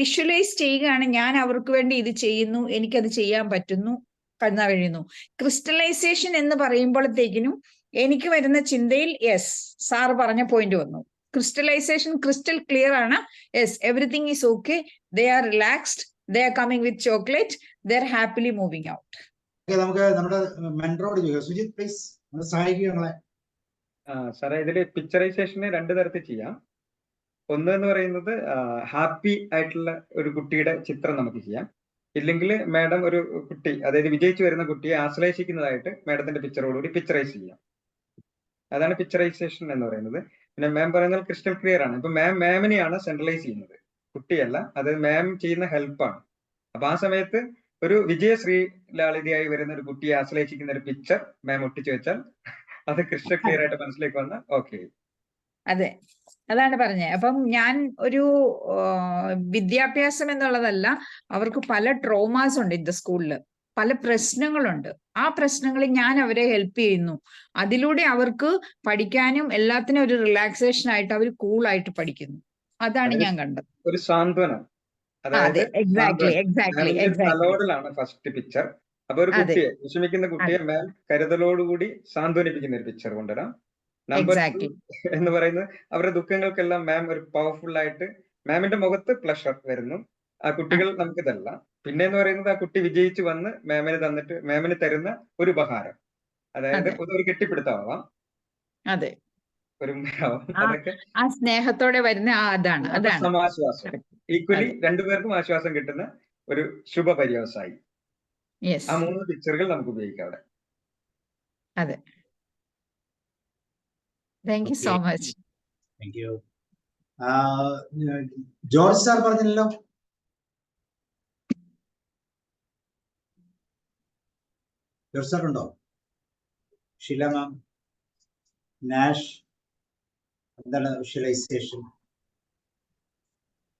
വിഷ്വലൈസ് ചെയ്യുകയാണ്. ഞാൻ അവർക്ക് വേണ്ടി ഇത് ചെയ്യുന്നു, എനിക്കത് ചെയ്യാൻ പറ്റുന്നു, കടന്നു കഴിയുന്നു. ക്രിസ്റ്റലൈസേഷൻ എന്ന് പറയുമ്പോഴത്തേക്കിനും എനിക്ക് വരുന്ന ചിന്തയിൽ യെസ്, സാറ് പറഞ്ഞ പോയിന്റ് വന്നു. ക്രിസ്റ്റലൈസേഷൻ ക്രിസ്റ്റൽ ക്ലിയർ ആണ്. Yes, everything is okay, they are relaxed, they are coming with chocolate, they are happily moving out. നമുക്ക് നമ്മുടെ മെൻറ്ററോട് ചോദിക്കാം. സുജിത് പ്ലീസ് സഹായിക്കുക. സാറേ, ഇതില് പിക്ചറൈസേഷന് 2 തരത്തിൽ ചെയ്യാം. ഒന്ന് എന്ന് പറയുന്നത് ഹാപ്പി ആയിട്ടുള്ള ഒരു കുട്ടിയുടെ ചിത്രം നമുക്ക് ചെയ്യാം. ഇല്ലെങ്കിൽ മാഡം ഒരു കുട്ടി, അതായത് വിജയിച്ചു വരുന്ന കുട്ടിയെ ആശ്ലേഷിക്കുന്നതായിട്ട് മാഡത്തിന്റെ പിക്ചറോടുകൂടി പിക്ചറൈസ് ചെയ്യാം. അതാണ് പിക്ചറൈസേഷൻ എന്ന് പറയുന്നത്. പിന്നെ മാം പറയുന്നത് ക്രിസ്റ്റൽ ക്ലിയർ ആണ്. ഇപ്പൊ മാമിനെയാണ് സെൻട്രലൈസ് ചെയ്യുന്നത്, കുട്ടിയല്ല. അതായത് മാം ചെയ്യുന്ന ഹെൽപ്പാണ്. അപ്പൊ ആ സമയത്ത് ഒരു വിജയശ്രീ ലാളിതയായി വരുന്ന ഒരു കുട്ടിയെ ആശ്ലേഷിക്കുന്ന ഒരു പിക്ചർ മാം ഒട്ടിച്ചു വെച്ചാൽ അത് ക്രിസ്റ്റൽ ക്ലിയർ ആയിട്ട് മനസ്സിലേക്ക് വന്ന ഓക്കെ. അതെ, അതാണ് പറഞ്ഞത്. അപ്പം ഞാൻ ഒരു വിദ്യാഭ്യാസം എന്നുള്ളതല്ല, അവർക്ക് പല ട്രോമാസ് ഉണ്ട് ഇന്ന സ്കൂളിൽ, പല പ്രശ്നങ്ങളുണ്ട്. ആ പ്രശ്നങ്ങളിൽ ഞാൻ അവരെ ഹെൽപ്പ് ചെയ്യുന്നു. അതിലൂടെ അവർക്ക് പഠിക്കാനും എല്ലാത്തിനും ഒരു റിലാക്സേഷൻ ആയിട്ട് അവർ കൂളായിട്ട് പഠിക്കുന്നു. അതാണ് ഞാൻ കണ്ടത്. ഒരു സാന്ത്വനം. അതെ, എക്സാക്ട്ലി. First picture. അപ്പൊ ഒരു കുട്ടിയെ, വിഷമിക്കുന്ന കുട്ടിയെ മാം കരുതലോടുകൂടി സാന്ത്വനിപ്പിക്കുന്ന ഒരു പിക്ചർ കൊണ്ടുവരാം. നമ്പർ 2 എന്ന് പറയുന്നത് അവരുടെ ദുഃഖങ്ങൾക്കെല്ലാം മാം ഒരു പവർഫുൾ ആയിട്ട്, മാമിന്റെ മുഖത്ത് പ്ലഷർ വരുന്നു. ആ കുട്ടികൾ നമുക്ക് ഇതല്ല. പിന്നെ എന്ന് പറയുന്നത് ആ കുട്ടി വിജയിച്ചു വന്ന് മാമിന് തന്നിട്ട് മാമിന് തരുന്ന ഒരു ഉപഹാരം, അതായത് ഒരു കെട്ടിപ്പിടുത്തമാവാം, അതെ, ഒരു അതൊക്കെ ആ സ്നേഹത്തോടെ വരുന്ന അതാണ് സമാശ്വാസം. ഈക്വലി രണ്ടുപേർക്കും ആശ്വാസം കിട്ടുന്ന ഒരു ശുഭ പര്യവസായി. ആ 3 പിക്ചറുകൾ നമുക്ക് ഉപയോഗിക്കാം അവിടെ. അതെ. Thank you so much. Thank you. George sir പറഞ്ഞില്ലല്ലോ. ജോർജ് സാർ ഉണ്ടോ? ഷീല മാം, നാഷ്, എന്താണ് വിഷ്വലൈസേഷൻ?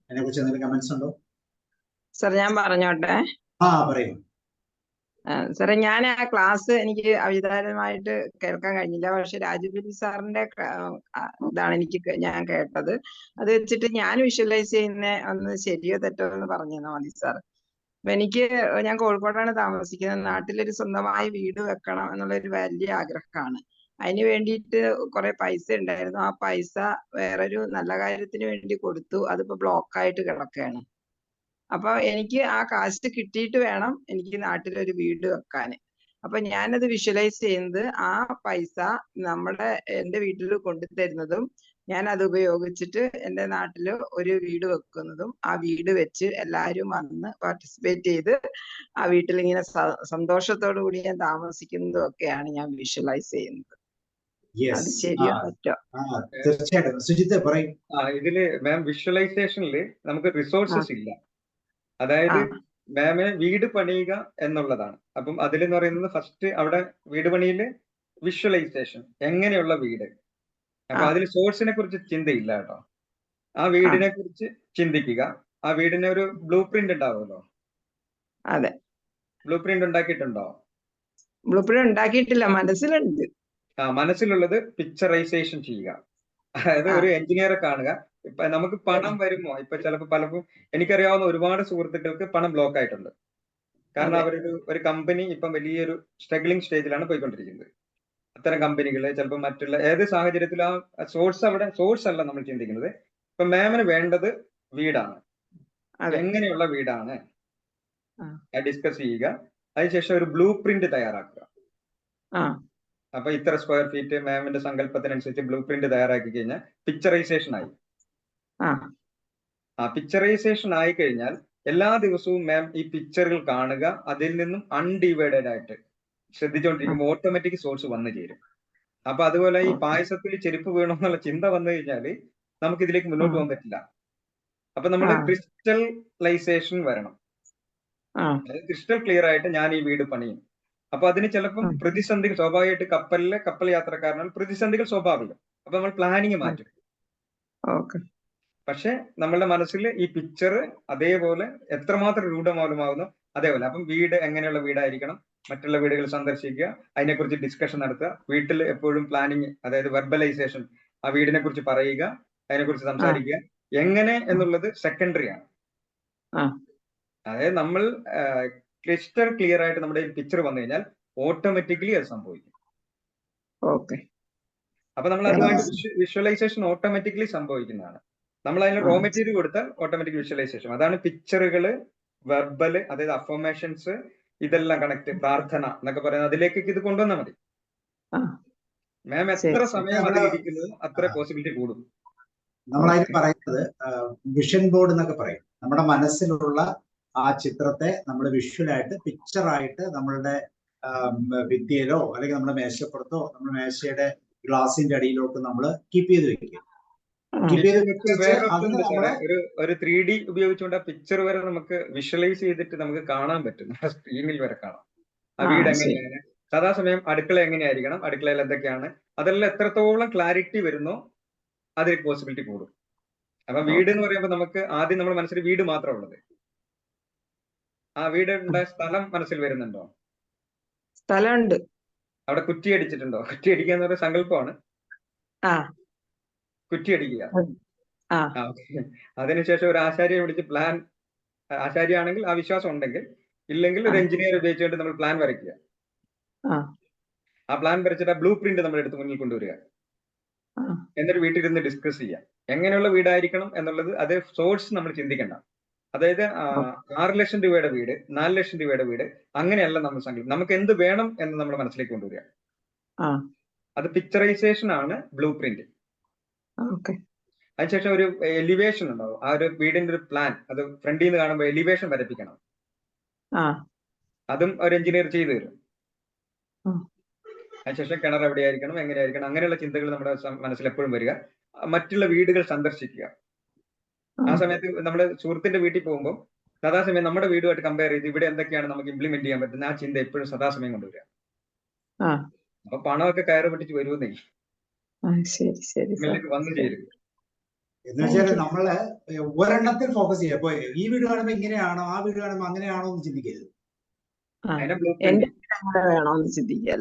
അതിനെ കുറിച്ച് എന്തെങ്കിലും കമന്റ്സ് ഉണ്ടോ? സർ, ഞാൻ പറഞ്ഞോട്ടെ. പറയൂ. സാറേ, ഞാൻ ആ ക്ലാസ് എനിക്ക് അവിചാരിതമായിട്ട് കേൾക്കാൻ കഴിഞ്ഞില്ല. പക്ഷെ രാജുബിലി സാറിന്റെ ഇതാണ് ഞാൻ കേട്ടത്. അത് വെച്ചിട്ട് ഞാൻ വിഷ്വലൈസ് ചെയ്യുന്ന ഒന്ന് ശരിയോ തെറ്റോ എന്ന് പറഞ്ഞു തന്നാൽ മതി സാർ. അപ്പൊ ഞാൻ കോഴിക്കോടാണ് താമസിക്കുന്നത്. നാട്ടിലൊരു സ്വന്തമായി വീട് വെക്കണം എന്നുള്ളൊരു വലിയ ആഗ്രഹമാണ്. അതിന് വേണ്ടിയിട്ട് കുറെ പൈസ ഉണ്ടായിരുന്നു. ആ പൈസ വേറൊരു നല്ല കാര്യത്തിന് വേണ്ടി കൊടുത്തു. അതിപ്പോ ബ്ലോക്കായിട്ട് കിടക്കുകയാണ്. അപ്പൊ എനിക്ക് ആ കാശ് കിട്ടിയിട്ട് വേണം എനിക്ക് നാട്ടിലൊരു വീട് വെക്കാന്. അപ്പൊ ഞാനത് വിഷ്വലൈസ് ചെയ്യുന്നത്, ആ പൈസ എന്റെ വീട്ടിൽ കൊണ്ടുതരുന്നതും ഞാൻ അത് ഉപയോഗിച്ചിട്ട് എന്റെ നാട്ടില് ഒരു വീട് വെക്കുന്നതും, ആ വീട് വെച്ച് എല്ലാരും വന്ന് പാർട്ടിസിപ്പേറ്റ് ചെയ്ത് ആ വീട്ടിൽ ഇങ്ങനെ സന്തോഷത്തോടു കൂടി ഞാൻ താമസിക്കുന്നതും ഒക്കെയാണ് ഞാൻ വിഷ്വലൈസ് ചെയ്യുന്നത്. അത് ശരിയോ തെറ്റോ? ഇതില് മാം വിഷ്വലൈസേഷനിൽ നമുക്ക് റിസോഴ്സസ് ഇല്ല. അതായത് മാമിന് വീട് പണിയുക എന്നുള്ളതാണ്. അപ്പം അതിലെന്ന് പറയുന്നത് ഫസ്റ്റ് അവിടെ വീട് പണിയില് വിഷ്വലൈസേഷൻ, എങ്ങനെയുള്ള വീട്. അപ്പൊ അതിൽ സോഴ്സിനെ കുറിച്ച് ചിന്തയില്ല കേട്ടോ. ആ വീടിനെ കുറിച്ച് ചിന്തിക്കുക. ആ വീടിന് ഒരു ബ്ലൂ പ്രിന്റ് ഉണ്ടാവുമല്ലോ. അതെ, ബ്ലൂ പ്രിന്റ് ഉണ്ടാക്കിയിട്ടുണ്ടോ? ബ്ലൂ പ്രിന്റ് ഉണ്ടാക്കിയിട്ടില്ല, മനസ്സിലുണ്ട്. മനസ്സിലുള്ളത് പിക്ചറൈസേഷൻ ചെയ്യുക. അതായത് ഒരു എഞ്ചിനീയറെ കാണുക. ഇപ്പൊ നമുക്ക് പണം വരുമോ? ഇപ്പൊ ചിലപ്പോൾ പലപ്പോഴും എനിക്കറിയാവുന്ന ഒരുപാട് സുഹൃത്തുക്കൾക്ക് പണം ബ്ലോക്ക് ആയിട്ടുണ്ട്. കാരണം ഒരു കമ്പനി ഇപ്പം വലിയൊരു സ്ട്രഗ്ലിംഗ് സ്റ്റേജിലാണ് പോയിക്കൊണ്ടിരിക്കുന്നത്. അത്തരം കമ്പനികള് ചിലപ്പോൾ മറ്റുള്ള ഏത് സാഹചര്യത്തിലും ആ സോഴ്സ് അല്ല നമ്മൾ ചിന്തിക്കുന്നത്. ഇപ്പൊ മാമിന് വേണ്ടത് വീടാണ്. എങ്ങനെയുള്ള വീടാണ് ഡിസ്കസ് ചെയ്യുക. അതിനുശേഷം ഒരു ബ്ലൂ പ്രിന്റ് തയ്യാറാക്കുക. അപ്പൊ ഇത്ര സ്ക്വയർ ഫീറ്റ് മാമിന്റെ സങ്കല്പത്തിനനുസരിച്ച് ബ്ലൂ പ്രിന്റ് തയ്യാറാക്കി കഴിഞ്ഞാൽ പിക്ചറൈസേഷൻ ആയി. ആ പിക്ചറൈസേഷൻ ആയി കഴിഞ്ഞാൽ എല്ലാ ദിവസവും മാം ഈ പിക്ചറുകൾ കാണുക, അതിൽ നിന്നും അൺഡിവൈഡഡ് ആയിട്ട് ശ്രദ്ധിച്ചുകൊണ്ടിരിക്കുമ്പോൾ ഓട്ടോമാറ്റിക് സോഴ്സ് വന്നു ചേരും. അപ്പൊ അതുപോലെ ഈ പായസത്തിൽ ചെരുപ്പ് വീണോ എന്നുള്ള ചിന്ത വന്നു കഴിഞ്ഞാൽ നമുക്ക് ഇതിലേക്ക് മുന്നോട്ട് പോകാൻ പറ്റില്ല. അപ്പൊ നമ്മൾ ക്രിസ്റ്റലൈസേഷൻ വരണം. അതായത് ക്രിസ്റ്റൽ ക്ലിയർ ആയിട്ട് ഞാൻ ഈ വീട് പണിയും. അപ്പൊ അതിന് ചിലപ്പം പ്രതിസന്ധികൾ സ്വാഭാവികമായിട്ട് കപ്പൽ യാത്രക്കാരനാൽ പ്രതിസന്ധികൾ സ്വാഭാവികം. അപ്പൊ നമ്മൾ പ്ലാനിങ് മാറ്റും. പക്ഷെ നമ്മളുടെ മനസ്സിൽ ഈ പിക്ചർ അതേപോലെ എത്രമാത്രം രൂഢമൂലമാകുന്നു അതേപോലെ. അപ്പം വീട് എങ്ങനെയുള്ള വീടായിരിക്കണം, മറ്റുള്ള വീടുകൾ സന്ദർശിക്കുക, അതിനെക്കുറിച്ച് ഡിസ്കഷൻ നടത്തുക. വീട്ടിൽ എപ്പോഴും പ്ലാനിങ്, അതായത് വെർബലൈസേഷൻ, ആ വീടിനെ കുറിച്ച് പറയുക, അതിനെക്കുറിച്ച് സംസാരിക്കുക. എങ്ങനെ എന്നുള്ളത് സെക്കൻഡറി ആണ്. അതായത് നമ്മൾ ക്രിസ്റ്റൽ ക്ലിയർ ആയിട്ട് നമ്മുടെ പിക്ചർ വന്നു കഴിഞ്ഞാൽ ഓട്ടോമാറ്റിക്കലി അത് സംഭവിക്കും. അപ്പൊ നമ്മൾ അതുമായിട്ട് വിഷ്വലൈസേഷൻ ഓട്ടോമാറ്റിക്കലി സംഭവിക്കുന്നതാണ്. നമ്മൾ അതിന് റോ മെറ്റീരിയൽ കൊടുത്താൽ ഓട്ടോമാറ്റിക് വിഷ്വലൈസേഷൻ. അതാണ് പിക്ചറുകള്, വെർബല്, അതായത് അഫർമേഷൻസ്, ഇതെല്ലാം കണക്ട്, പ്രാർത്ഥന എന്നൊക്കെ പറയുന്നത് അതിലേക്ക് ഇത് കൊണ്ടുവന്നാൽ മതി. മാം എത്ര സമയം അതിലിരിക്കുന്നത് അത്ര പോസിബിലിറ്റി കൂടും. നമ്മളതിന് പറയുന്നത് വിഷൻ ബോർഡ് എന്നൊക്കെ പറയും. നമ്മുടെ മനസ്സിലുള്ള ആ ചിത്രത്തെ നമ്മൾ വിഷ്വലായിട്ട്, പിക്ചറായിട്ട് നമ്മളുടെ ഭിത്തിയിലോ അല്ലെങ്കിൽ നമ്മുടെ മേശപ്പുറത്തോ നമ്മുടെ മേശയുടെ ഗ്ലാസിന്റെ അടിയിലോട്ട് നമ്മൾ കീപ്പ് ചെയ്ത് വെക്കുക. ഒരു 3D ഉപയോഗിച്ചുകൊണ്ട് ആ പിക്ചർ വരെ നമുക്ക് വിഷ്വലൈസ് ചെയ്തിട്ട് നമുക്ക് കാണാൻ പറ്റും. സ്ക്രീനിൽ വരെ കാണാം ആ വീട് എങ്ങനെയാണ്, സദാസമയം അടുക്കള എങ്ങനെയായിരിക്കണം, അടുക്കളയിൽ എന്തൊക്കെയാണ്, അതെല്ലാം എത്രത്തോളം ക്ലാരിറ്റി വരുന്നോ അതിൽ പോസിബിലിറ്റി കൂടും. അപ്പൊ വീട് എന്ന് പറയുമ്പോൾ നമുക്ക് ആദ്യം നമ്മുടെ മനസ്സിൽ വീട് മാത്രം ഉള്ളത്. ആ വീട് ഉണ്ടായ സ്ഥലം മനസ്സിൽ വരുന്നുണ്ടോ? സ്ഥലമുണ്ട്. അവിടെ കുറ്റി അടിച്ചിട്ടുണ്ടോ? കുറ്റി അടിക്കുക എന്ന് പറയുന്ന സങ്കല്പമാണ്. കുറ്റി അടിക്കുക. അതിനുശേഷം ഒരു ആശാരിയെ വിളിച്ച് പ്ലാൻ, ആശാരി ആണെങ്കിൽ ആ വിശ്വാസം ഉണ്ടെങ്കിൽ, ഇല്ലെങ്കിൽ ഒരു എഞ്ചിനീയർ ഉപയോഗിച്ചുകൊണ്ട് നമ്മൾ പ്ലാൻ വരയ്ക്കുക. ആ പ്ലാൻ വരച്ചിട്ട് ആ ബ്ലൂ പ്രിന്റ് നമ്മൾ എടുത്ത് മുന്നിൽ കൊണ്ടുവരിക. എന്നിട്ട് വീട്ടിലിരുന്ന് ഡിസ്കസ് ചെയ്യാം എങ്ങനെയുള്ള വീടായിരിക്കണം എന്നുള്ളത്. അത് സോഴ്സ് നമ്മൾ ചിന്തിക്കണ്ട. അതായത് 6 ലക്ഷം രൂപയുടെ വീട്, 4 ലക്ഷം രൂപയുടെ വീട്, അങ്ങനെയല്ല നമ്മൾ സങ്കല്പം. നമുക്ക് എന്ത് വേണം എന്ന് നമ്മൾ മനസ്സിലേക്ക് കൊണ്ടുവരിക. അത് പിക്ചറൈസേഷൻ ആണ് ബ്ലൂ പ്രിന്റ്. അതിനുശേഷം ഒരു എലിവേഷൻ ഉണ്ടാവും. ആ ഒരു വീടിന്റെ ഒരു പ്ലാൻ, അത് ഫ്രണ്ടിൽ നിന്ന് കാണുമ്പോൾ എലിവേഷൻ വരപ്പിക്കണം. അതും ഒരു എഞ്ചിനീയർ ചെയ്തു തരും. അതിനുശേഷം കിണർ എവിടെയായിരിക്കണം, എങ്ങനെയായിരിക്കണം, അങ്ങനെയുള്ള ചിന്തകൾ നമ്മുടെ മനസ്സിൽ എപ്പോഴും വരിക. മറ്റുള്ള വീടുകൾ സന്ദർശിക്കുക. ആ സമയത്ത് നമ്മുടെ സുഹൃത്തിന്റെ വീട്ടിൽ പോകുമ്പോൾ സദാസമയം നമ്മുടെ വീടുമായിട്ട് കമ്പയർ ചെയ്ത് ഇവിടെ എന്തൊക്കെയാണ് നമുക്ക് ഇംപ്ലിമെന്റ് ചെയ്യാൻ പറ്റുന്ന ആ ചിന്ത എപ്പോഴും സദാസമയം കൊണ്ടുവരിക. അപ്പൊ പണമൊക്കെ കയറി പൊട്ടിച്ച് വരുമെന്നേ വന്നു ചേരും. എന്ന് വെച്ചാൽ നമ്മള് ഒരെണ്ണത്തിൽ ഫോക്കസ് ചെയ്യുക. അപ്പൊ ഈ വീട് കാണുമ്പോ ഇങ്ങനെയാണോ, ആ വീട് കാണുമ്പോ അങ്ങനെയാണോ എന്ന് ചിന്തിക്കരുത്.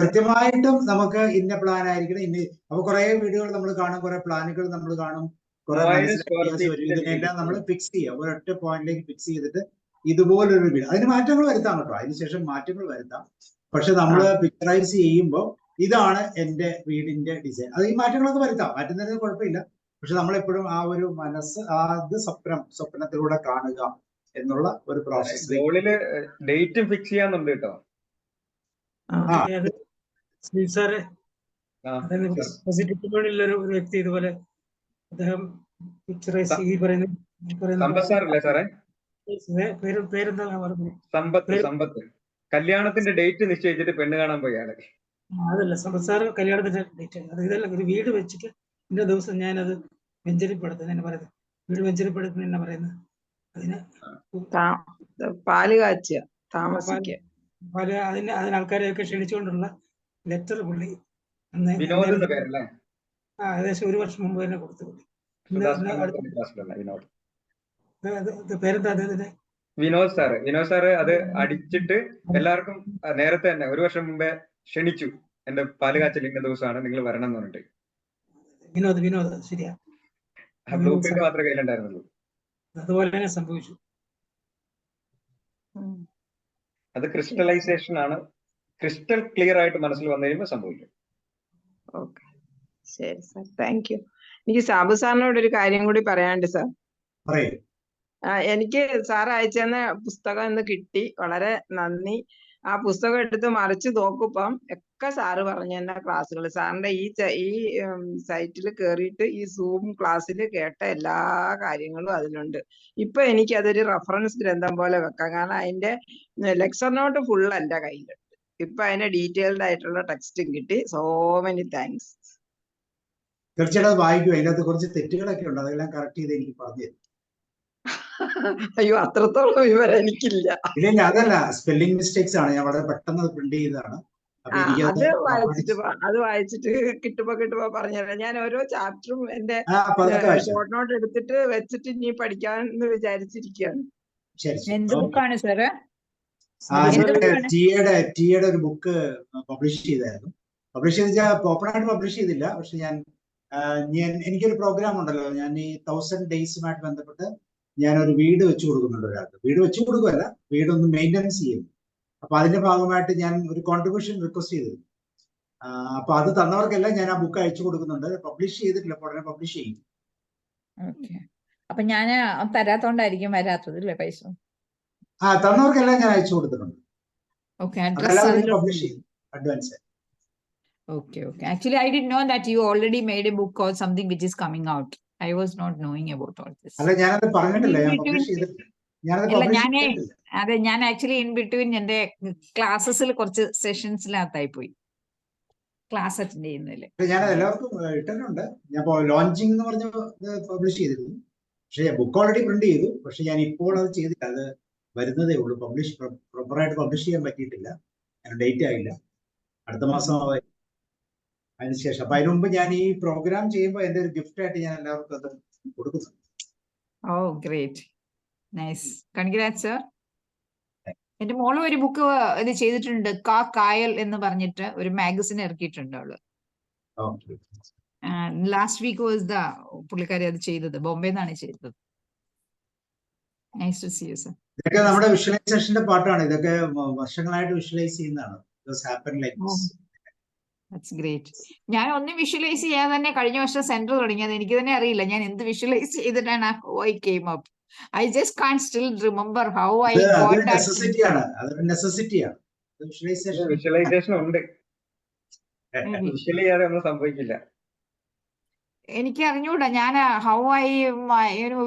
കൃത്യമായിട്ടും നമുക്ക് ഇന്ന പ്ലാൻ ആയിരിക്കണം. അപ്പൊ കുറെ വീടുകൾ നമ്മൾ കാണും, കുറെ പ്ലാനുകൾ നമ്മൾ കാണും, കുറെ ഇതിനെല്ലാം നമ്മൾ ഫിക്സ് ചെയ്യുക. ഒരൊറ്റ പോയിന്റിലേക്ക് ഫിക്സ് ചെയ്തിട്ട് ഇതുപോലൊരു വീട്, അതിന് മാറ്റങ്ങൾ വരുത്താം കേട്ടോ, അതിനുശേഷം മാറ്റങ്ങൾ വരുത്താം. പക്ഷെ നമ്മൾ പിക്ചറൈസ് ചെയ്യുമ്പോൾ ഇതാണ് എന്റെ വീടിന്റെ ഡിസൈൻ, അത് ഈ മാറ്റങ്ങളൊക്കെ വരുത്താം, മാറ്റുന്നതിന് കുഴപ്പമില്ല. പക്ഷെ നമ്മളെപ്പോഴും ആ ഒരു മനസ്സ്, അത് സ്വപ്നത്തിലൂടെ കാണുക എന്നുള്ള ഒരു പ്രോസസ്. ഡേറ്റ് ഫിക്സ് ചെയ്യാന്നുണ്ട് കേട്ടോ. സാറേ, ഒരു വ്യക്തി ഇതുപോലെ അദ്ദേഹം പിക്ചറൈസ് ഈ സമ്പത്ത് കല്യാണത്തിന്റെ ഡേറ്റ് നിശ്ചയിച്ചിട്ട് പെണ്ണ് കാണാൻ പോയാണ്. അതല്ല, സമ്പത്ത് സാറ് കല്യാണത്തിന്റെ ഡേറ്റ്. അത് ഇതല്ല, ഒരു വീട് വെച്ചിട്ട് ഇന്ന ദിവസം ഞാനത് വെഞ്ചരിപ്പെടുത്തുന്നത് എന്നെ പറയുന്നത്. വീട് വെഞ്ചരിപ്പെടുത്തുന്ന എന്നെ പറയുന്നത് അതിന് പാല് കാച്ചുക, താമസിക്കുക, അതിന് ആൾക്കാരെയൊക്കെ ക്ഷണിച്ചുകൊണ്ടുള്ള ലെറ്റർ പുള്ളി ഏകദേശം 1 വർഷം മുമ്പ് തന്നെ കൊടുത്തു. പേരെന്താ? വിനോദ് സാറ് അത് അടിച്ചിട്ട് എല്ലാവർക്കും നേരത്തെ തന്നെ 1 വർഷം മുമ്പേ ക്ഷണിച്ചു. എന്റെ പാല് കാച്ചൽ ഇന്ന ദിവസമാണ്, നിങ്ങൾ വരണം എന്ന് പറഞ്ഞിട്ട്. വിനോദ് ശരിയാ. ബ്ലൂ പ്രിന്റ് മാത്രമേ കയ്യിലുണ്ടായിരുന്നുള്ളൂ. അതുപോലെ തന്നെ സംഭവിച്ചു. അത് ക്രിസ്റ്റലൈസേഷൻ ആണ്. ക്രിസ്റ്റൽ ക്ലിയർ ആയിട്ട് മനസ്സിൽ വന്നു കഴിയുമ്പോൾ സംഭവിക്കും. ഓക്കെ, ശരി സാർ, താങ്ക് യു. എനിക്ക് സാബു സാറിനോട് ഒരു കാര്യം കൂടി പറയാനുണ്ട് സാർ. എനിക്ക് സാർ അയച്ചെന്ന പുസ്തകം ഇന്ന് കിട്ടി, വളരെ നന്ദി. ആ പുസ്തകം എടുത്ത് മറിച്ച് നോക്കുമ്പം ഒക്കെ സാറ് പറഞ്ഞു തന്നെ ക്ലാസ്സുകൾ സാറിന്റെ ഈ സൈറ്റിൽ കയറിയിട്ട് ഈ സൂം ക്ലാസ്സിൽ കേട്ട എല്ലാ കാര്യങ്ങളും അതിലുണ്ട്. ഇപ്പൊ എനിക്ക് അതൊരു റെഫറൻസ് ഗ്രന്ഥം പോലെ വെക്കാം. കാരണം അതിന്റെ ലെക്ചർ നോട്ട് ഫുൾ എന്റെ കയ്യിലുണ്ട്. ഇപ്പൊ അതിന്റെ ഡീറ്റെയിൽഡ് ആയിട്ടുള്ള ടെക്സ്റ്റും കിട്ടി. So many thanks. തീർച്ചയായിട്ടും അത് വായിക്കും. അതിനകത്ത് കുറച്ച് തെറ്റുകളൊക്കെ ഉണ്ട്, അതെല്ലാം കറക്റ്റ് ചെയ്ത് എനിക്ക് പറഞ്ഞു തരും. അയ്യോ, അത്രത്തോളം വിവരം എനിക്കില്ല. ഇല്ല അതല്ല, സ്പെല്ലിംഗ് മിസ്റ്റേക്സ് ആണ്, ഞാൻ വളരെ പെട്ടെന്ന് പ്രിന്റ് ചെയ്തതാണ്. അപ്പൊ അത് വായിച്ചിട്ട് കിട്ടുമ്പോ പറഞ്ഞുതരാം. ഞാൻ ഓരോ ചാപ്റ്ററും എന്റെ ഷോർട്ട് നോട്ട് എടുത്തിട്ട് വെച്ചിട്ട് ഇനി പഠിക്കാന്ന് വിചാരിച്ചിരിക്കുകയാണ്. എന്ത് ബുക്കാണ് സാറ്? ടിയുടെ ഒരു ബുക്ക് പബ്ലിഷ് ചെയ്തായിരുന്നു. പബ്ലിഷ് ചെയ്ത ഓപ്പൺ ആയിട്ട് പബ്ലിഷ് ചെയ്തില്ല, പക്ഷെ എനിക്കൊരു പ്രോഗ്രാം ഉണ്ടല്ലോ, ഞാൻ ഈ 1000 ഡേയ്സുമായിട്ട് ബന്ധപ്പെട്ട് ഞാനൊരു വീട് വെച്ചു കൊടുക്കുന്നുണ്ട് ഒരാൾക്ക്. വീട് വെച്ചു കൊടുക്കുകയല്ല, വീടൊന്ന് മെയിൻ്റനൻസ് ചെയ്യുന്നു. അപ്പൊ അതിന്റെ ഭാഗമായിട്ട് ഞാൻ ഒരു കോൺട്രിബ്യൂഷൻ റിക്വസ്റ്റ് ചെയ്തിരുന്നു. അപ്പൊ അത് തന്നവർക്കെല്ലാം ഞാൻ ആ ബുക്ക് അയച്ചു കൊടുക്കുന്നുണ്ട്. പബ്ലിഷ് ചെയ്തിട്ടില്ല, ഉടനെ പബ്ലിഷ് ചെയ്യും. അപ്പൊ ഞാൻ തരാത്തോണ്ടായിരിക്കും വരാത്തത് അല്ലേ പൈസ? തന്നവർക്കെല്ലാം ഞാൻ അയച്ചു കൊടുത്തിട്ടുണ്ട്. പബ്ലിഷ് ചെയ്യും advance. Okay. Actually, I didn't know that you already made a book or something which is coming out. I was not knowing about all this. അല്ല, ഞാനത് പറഞ്ഞിട്ടില്ല, ഞാൻ പബ്ലിഷ് ചെയ്തിട്ടില്ല. അതെ, ഞാൻ ആക്ച്വലി ഇൻ ബിറ്റ്വീൻ എന്റെ ക്ലാസ്സസിൽ കുറച്ച് സെഷൻസിനകത്തായി പോയി, ക്ലാസ് അറ്റൻഡ് ചെയ്യുന്നതിൽ. ഞാൻ എല്ലാവർക്കും ഇട്ടിട്ടുണ്ട്. ഞാൻ ലോഞ്ചിങ് എന്ന് പറഞ്ഞ പബ്ലിഷ് ചെയ്തിരുന്നു, പക്ഷെ ബുക്ക് ഓൾറെഡി പ്രിന്റ് ചെയ്തു. പക്ഷെ ഞാൻ ഇപ്പോൾ അത് ചെയ്തില്ല, അത് വരുന്നതേ ഉള്ളൂ. പ്രോപ്പറായിട്ട് പബ്ലിഷ് ചെയ്യാൻ പറ്റിയിട്ടില്ല, ഡേറ്റ് ആയില്ല, അടുത്ത മാസം ആവായി അതിനുശേഷം. അപ്പൊ അതിനു മുമ്പ് ഞാൻ ഈ പ്രോഗ്രാം ചെയ്യുമ്പോൾ എന്റെ ഒരു ഗിഫ്റ്റ് ആയിട്ട് ഞാൻ എല്ലാവർക്കും അത് കൊടുക്കുന്നു. ഓ ഗ്രേറ്റ്, നൈസ്, കൺഗ്രാറ്റ്സ് സർ. എന്റെ മോളും ഒരു ബുക്ക് ഇത് ചെയ്തിട്ടുണ്ട്, കായൽ എന്ന് പറഞ്ഞിട്ട് ഒരു മാഗസിൻ ഇറക്കിയിട്ടുണ്ട് അവള്. ലാസ്റ്റ് വീക്ക് വാസ് പുള്ളിക്കാരി അത് ചെയ്തത്, ബോംബെന്നാണ് ചെയ്തത്. Nice to see you sir. ഇതൊക്കെ നമ്മുടെ വിഷ്വലൈസേഷന്റെ പാർട്ടാണ്. ഇതൊക്കെ വർഷങ്ങളായിട്ട് വിഷ്വലൈസ് ചെയ്യുന്നതാണ്. That's great. ഞാൻ ഒന്നും വിഷ്വലൈസ് ചെയ്യാതെ തന്നെ കഴിഞ്ഞ വർഷം സെന്റർ തുടങ്ങിയത്. എനിക്ക് തന്നെ അറിയില്ല ഞാൻ എന്ത് വിഷ്വലൈസ് ചെയ്തിട്ടാണ് I came up. I just can't still remember how I got that. നെസസിറ്റിയാണ്. വിഷ്വലൈസേഷൻ ഉണ്ട്, വിഷ്വൽ ചെയ്യാതെ ഒന്നും സംഭവിക്കില്ല. എനിക്ക് അറിഞ്ഞൂടാ, ഞാൻ how I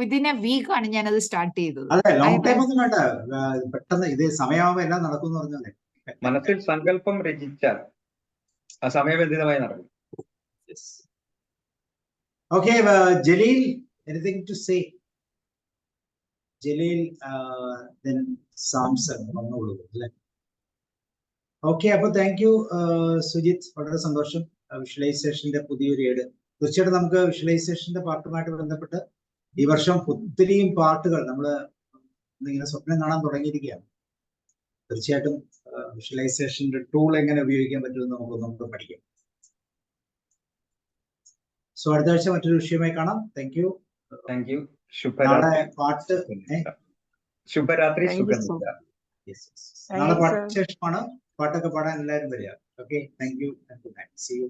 within a week ആണ് ഞാൻ അത് സ്റ്റാർട്ട് ചെയ്തത്. പെട്ടെന്ന് ഇത് സമയമാകുമ്പോ എല്ലാം നടക്കും പറഞ്ഞാലേ. മനസ്സിൽ സങ്കല്പം രചിച്ചാൽ ആ സമയബന്ധിതമായി നടക്കും. Okay, Jalil, anything to say? Jalil, then Samson. Okay, അപ്പൊ താങ്ക് യു സുജിത്, വളരെ സന്തോഷം. വിഷ്വലൈസേഷന്റെ പുതിയൊരു ഏട്. തീർച്ചയായിട്ടും നമുക്ക് വിഷ്വലൈസേഷന്റെ പാർട്ടുമായിട്ട് ബന്ധപ്പെട്ട് ഈ വർഷം ഒത്തിരിയും പാർട്ടുകൾ നമ്മൾ ഇങ്ങനെ സ്വപ്നം കാണാൻ തുടങ്ങിയിരിക്കുകയാണ്. തീർച്ചയായിട്ടും വിഷ്വലൈസേഷന്റെ ടൂൾ എങ്ങനെ ഉപയോഗിക്കാൻ പറ്റുമെന്ന് നമുക്ക് പഠിക്കാം. സോ അടുത്ത ആഴ്ച മറ്റൊരു വിഷയമായി കാണാം. Thank you. നാളെ പാട്ട് ശുഭരാത്രി. നാളെ പാട്ട് ശേഷമാണ് പാട്ടൊക്കെ പാടാൻ എല്ലാവരും വരിക. Okay, thank you. See U.